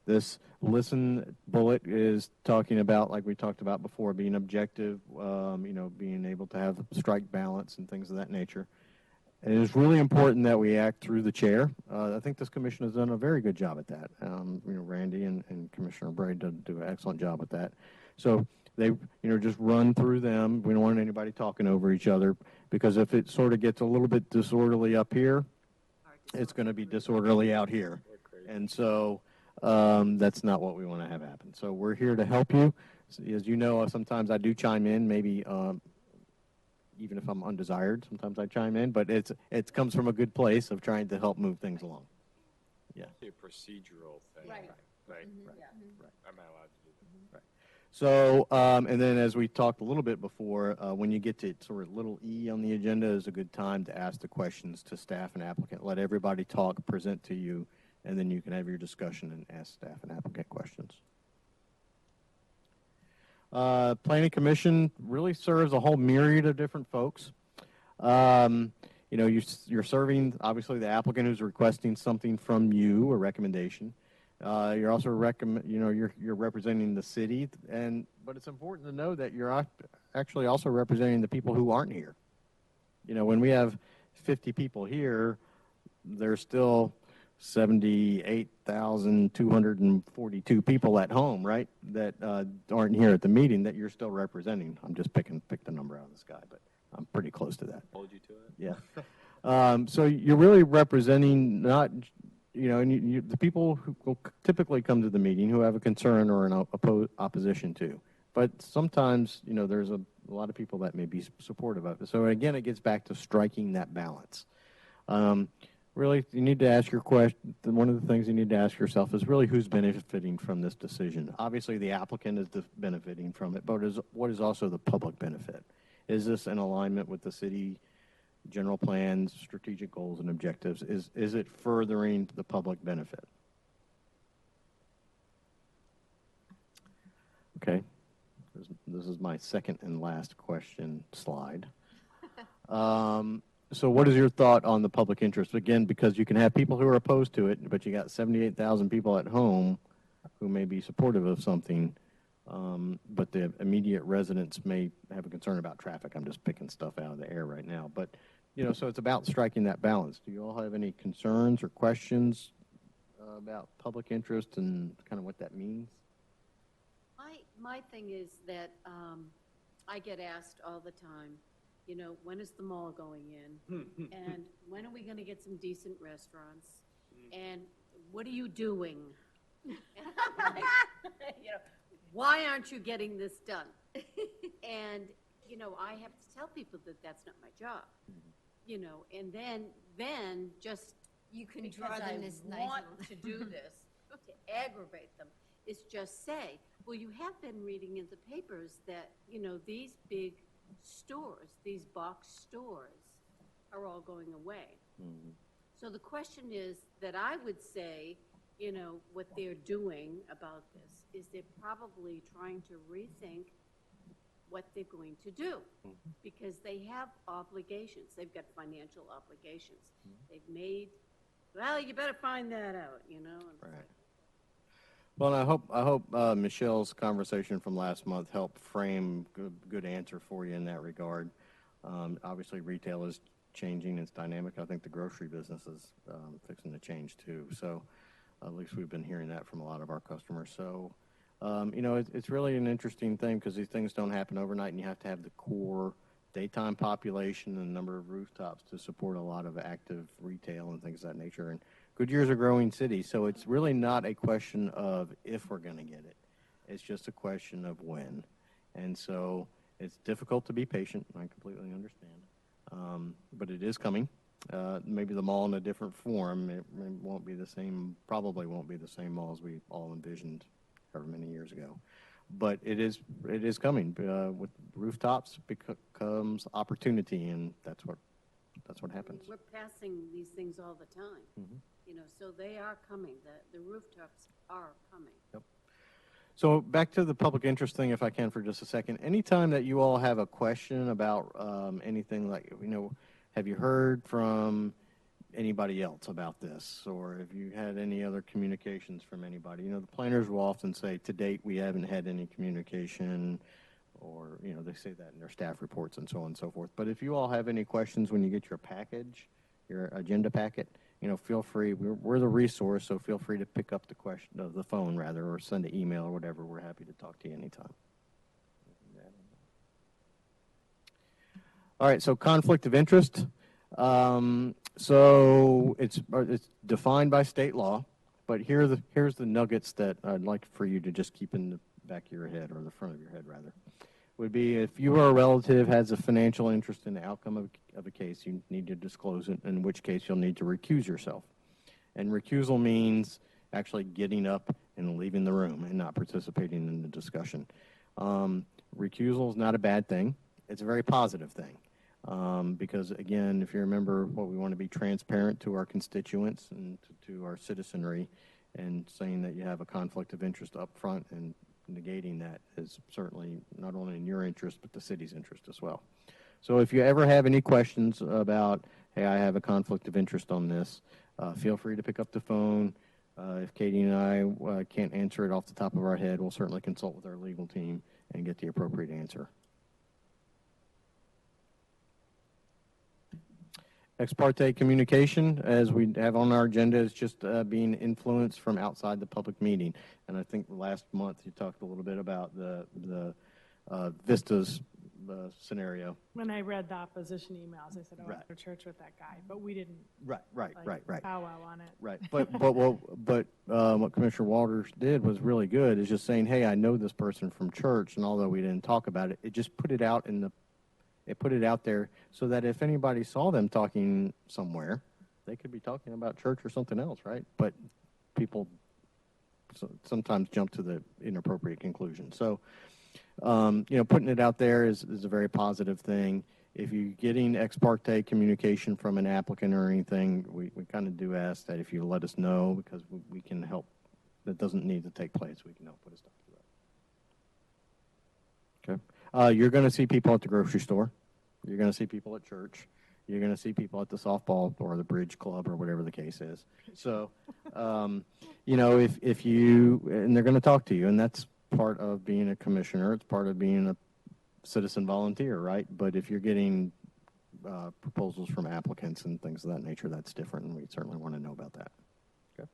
S6: This listen bullet is talking about, like we talked about before, being objective, being able to have strike balance and things of that nature. And it is really important that we act through the chair. I think this commission has done a very good job at that. Randy and Commissioner Bray do an excellent job at that. So they, just run through them. We don't want anybody talking over each other, because if it sort of gets a little bit disorderly up here, it's going to be disorderly out here. And so that's not what we want to have happen. So we're here to help you. As you know, sometimes I do chime in, maybe even if I'm undesired, sometimes I chime in, but it comes from a good place of trying to help move things along. Yeah.
S5: A procedural thing.
S16: Right.
S5: Right.
S16: Yeah.
S5: I'm not allowed to do that.
S6: Right. So, and then as we talked a little bit before, when you get to sort of little E on the agenda is a good time to ask the questions to staff and applicant. Let everybody talk, present to you, and then you can have your discussion and ask staff and applicant questions. Planning Commission really serves a whole myriad of different folks. You're serving, obviously, the applicant who's requesting something from you, a recommendation. You're also you're representing the city, but it's important to know that you're actually also representing the people who aren't here. When we have 50 people here, there's still 78,242 people at home, right, that aren't here at the meeting that you're still representing. I'm just pick the number out of the sky, but I'm pretty close to that.
S5: Hold you to it?
S6: Yeah. So you're really representing not, you know, and the people who will typically come to the meeting who have a concern or an opposition to. But sometimes, you know, there's a lot of people that may be supportive of it. So again, it gets back to striking that balance. Really, you need to ask your question. One of the things you need to ask yourself is really who's benefiting from this decision. Obviously, the applicant is benefiting from it, but what is also the public benefit? Is this in alignment with the city general plans, strategic goals, and objectives? Is it furthering the public benefit? Okay. This is my second and last question slide. So what is your thought on the public interest? Again, because you can have people who are opposed to it, but you got 78,000 people at home who may be supportive of something, but the immediate residents may have a concern about traffic. I'm just picking stuff out of the air right now. But, you know, so it's about striking that balance. Do you all have any concerns or questions about public interest and kind of what that means?
S16: My thing is that I get asked all the time, you know, when is the mall going in? And when are we going to get some decent restaurants? And what are you doing? And I'm like, you know, why aren't you getting this done? And, you know, I have to tell people that that's not my job, you know, and then just
S4: You can
S16: because
S4: draw
S16: I
S4: them this nice
S16: want
S4: little-
S16: to do this, to aggravate them, is just say, well, you have been reading in the papers that, you know, these big stores, these box stores are all going away. So the question is that I would say, you know, what they're doing about this is they're probably trying to rethink what they're going to do because they have obligations. They've got financial obligations. They've made, well, you better find that out, you know. And
S6: right. Well, and I hope Michelle's conversation from last month helped frame a good answer for you in that regard. Obviously, retail is changing. It's dynamic. I think the grocery business is fixing to change, too. So at least we've been hearing that from a lot of our customers. So, you know, it's really an interesting thing because these things don't happen overnight, and you have to have the core daytime population and number of rooftops to support a lot of active retail and things of that nature. And Goodyear's a growing city, so it's really not a question of if we're going to get it. It's just a question of when. And so it's difficult to be patient. I completely understand. But it is coming. Maybe the mall in a different form. It won't be the same, probably won't be the same mall as we all envisioned however many years ago. But it is coming. With rooftops becomes opportunity, and that's what happens.
S16: we're passing these things all the time, you know, so they are coming. The rooftops are coming.
S6: Yep. So back to the public interest thing, if I can, for just a second. Anytime that you all have a question about anything, like, you know, have you heard from anybody else about this, or have you had any other communications from anybody? You know, the planners will often say, to date, we haven't had any communication, or, you know, they say that in their staff reports and so on and so forth. But if you all have any questions when you get your package, your agenda packet, you know, feel free. We're the resource, so feel free to pick up the phone rather, or send an email or whatever. We're happy to talk to you anytime. All right, so conflict of interest. So it's defined by state law, but here's the nuggets that I'd like for you to just keep in the back of your head, or the front of your head rather. Would be if you or a relative has a financial interest in the outcome of a case, you need to disclose it, in which case you'll need to recuse yourself. And recusal means actually getting up and leaving the room and not participating in the discussion. Recusal is not a bad thing. It's a very positive thing. Because, again, if you remember, what we want to be transparent to our constituents and to our citizenry, and saying that you have a conflict of interest up front and negating that is certainly not only in your interest but the city's interest as well. So if you ever have any questions about, hey, I have a conflict of interest on this, feel free to pick up the phone. If Katie and I can't answer it off the top of our head, we'll certainly consult with our legal team and get the appropriate answer. Ex parte communication, as we have on our agenda, is just being influenced from outside the public meeting. And I think last month you talked a little bit about the Vistas scenario.
S8: When I read the opposition emails, I said, oh,
S6: Right.
S8: I go to church with that guy, but we didn't.
S6: Right.
S8: Powwow on it.
S6: Right, but what Commissioner Walters did was really good, is just saying, hey, I know this person from church, and although we didn't talk about it, it just put it out there so that if anybody saw them talking somewhere, they could be talking about church or something else, right? But people sometimes jump to the inappropriate conclusion. So, putting it out there is a very positive thing. If you're getting ex parte communication from an applicant or anything, we kind of do ask that if you let us know, because we can help. That doesn't need to take place. We can help put a stop to that. Okay. You're going to see people at the grocery store. You're going to see people at church. You're going to see people at the softball or the bridge club or whatever the case is. So, if you, and they're going to talk to you, and that's part of being a commissioner. It's part of being a citizen volunteer, right? But if you're getting proposals from applicants and things of that nature, that's different, and we certainly want to know about that. Okay.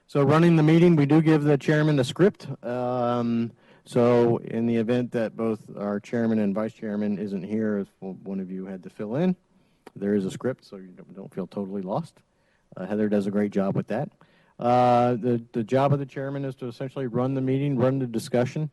S6: So running the meeting, we do give the chairman a script. So in the event that both our chairman and vice chairman isn't here, if one of you had to fill in, there is a script, so you don't feel totally lost. Heather does a great job with that. The job of the chairman is to essentially run the meeting, run the discussion,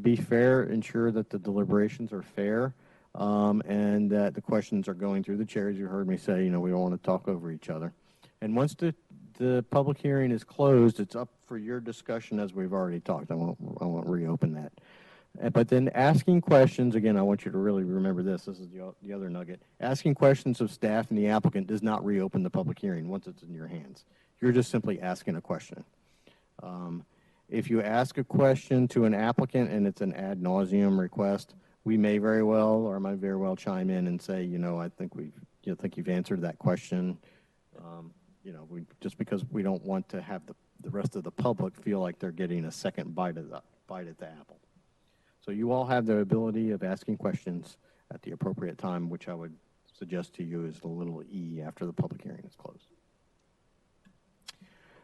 S6: be fair, ensure that the deliberations are fair, and that the questions are going through the chair. As you heard me say, we don't want to talk over each other. And once the public hearing is closed, it's up for your discussion, as we've already talked. I won't reopen that. But then asking questions, again, I want you to really remember this. This is the other nugget. Asking questions of staff and the applicant does not reopen the public hearing once it's in your hands. You're just simply asking a question. If you ask a question to an applicant and it's an ad nauseum request, we may very well or might very well chime in and say, I think you've answered that question. Just because we don't want to have the rest of the public feel like they're getting a second bite at the apple. So you all have the ability of asking questions at the appropriate time, which I would suggest to you is the little E after the public hearing is closed.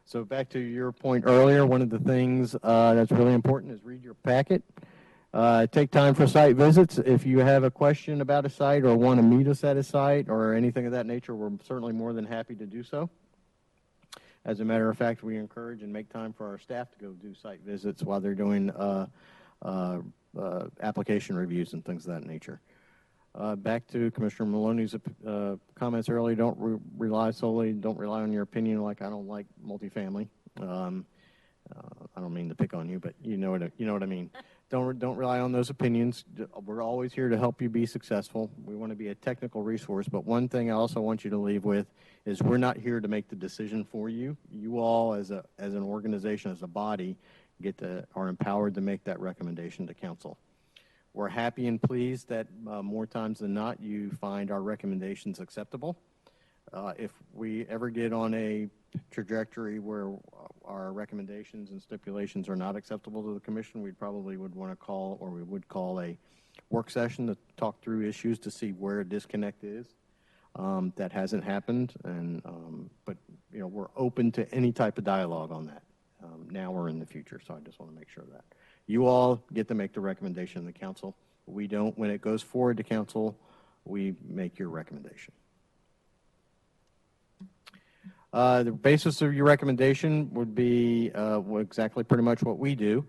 S6: So back to your point earlier, one of the things that's really important is read your packet. Take time for site visits. If you have a question about a site or want to meet us at a site or anything of that nature, we're certainly more than happy to do so. As a matter of fact, we encourage and make time for our staff to go do site visits while they're doing application reviews and things of that nature. Back to Commissioner Maloney's comments earlier, don't rely on your opinion like I don't like multifamily. I don't mean to pick on you, but you know what I mean. Don't rely on those opinions. We're always here to help you be successful. We want to be a technical resource, but one thing I also want you to leave with is we're not here to make the decision for you. You all, as an organization, as a body, are empowered to make that recommendation to council. We're happy and pleased that more times than not you find our recommendations acceptable. If we ever get on a trajectory where our recommendations and stipulations are not acceptable to the commission, we would call a work session to talk through issues to see where a disconnect is. That hasn't happened, but we're open to any type of dialogue on that now or in the future. So I just want to make sure that you all get to make the recommendation to the council. We don't. When it goes forward to council, we make your recommendation. The basis of your recommendation would be exactly pretty much what we do,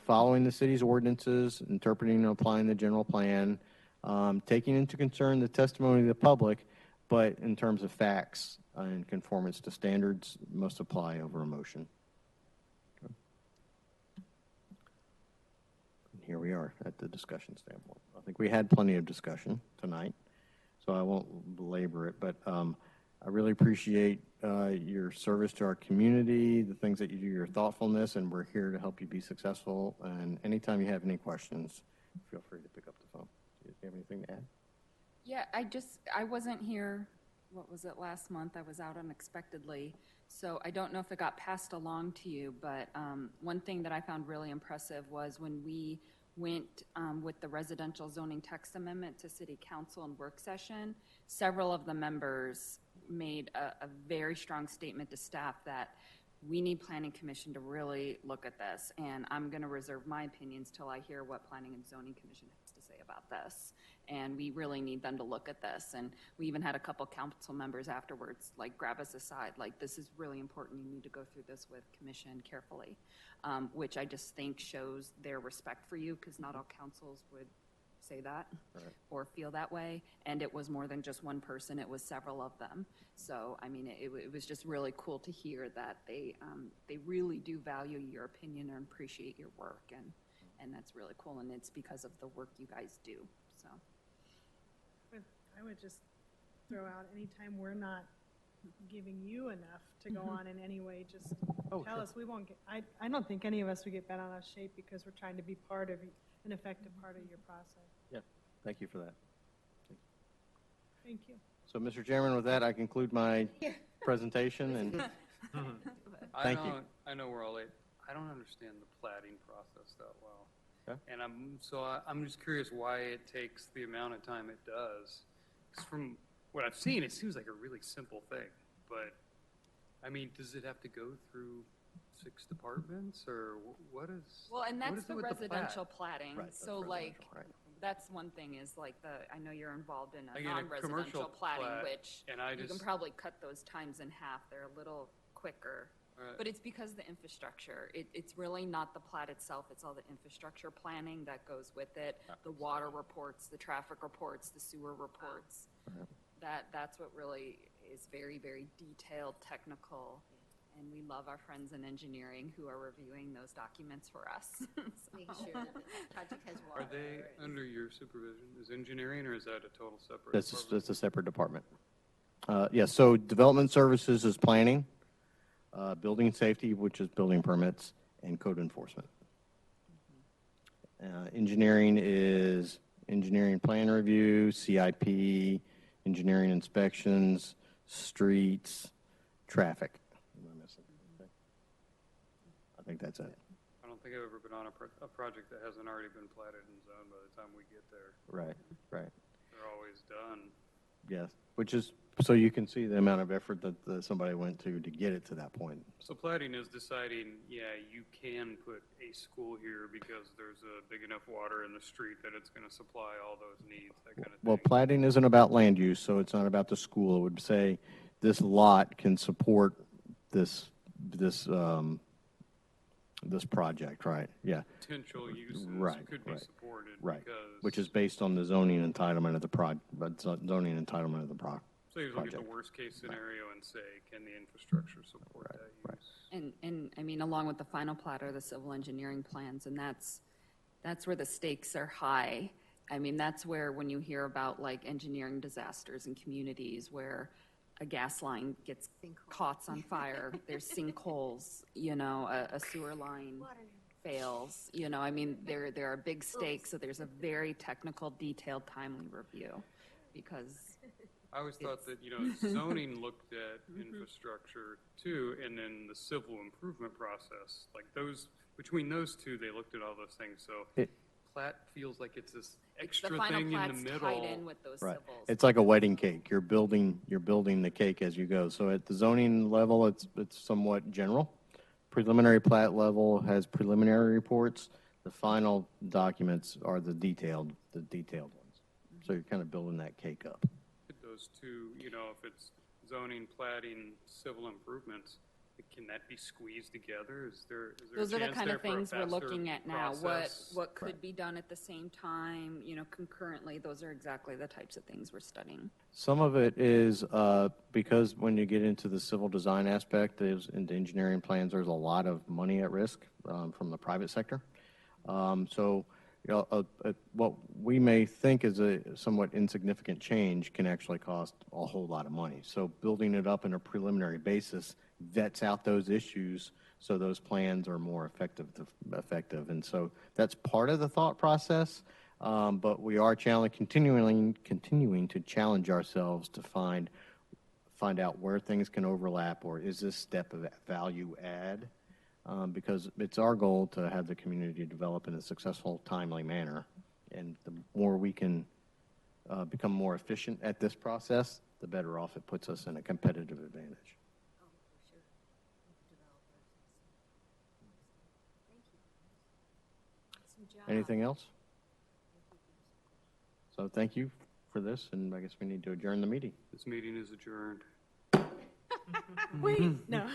S6: following the city's ordinances, interpreting and applying the general plan, taking into concern the testimony of the public, but in terms of facts and conformance to standards must apply over emotion. Okay. Here we are at the discussion standpoint. I think we had plenty of discussion tonight, so I won't belabor it, but I really appreciate your service to our community, the things that you do, your thoughtfulness, and we're here to help you be successful. And anytime you have any questions, feel free to pick up the phone. Do you have anything to add?
S15: Yeah, I wasn't here, what was it, last month? I was out unexpectedly. So I don't know if it got passed along to you, but one thing that I found really impressive was when we went with the residential zoning text amendment to city council and work session, several of the members made a very strong statement to staff that we need Planning Commission to really look at this, and I'm going to reserve my opinions till I hear what Planning and Zoning Commission has to say about this. And we really need them to look at this. And we even had a couple council members afterwards, like, grab us aside, like, this is really important. You need to go through this with commission carefully, which I just think shows their respect for you, because not all councils would say that or feel that way. And it was more than just one person, it was several of them. So, I mean, it was just really cool to hear that they really do value your opinion and appreciate your work. And that's really cool. And it's because of the work you guys do. So
S8: I would just throw out, anytime we're not giving you enough to go on in any way, just tell us. We won't get, I don't think any of us would get bent out of shape because we're trying to be part of an effective part of your process.
S6: Yeah, thank you for that.
S8: Thank you.
S6: So, Mr. Chairman, with that, I conclude my presentation, and thank you.
S1: I know we're all late. I don't understand the plating process that well.
S6: Okay.
S1: And I'm just curious why it takes the amount of time it does. 'Cause from what I've seen, it seems like a really simple thing. But, I mean, does it have to go through 6 departments, or what is?
S15: well, and
S1: what
S15: that's
S1: is it
S15: the
S1: with
S15: residential
S1: plat?
S15: platting.
S6: Right, that's
S15: So like,
S6: residential, right.
S15: that's one thing is like I know you're involved in a
S1: Like in a
S15: non-residential
S1: commercial
S15: platting,
S1: plat,
S15: which
S1: and I
S15: you can
S1: just-
S15: probably cut those times in half. They're a little quicker.
S1: Right.
S15: But it's because the infrastructure. It's really not the plat itself. It's all the infrastructure planning that goes with it. The water reports, the traffic reports, the sewer reports. That's what really is very, very detailed, technical. And we love our friends in engineering who are reviewing those documents for us.
S16: Make sure that the project has water.
S1: Are they under your supervision? Is engineering, or is that a total separate
S6: That's
S1: department?
S6: a separate department. Yes, so development services is planning, building safety, which is building permits, and code enforcement. Engineering is engineering plan review, CIP, engineering inspections, streets, traffic. Am I missing anything? I think that's it.
S1: I don't think I've ever been on a project that hasn't already been platted and zoned by the time we get there.
S6: Right, right.
S1: They're always done.
S6: Yes, which is, so you can see the amount of effort that somebody went to get it to that point.
S1: So platting is deciding, yeah, you can put a school here because there's a big enough water in the street that it's going to supply all those needs, that kind of thing.
S6: Well, platting isn't about land use, so it's not about the school. It would say this lot can support this project, right? Yeah.
S1: Potential uses could be supported.
S6: Right,
S1: Because,
S6: which is based on the zoning entitlement of the zoning entitlement of the
S1: so you look at the
S6: project.
S1: worst case scenario and say, can the infrastructure support that use?
S15: And I mean, along with the final plat are the civil engineering plans, and that's where the stakes are high. I mean, that's where when you hear about like engineering disasters in communities where a gas line gets caught on fire, there's sinkholes, you know, a sewer line fails, you know, I mean, there are big stakes, so there's a very technical, detailed, timely review because
S1: I always thought that, you know, zoning looked at infrastructure too, and then the civil improvement process, like those, between those two, they looked at all those things. So plat feels like it's this extra
S15: the final
S1: thing in the
S15: plat's
S1: middle.
S15: tied in with those
S6: Right.
S15: civils.
S6: It's like a wedding cake. You're building the cake as you go. So at the zoning level, it's somewhat general. Preliminary plat level has preliminary reports. The final documents are the detailed ones. So you're kind of building that cake up.
S1: Those two, you know, if it's zoning, platting, civil improvements, can that be squeezed together? Is there
S15: Those
S1: a
S15: are the
S1: chance
S15: kind
S1: there
S15: of
S1: for a
S15: things we're
S1: faster
S15: looking at now.
S1: process?
S15: What could be done at the same time, you know, concurrently? Those are exactly the types of things we're studying.
S6: Some of it is because when you get into the civil design aspect, into engineering plans, there's a lot of money at risk from the private sector. So, you know, what we may think is a somewhat insignificant change can actually cost a whole lot of money. So building it up in a preliminary basis vets out those issues so those plans are more effective. And so that's part of the thought process. But we are continuing to challenge ourselves to find out where things can overlap, or is this step of value add? Because it's our goal to have the community develop in a successful, timely manner. And the more we can become more efficient at this process, the better off it puts us in a competitive advantage. Anything else? So thank you for this, and I guess we need to adjourn the meeting.
S1: This meeting is adjourned.
S3: Wait, no.